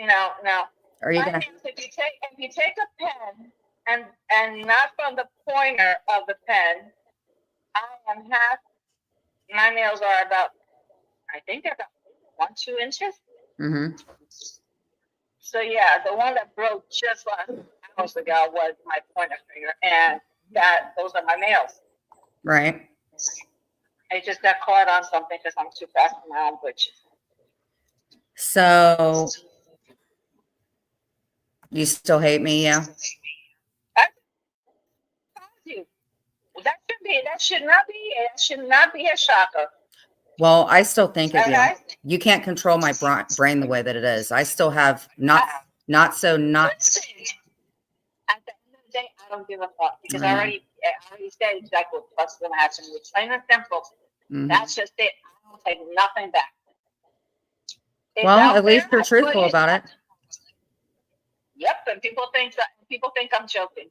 G: No.
A: Are you gonna?
G: If you take a pen and not from the pointer of the pen, my nails are about, I think they're about 1-2 inches.
A: Mm-hmm.
G: So yeah, the one that broke just last hours ago was my pointer finger, and those are my nails.
A: Right.
G: I just got caught on something because I'm too fast for my own butch.
A: So you still hate me, yeah?
G: That should not be a shocker.
A: Well, I still think of you. You can't control my brain the way that it is. I still have not.
G: Listen, at the end of the day, I don't give a fuck because I already said exactly what's going to happen. It's plain and simple. Mm-hmm. That's just it. I don't take nothing back.
A: Well, at least you're truthful about it.
G: Yep, and people think I'm joking.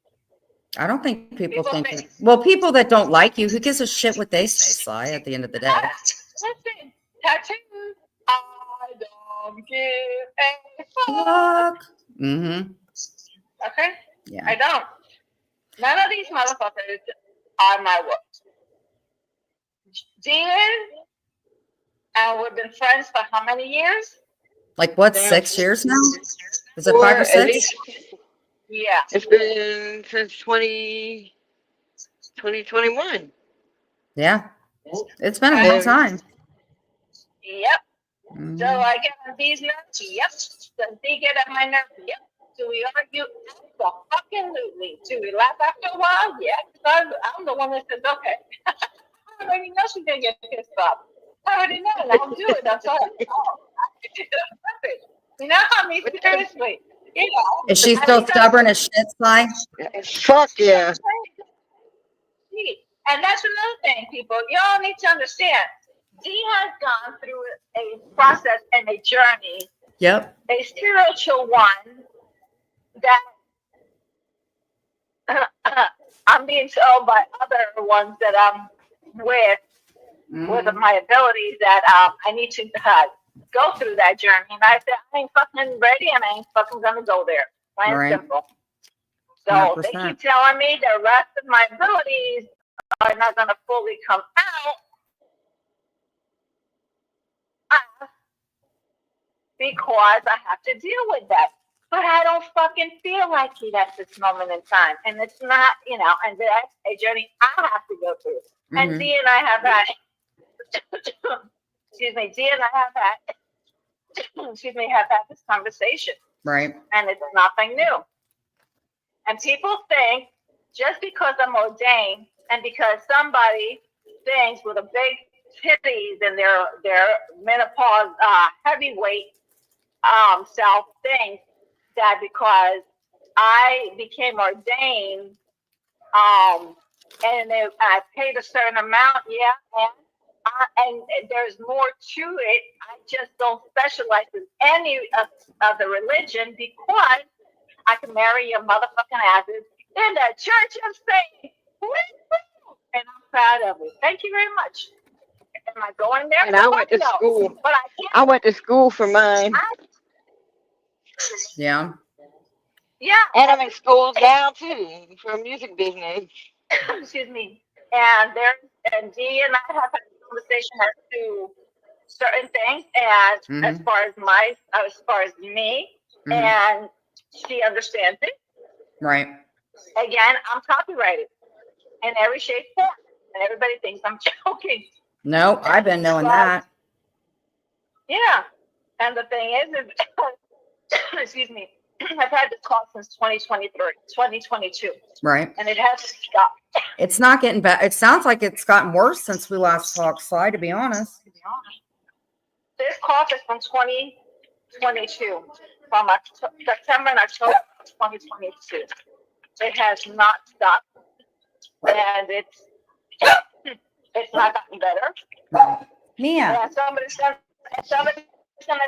A: I don't think people think that. Well, people that don't like you, who gives a shit what they say, Sly, at the end of the day?
G: Listen, tattoos, I don't give a fuck.
A: Mm-hmm.
G: Okay?
A: Yeah.
G: I don't. None of these motherfuckers are my work. Dean, and we've been friends for how many years?
A: Like what, 6 years now? Is it 5 or 6?
G: Yeah.
F: It's been since 2021.
A: Yeah. It's been a long time.
G: Yep. Mm-hmm. So I get on these nerves? Yep. Does he get on my nerves? Yep. Do we argue? Absolutely. Do we laugh after a while? Yeah. Because I'm the one that says, okay. I already know she's going to get pissed off. I already know. I'll do it. That's all. You know how me seriously. You know,
A: is she still stubborn as shit, Sly?
F: Fuck yeah.
G: And that's another thing, people. Y'all need to understand. Dee has gone through a process and a journey.
A: Yep.
G: A spiritual one that I'm being told by other ones that I'm with my abilities that I need to go through that journey. And I said, I ain't fucking ready and I ain't fucking gonna go there. Plain and simple. So they
A: 100%.
G: keep telling me the rest of my abilities are not gonna fully come out because I have to deal with that. But I don't fucking feel like it at this moment in time. And it's not, and that's a journey I have to go through. And Dee and I have had, Dee and I have had this conversation.
A: Right.
G: And it's nothing new. And people think just because I'm ordained and because somebody thinks with a big titties and their menopause heavyweight self thinks that because I became ordained and I paid a certain amount, and there's more to it. I just don't specialize in any of the religion because I can marry your motherfucking asses in the Church of Satan. And I'm proud of it. Thank you very much. Am I going there?
F: And I went to school.
G: But
F: I went to school for mine.
A: Yeah.
G: Yeah.
F: And I'm in school now too for music business.
G: Excuse me. And Dee and I have had a conversation as to certain things, and as far as me, and she understands it.
A: Right.
G: Again, I'm copyrighted in every shape, form, and everybody thinks I'm joking.
A: No, I've been knowing that.
G: Yeah, and the thing is excuse me, I've had this call since 2022.
A: Right.
G: And it hasn't stopped.
A: It's not getting better. It sounds like it's gotten worse since we last talked, Sly, to be honest.
G: This call is from 2022, from September and October 2022. It has not stopped, and it's not gotten better.
A: Mia.
G: And somebody's gonna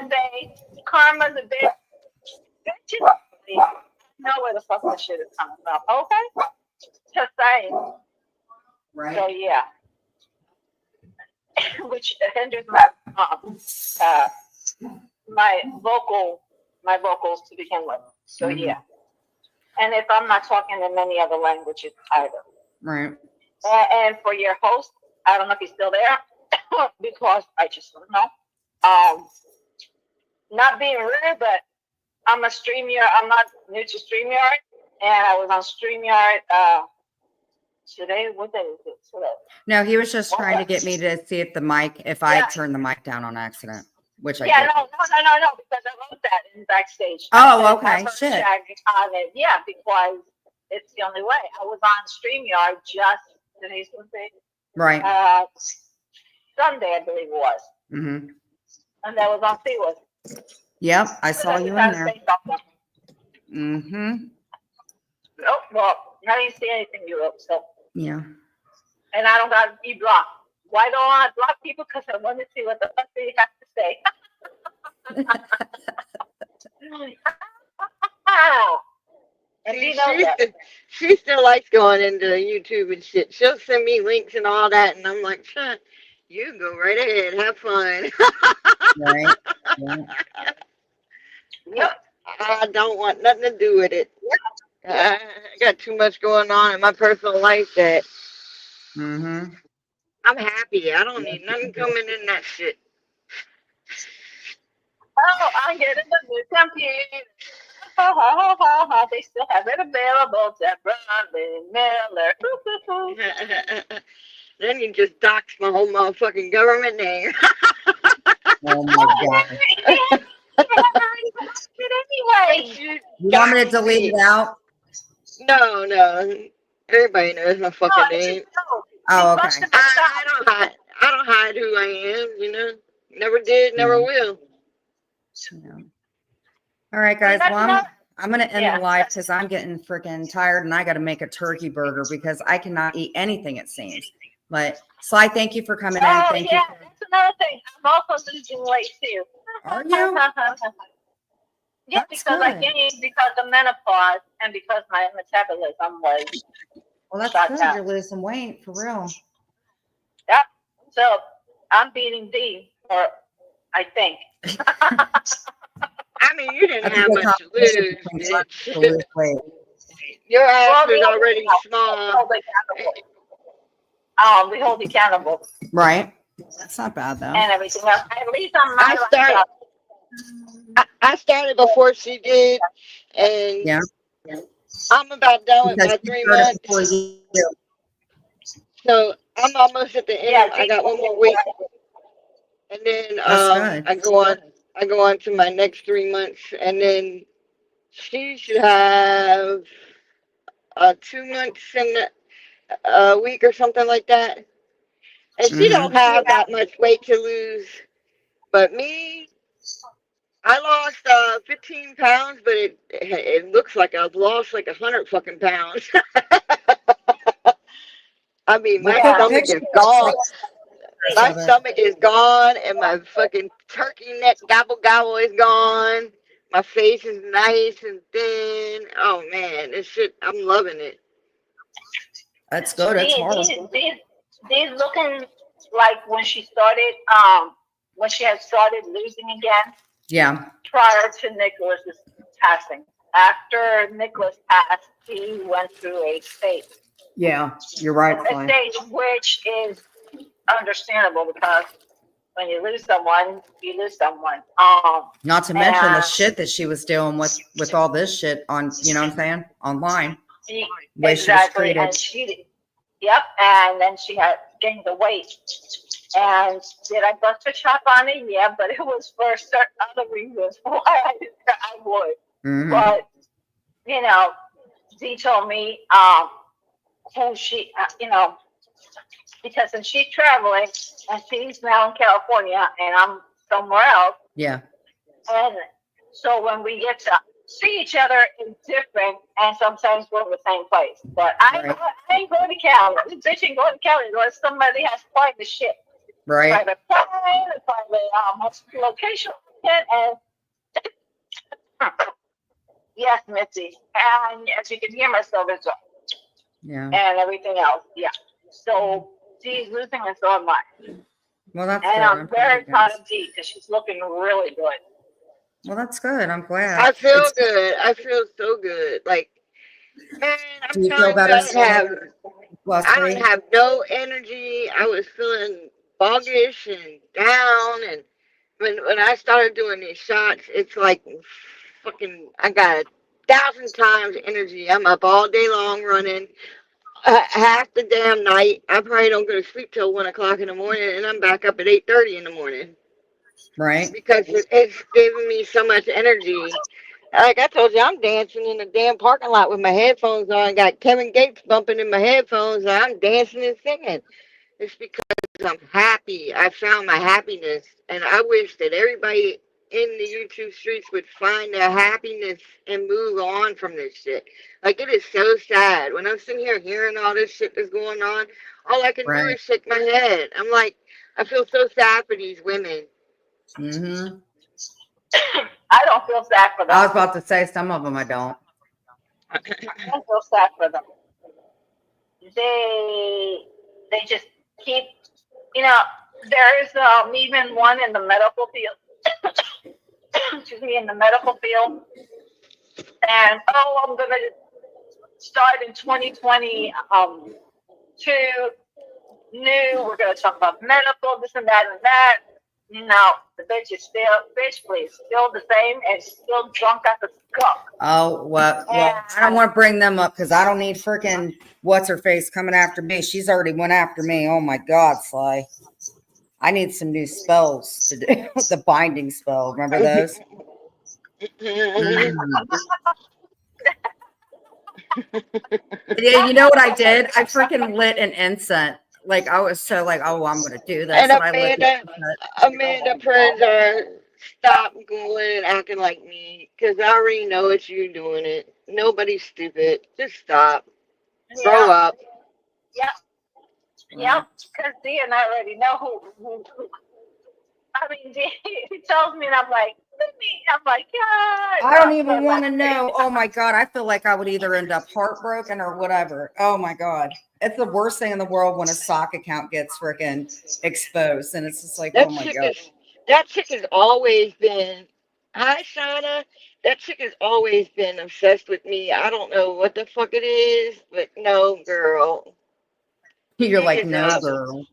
G: say karma's a bitch. Know where the fuck this shit is coming from, okay? Just saying.
A: Right.
G: So yeah, which hinders my vocals to begin with. So yeah, and if I'm not talking in many other languages either.
A: Right.
G: And for your host, I don't know if he's still there because I just don't know. Not being rude, but I'm a StreamYard. I'm not new to StreamYard, and I was on StreamYard today. What day is it today?
A: No, he was just trying to get me to see if I turned the mic down on accident, which I did.
G: No, because I wrote that in backstage.
A: Oh, okay. Shit.
G: On it. Yeah, because it's the only way. I was on StreamYard just today's Wednesday.
A: Right.
G: Sunday, I believe it was.
A: Mm-hmm.
G: And that was on Seawood.
A: Yep, I saw you in there. Mm-hmm.
G: Oh, well, I didn't see anything you wrote, so.
A: Yeah.
G: And I don't got to be blocked. Why don't I block people? Because I want to see what the fuck they have to say. And
F: she still likes going into YouTube and shit. She'll send me links and all that, and I'm like, you go right ahead, have fun.
A: Right.
G: Yep.
F: I don't want nothing to do with it. I got too much going on in my personal life that I'm happy. I don't need nothing coming in that shit.
G: Oh, I'm getting the new computer. They still have it available. Deborah Miller.
F: Then you just dox my whole motherfucking government name.
A: Oh my God.
G: Anyway.
A: You want me to delete it out?
F: No. Everybody knows my fucking name.
A: Oh, okay.
F: I don't hide who I am, Never did, never will.
A: Yeah. All right, guys. Well, I'm going to end the live because I'm getting freaking tired and I got to make a turkey burger because I cannot eat anything, it seems. But Sly, thank you for coming in. Thank you.
G: That's another thing. I'm also losing weight too.
A: Are you?
G: Yeah, because I gained because of menopause and because my metabolism was
A: Well, that's
G: shot
A: good.
G: down.
A: You're losing weight for real.
G: Yep. So I'm beating D, or I think.
F: I mean, you didn't
A: That's a
F: have
A: good
F: much to
A: competition
F: lose,
A: between
F: bitch.
A: to lose weight.
F: Your ass
G: Well,
F: was already small.
G: we hold accountable
A: Right. That's not bad though.
G: and everything else. At least on my
F: I started. I started before she did, and
A: Yeah.
F: I'm about done with
A: Because
F: my
A: you
F: 3
A: started before
F: months.
A: you do.
F: So I'm almost at the end
G: Yeah,
F: of. I got one more week, and then
A: That's good.
F: I go on. I go on to my next 3 months, and then she should have 2 months and a week or something like that. And she
A: Mm-hmm.
F: don't have that much weight to lose. But me, I lost 15 pounds, but it looks like I've lost like 100 fucking pounds. I mean,
A: We'll
F: my
A: put
G: yeah.
F: stomach
A: pictures
F: is gone. My
A: of it.
F: stomach is gone, and my fucking turkey neck gobble gobble is gone. My face is nice and thin. Oh man, this shit, I'm loving it.
A: That's good. It's hard.
G: These looking like when she had started losing again
A: Yeah.
G: prior to Nicholas's passing. After Nicholas passed, he went through a state.
A: Yeah. You're right,
G: A
A: Sly.
G: state which is understandable because when you lose someone, you lose someone.
A: Not to mention the
G: And
A: shit that she was dealing with all this shit on, you know what I'm saying? Online.
G: she,
A: The way she was
G: exactly,
A: treated.
G: and yep, and then she had gained the weight. And did I bust a chop on it? Yeah, but it was for certain other reasons why I would.
A: Mm-hmm.
G: But you know, Z told me who she, because since she's traveling and she's now in California and I'm somewhere else,
A: Yeah.
G: and so when we get to see each other, it's different, and sometimes we're in the same place. But I ain't going to Cali. This bitch ain't going to Cali unless somebody has private shit,
A: Right.
G: private plane, a private location, and yes, Mitzi, and as you can hear myself, it's
A: Yeah.
G: and everything else. Yeah. So she's losing, and so am I.
A: Well, that's
G: And
A: good.
G: I'm very proud
A: Yes.
G: of Dee because she's looking really good.
A: Well, that's good. I'm glad.
F: I feel
A: It's,
F: good. I feel so good. Like, man,
A: do
F: I'm
A: you feel
F: telling you,
A: better?
F: I don't have no energy. I was feeling boggish and down, and when I started doing these shots, it's like fucking. I got 1,000 times energy. I'm up all day long running. Half the damn night. I probably don't go to sleep till 1 o'clock in the morning, and I'm back up at 8:30 in the morning
A: Right.
F: because it's giving me so much energy. Like I told you, I'm dancing in the damn parking lot with my headphones on. Got Kevin Gates bumping in my headphones. And I'm dancing and singing. It's because I'm happy. I found my happiness, and I wish that everybody in the YouTube streets would find their happiness and move on from this shit. Like it is so sad when I'm sitting here hearing all this shit that's going on. All I can do
A: Right.
F: is shake my head. I'm like, I feel so sad for these women.
A: Mm-hmm.
G: I don't feel sad for them.
A: I was about to say some of them I don't.
G: I don't feel sad for them. They just keep, there's even one in the medical field. Excuse me, in the medical field. And I'm gonna start in 2020. New. We're gonna talk about medical, this and that and that. The bitch is still the same and still drunk at the skunk.
A: Oh, well, I don't want to bring them up because I don't need freaking what's her face coming after me. She's already went after me. Oh my God, Sly. I need some new spells to do. The binding spell. Remember those? Mm. Yeah, you know what I did? I freaking lit an incense. Like I was so like, oh, I'm gonna do this,
F: And
A: and I lit.
F: Amanda Prenzar, stop going and acting like me, because I already know it's you doing it. Nobody's stupid. Just stop. Grow up.
G: Yep, because Dee and I already know who. I mean, Dee, he tells me, and I'm like, me. I'm like, God.
A: I don't even want to know. Oh my God. I feel like I would either end up heartbroken or whatever. Oh my God. It's the worst thing in the world when a sock account gets freaking exposed. And it's just like, oh my God.
F: That chick has always been. Hi, Shauna. That chick has always been obsessed with me. I don't know what the fuck it is, but no, girl.
A: You're
F: She
A: like,
F: is
A: no, girl.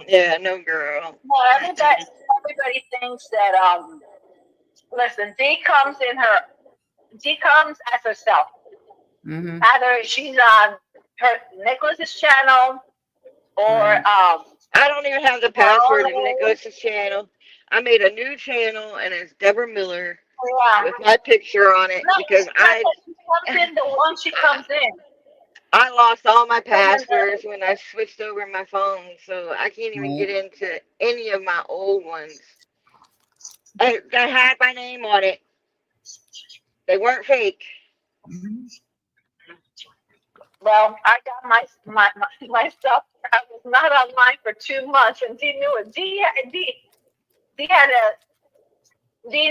F: Yeah, no, girl.
G: Well, everybody thinks that, listen, D comes as herself.
A: Mm-hmm.
G: Either she's on her Nicholas's channel or
A: Right.
F: I don't even have the password of Nicholas's channel. I made a new channel and it's Deborah Miller
G: yeah.
F: with my picture on it
G: No,
F: because
G: she comes in the one she comes in.
F: I lost all my passwords when I switched over my phone, so I can't even get into any of my old ones. They had my name on it. They weren't fake.
A: Mm-hmm.
G: Well, I got my stuff. I was not online for 2 months, and Dee knew it. Dee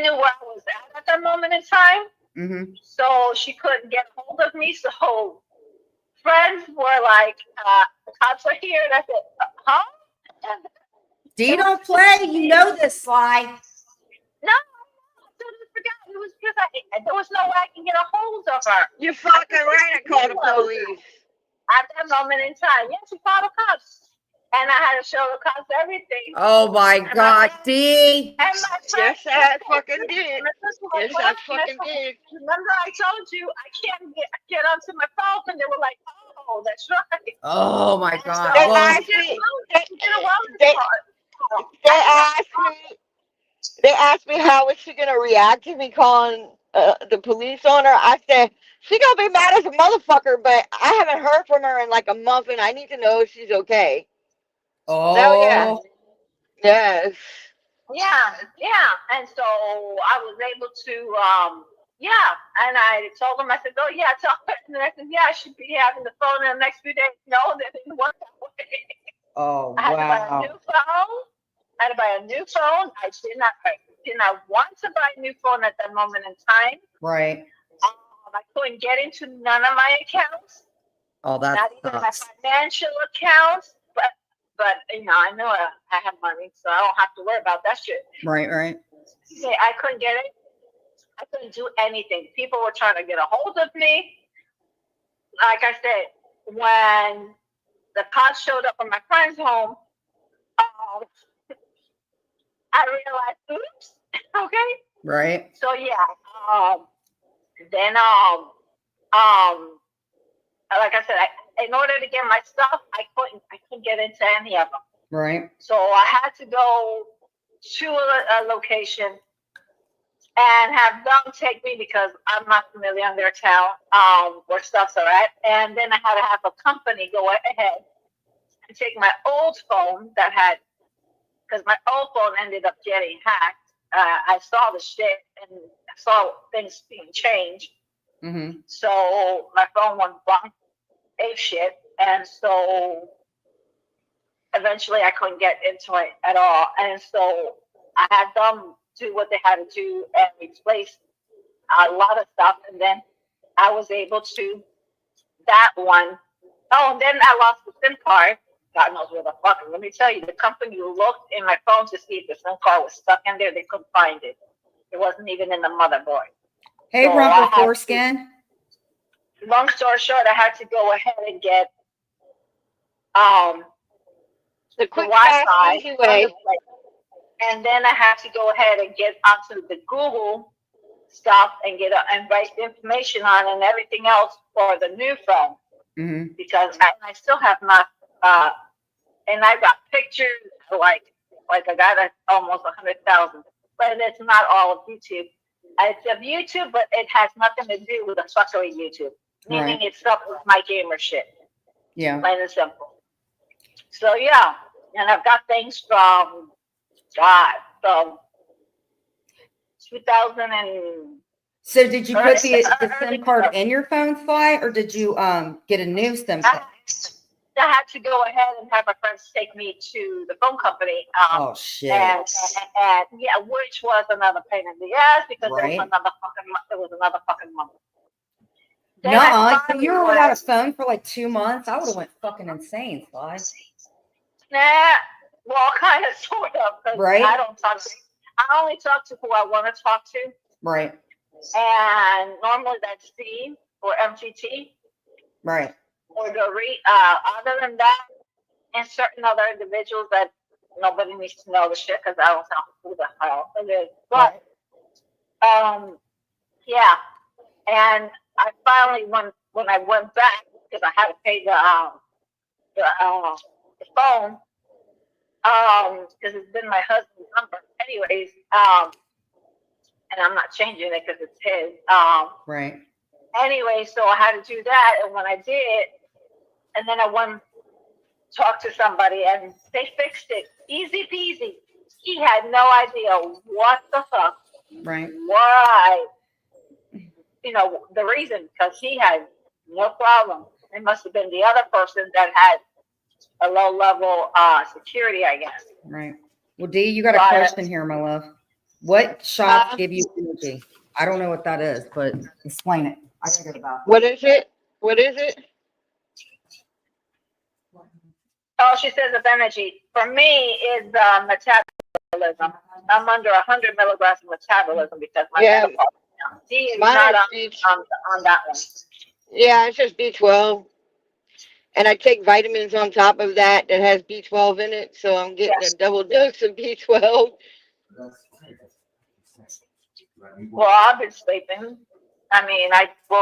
G: knew where I was at that moment in time,
A: Mm-hmm.
G: so she couldn't get hold of me. So friends were like, "The cops are here," and I said, "Huh?"
A: D don't play. You know this, Sly.
G: No, I totally forgot. It was because there was no way I can get a hold of her.
F: You're fucking right. I called the police.
G: At that moment in time, yes, she called the cops. And I had to show the cops everything.
A: Oh my God, D.
G: And my friend,
F: Yes, I fucking did. Yes, I fucking did.
G: Remember I told you I can't get onto my phone, and they were like, "Oh, that's right."
A: Oh my
G: And
A: God.
G: so
F: They
A: Well,
F: asked me. They asked me how was she gonna react to me calling the police on her. I said she gonna be mad as a motherfucker, but I haven't heard from her in like a month, and I need to know if she's okay. Oh yeah,
A: oh,
F: yes.
G: yeah. And so I was able to, and I told them, I said, "Oh yeah, tell her." And I said, "Yeah, I should be having the phone in the next few days." No, that didn't work that way.
A: oh,
G: I had to buy a
A: wow.
G: new phone. I did not want to buy a new phone at that moment in time.
A: Right.
G: I couldn't get into none of my accounts,
A: Oh, that
G: not even my
A: sucks.
G: financial accounts. But I know I have money, so I don't have to worry about that shit.
A: Right, right.
G: Yeah, I couldn't get it. I couldn't do anything. People were trying to get a hold of me. Like I said, when the cops showed up at my friend's home, I realized, oops, okay.
A: Right.
G: So yeah, then like I said, in order to get my stuff, I couldn't get into any of them.
A: Right.
G: So I had to go to a location and have them take me because I'm not familiar in their town where stuff's are at. And then I had to have a company go ahead and take my old phone because my old phone ended up getting hacked. I saw the shit and saw things being changed.
A: Mm-hmm.
G: So my phone went blank, ape shit. And so eventually I couldn't get into it at all. And so I had them do what they had to do and replace a lot of stuff. And then I was able to, that one. Oh, and then I lost the SIM card. God knows where the fuck. Let me tell you, the company looked in my phone to see if the SIM card was stuck in there. They couldn't find it. It wasn't even in the motherboard.
A: Hey,
G: So
A: Rumple Foreskin.
G: Long story short, I had to go ahead and get
F: The quick,
G: Wi-Fi,
F: fast, easy way.
G: and then I had to go ahead and get onto the Google stuff and and write the information on and everything else for the new phone.
A: Mm-hmm.
G: Because I still have not, and I got pictures like I got almost 100,000, but it's not all of YouTube. It's of YouTube, but it has nothing to do with the fuckery YouTube. Meaning
A: Right.
G: it's stuff with my gamer shit.
A: Yeah.
G: Plain and simple. So yeah, and I've got things from 2000 and.
A: So did you put the SIM card in your phone, Sly, or did you get a new SIM card?
G: I had to go ahead and have my friends take me to the phone company.
A: Oh shit.
G: And yeah, which was another pain in the ass because
A: Right.
G: it was another fucking month. Then
A: No,
G: I
A: so
G: finally
A: you were
G: went-
A: without a phone for like 2 months. I would have went fucking insane, Sly.
G: Nah, well, kind of, sort of, because
A: Right.
G: I don't talk. I only talk to who I want to talk to,
A: Right.
G: and normally that's Steve or MTT
A: Right.
G: or Dorit. Other than that, and certain other individuals that nobody needs to know the shit because I don't know who the hell it is. But yeah, and I finally when I went back because I had to pay the phone because it's been my husband's number anyways, and I'm not changing it because it's his.
A: Right.
G: Anyway, so I had to do that, and when I did, and then I went talk to somebody, and they fixed it, easy peasy. He had no idea what the fuck,
A: Right.
G: why, the reason, because he had no problem. It must have been the other person that had a low level security, I guess.
A: Right. Well, Dee, you got a question here, my love. What shots give you energy? I don't know what that is, but explain it. I gotta go to that.
F: What is it? What is it?
G: Oh, she says of energy. For me, is metabolism. I'm under 100 milligrams of metabolism because my metabolism. D is not on that one.
F: Yeah, it's just B12. And I take vitamins on top of that has B12 in it, so I'm getting a double dose of B12.
G: Well, I've been sleeping. I mean, after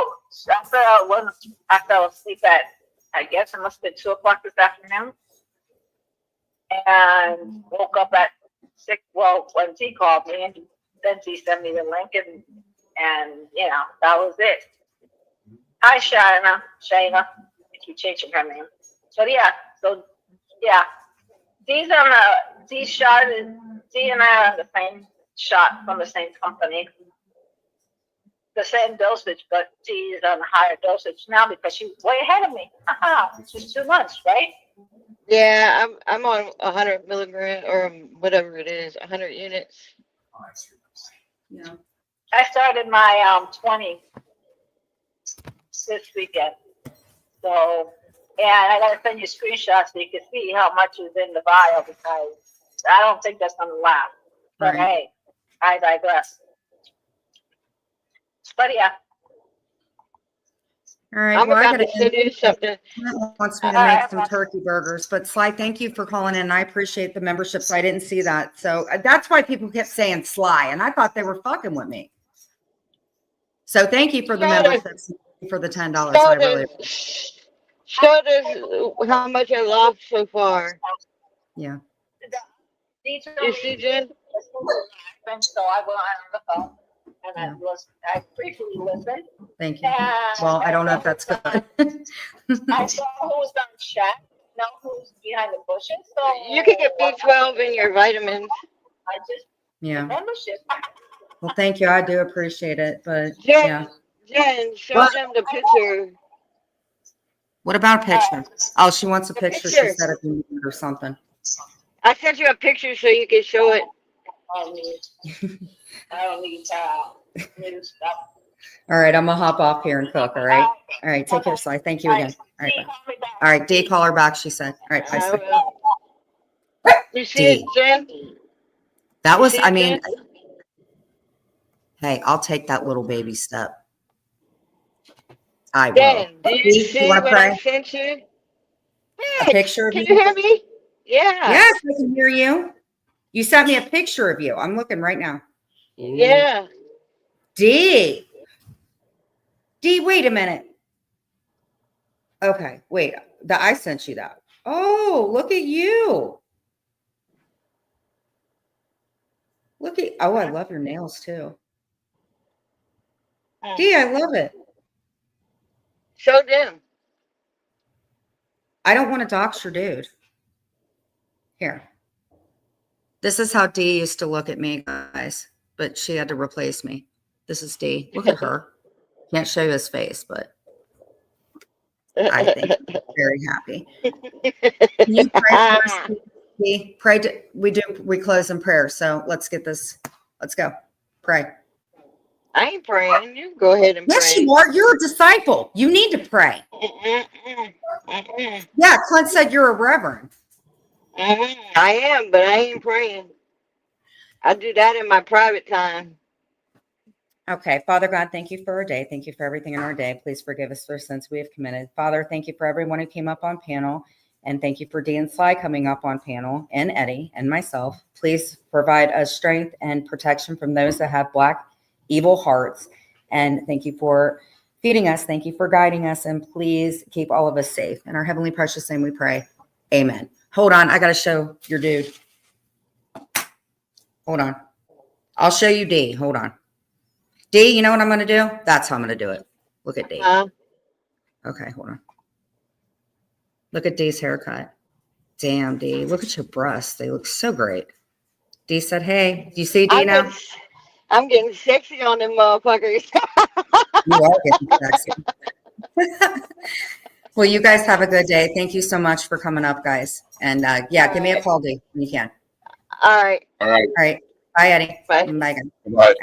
G: I fell asleep at, I guess it must have been 2:00 this afternoon, and woke up at 6. Well, when T called me, and then T sent me the link, and that was it. Hi, Shayna. I keep changing her name. These shot is D and I are the same shot from the same company. The same dosage, but D is on a higher dosage now because she's way ahead of me. She's 2 months, right?
F: Yeah, I'm on 100 milligram or whatever it is, 100 units.
A: Yeah.
G: I started my 20 this weekend. So, and I gotta send you screenshots so you can see how much is in the vial because I don't think that's gonna last. But hey, I digress. But yeah.
A: All right.
F: I'm
A: Well, I
F: about
A: gotta
F: to send you something.
A: wants me to make some turkey burgers, but Sly, thank you for calling in. I appreciate the membership. So I didn't see that. So that's why people kept saying Sly, and I thought they were fucking with me. So thank you for the membership, for the $10. I really
F: showed us how much I lost so far.
A: Yeah.
F: You see, Jen?
G: So I went on the phone and I briefly listened.
A: Thank you. Well, I don't know if that's good.
G: I saw who's on chat, know who's behind the bushes. So
F: you can get B12 in your vitamins.
G: I just
A: membership. Well, thank you. I do appreciate it, but
F: Jen, show them the picture.
A: What about a picture? Oh, she wants a picture. She said it or something.
F: I sent you a picture so you can show it.
G: I don't need new stuff.
A: All right, I'm gonna hop off here and cook. All right. All right. Take care, Sly. Thank you again. All right. Bye. All right. D, call her back. She said. All right. Bye.
F: You see it, Jen?
A: That was. I mean. Hey, I'll take that little baby step. I will.
F: Jen, do you see what I sent you?
A: A picture of
F: you? Can you hear me? Yeah.
A: Yes, I can hear you. You sent me a picture of you. I'm looking right now.
F: Yeah.
A: D, wait a minute. Okay, wait. I sent you that. Oh, look at you. I love your nails too. D, I love it.
F: Show them.
A: I don't want to dox your dude. Here. This is how D used to look at me, guys, but she had to replace me. This is D. Look at her. Can't show you his face, but I think he's very happy. Can you pray for us? We pray. We close in prayer. So let's get this. Let's go. Pray.
F: I ain't praying. You go ahead and
A: Yes,
F: pray.
A: you are. You're a disciple. You need to pray. Yeah, Clint said you're a reverend.
F: I am, but I ain't praying. I do that in my private time.
A: Okay, Father God, thank you for our day. Thank you for everything in our day. Please forgive us for sins we have committed. Father, thank you for everyone who came up on panel. And thank you for Dee and Sly coming up on panel, and Eddie and myself. Please provide us strength and protection from those that have black, evil hearts. And thank you for feeding us. Thank you for guiding us. And please keep all of us safe. In our heavenly precious name we pray. Amen. Hold on. I got to show your dude. Hold on. I'll show you D. Hold on. D, you know what I'm going to do? That's how I'm going to do it. Look at D. Okay, hold on. Look at D's haircut. Damn, D. Look at your breasts. They look so great. D said, hey, do you see D now?
F: I'm getting sexy on them motherfuckers.
A: You are getting sexy. Well, you guys have a good day. Thank you so much for coming up, guys. And yeah, give me a call, D, when you can.
F: All right.
C: All right.
A: All right. Bye, Eddie.
F: Bye.
A: Bye, guys.
C: Bye.